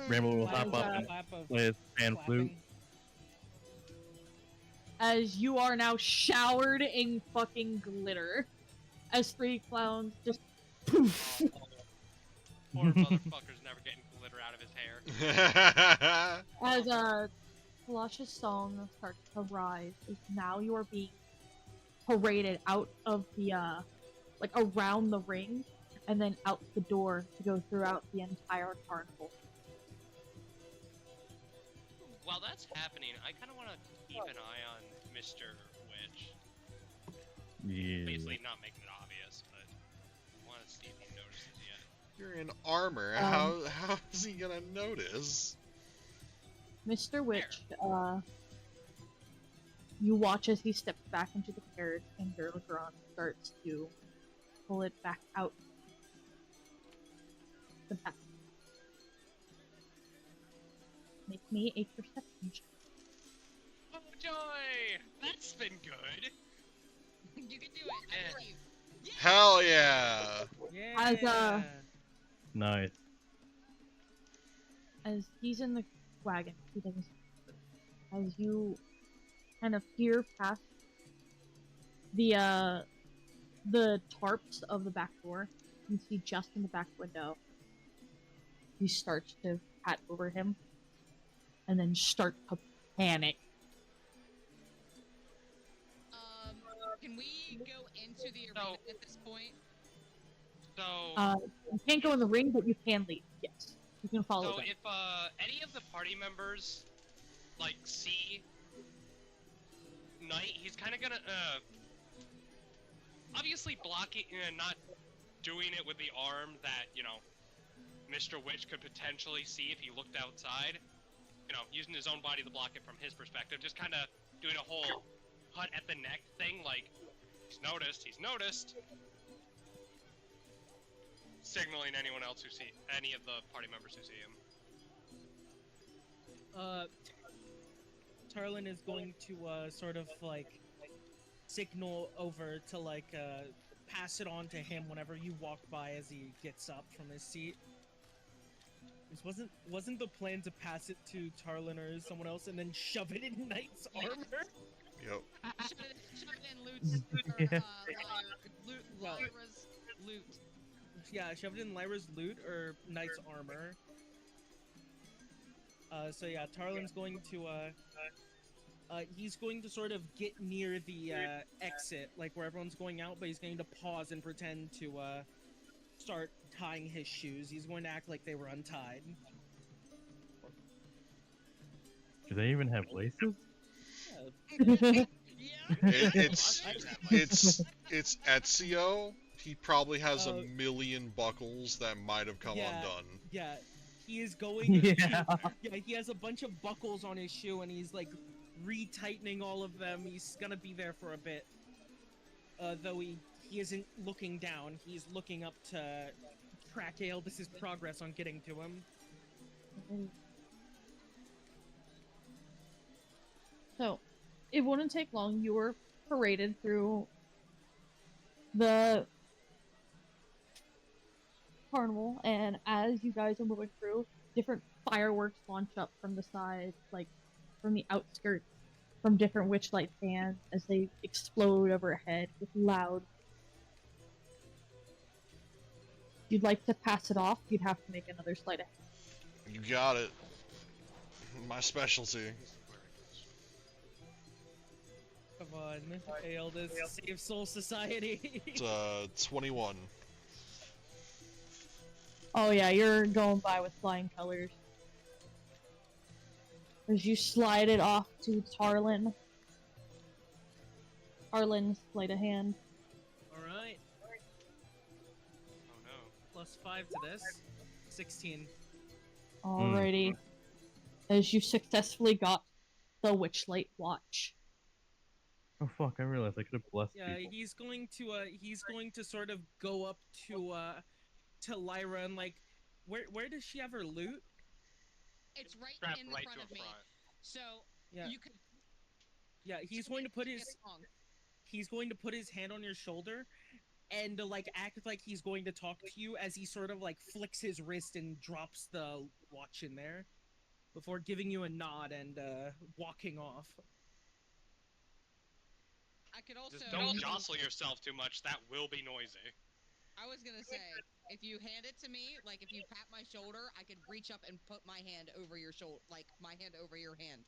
Bramble will Why hop is up that? and Clap of play his pan flute. clapping. As you are now showered in fucking glitter. As 3 clowns just poof. poor motherfucker's never getting glitter out of his hair. As Colossus' song starts to rise, is now you are being paraded out of the like around the ring, and then out the door to go throughout the entire carnival. While that's happening, I kind of want to keep an eye on Mr. Witch. Yeah. Basically, not making it obvious, but I want to see if he notices yet. You're in armor. Um, How is he gonna notice? Mr. Witch, you watch as he steps back into the carriage and Durlagron starts to pull it back out the back. Make me a perception check. Oh joy! That's been good. You can do it. I believe. Hell yeah! Yeah. Nice. As he's in the wagon, he doesn't. As you kind of peer past the tarps of the back door, you see just in the back window. He starts to pat over him, and then start to panic. Can we go into the arena at this point? So, You can't go in the ring, but you can leave. Yes, you can follow so them. if any of the party members like see Nite, he's kind of gonna obviously blocking, not doing it with the arm that Mr. Witch could potentially see if he looked outside. Using his own body to block it from his perspective, just kind of doing a whole cut at the neck thing, like he's noticed. Signaling anyone else who see any of the party members who see him. Tarlyn is going to sort of like signal over to like pass it on to him whenever you walk by as he gets up from his seat. This wasn't the plan to pass it to Tarlyn or someone else and then shove it in Knight's armor? Yep. Shove it in Loot's, Yeah. Lyra's loot. Yeah, shove it in Lyra's loot or Knight's armor. So yeah, Tarlyn's going to he's going to sort of get near the exit, like where everyone's going out, but he's going to pause and pretend to start tying his shoes. He's going to act like they were untied. Do they even have laces? Yeah. It's Ezio. He probably has a Oh. million buckles that might have come Yeah. undone. Yeah, he is going. Yeah. Yeah, he has a bunch of buckles on his shoe, and he's like retightening all of them. He's gonna be there for a bit. Though he isn't looking down. He's looking up to track Aeldis' progress on getting to him. So, it wouldn't take long. You were paraded through the carnival, and as you guys are moving through, different fireworks launch up from the side, like from the outskirts, from different Witchlight fans as they explode overhead with loud. If you'd like to pass it off, you'd have to make another sleight of hand. You got it. My specialty. Come on, Aeldis, save Soul Society. It's 21. Oh yeah, you're going by with flying colors. As you slide it off to Tarlyn. Tarlyn, sleight of hand. Alright, Oh no. plus 5 to this. 16. Alrighty. As you successfully got the Witchlight watch. Oh fuck! I realized I could have blessed Yeah, people. he's going to sort of go up to Lyra and like, where does she have her loot? It's right Strapped in the right front to of a me. front. So Yeah, you could. yeah. He's going to put his Get along. he's going to put his hand on your shoulder, and like act like he's going to talk to you as he sort of like flicks his wrist and drops the watch in there before giving you a nod and walking off. I could also. Just don't jostle yourself too much. That will be noisy. I was gonna say, if you hand it to me, like if you pat my shoulder, I could reach up and put my hand over your shoulder, like my hand over your hand.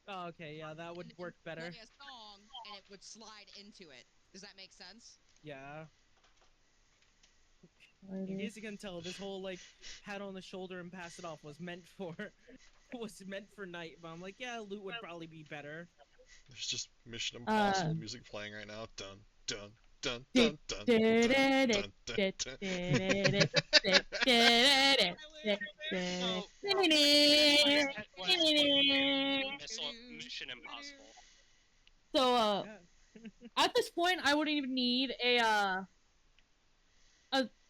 Oh, okay, yeah, that would work better. Play a song, and it would slide into it. Does that make sense? Yeah. In case you can tell, this whole like pat on the shoulder and pass it off was meant for Nite, but I'm like, yeah, loot would probably be better. There's just Mission Impossible music playing right now. Dun dun dun dun dun dun dun dun dun. Mission Impossible. So, at this point, I wouldn't even need a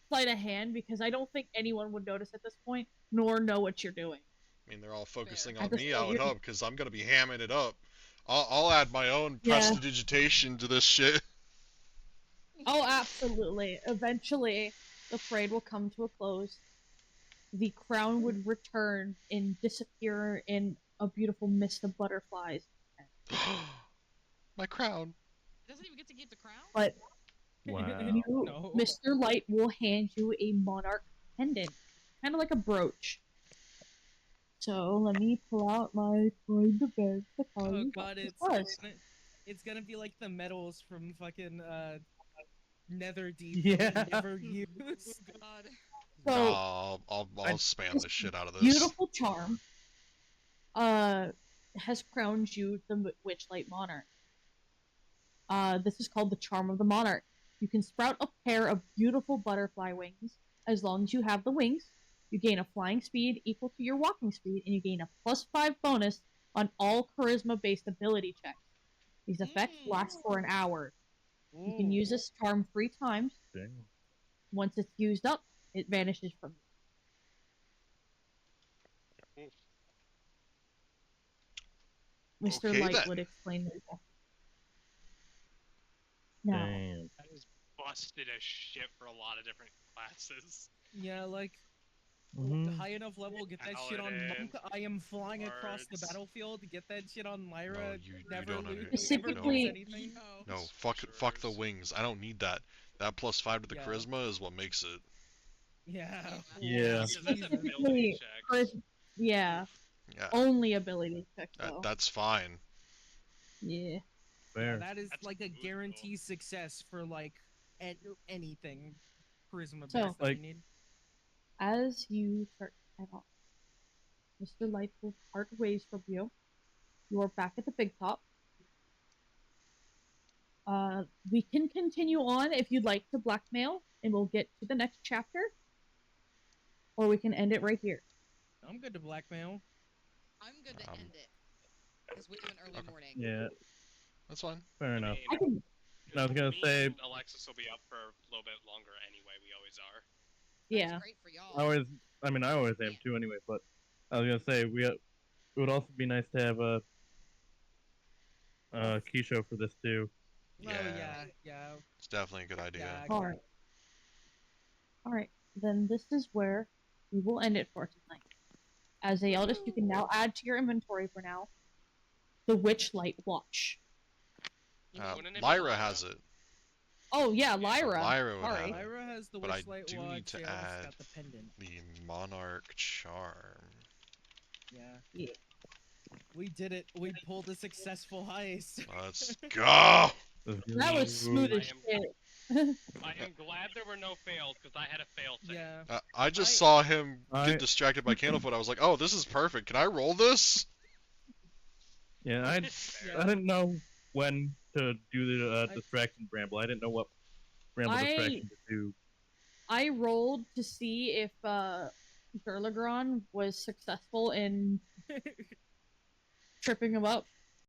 sleight of hand because I don't think anyone would notice at this point, nor know what you're doing. I mean, they're all focusing Fair. on me, I would hope, because I'm gonna be hamming it up. I'll add my own prestidigitation to this shit. Oh, absolutely. Eventually, the parade will come to a close. The crown would return and disappear in a beautiful mist of butterflies. My crown. It doesn't even get to keep the crown? But Wow. you, Mr. Light will hand you a monarch pendant. Kind of like a brooch. So, let me pull out my find the bag to tell you God, what it's gonna be like the medals from fucking Netherdeep Yeah. that we never use. God. So, No, I'll spam the shit out of this. Beautiful charm has crowned you the Witchlight Monarch. This is called the Charm of the Monarch. You can sprout a pair of beautiful butterfly wings. As long as you have the wings, you gain a flying speed equal to your walking speed, and you gain a +5 bonus on all charisma-based ability checks. These effects last for an hour. You can use this charm 3 times. Damn. Once it's used up, it vanishes from you. Mr. Okay, Light then. would explain later. Now, Damn. That is busted as shit for a lot of different classes. Yeah, like Mhm. high enough level, get that shit on Monk. I am flying across the Bards. battlefield. Get that shit on Lyra. No, you never don't lose, under- never Specifically- lose anything. No, fuck the wings. I don't need that. That +5 to the Yeah. charisma is what makes it. Yeah. Yeah. Because that's an ability Specifically, check. yeah, Yeah, only ability check though. that's fine. Yeah. Yeah, Fair. that is That's like a brutal. guaranteed success for like anything charisma based So- that Like- we need. As you start to head off, Mr. Light will part ways from you. You are back at the big top. We can continue on if you'd like to blackmail, and we'll get to the next chapter. Or we can end it right here. I'm good to blackmail. I'm good to end it. Because we have an early morning. Yeah, That's fine. fair enough. I can. I was gonna Me say- and Alexis will be up for a little bit longer anyway. We always are. Yeah. That's great for y'all. I always am too anyway, but I was gonna say it would also be nice to have a Kisho for this too. Oh Yeah. yeah. It's definitely a good idea. Yeah. Alright. Alright, then this is where we will end it for tonight. As a eldest, you can now add to your inventory for now the Witchlight Watch. Wouldn't it be Lyra has it. Oh yeah, Lyra. Lyra would Sorry. have it. Lyra has the But I Witchlight do watch. need to Aeldes add- got the pendant. The Monarch Charm. Yeah. Yeah. We did it. We pulled a successful heist. Let's go! That was smooth as shit. I am glad there were no fails because I had a fail save. Yeah. I just saw him I- get distracted by Candlefoot. I was like, oh, this is perfect. Can I roll this? Yeah, I didn't know when to do the distraction Bramble. I didn't know what Bramble distraction to do. I rolled to see if Durlagron was successful in tripping him up,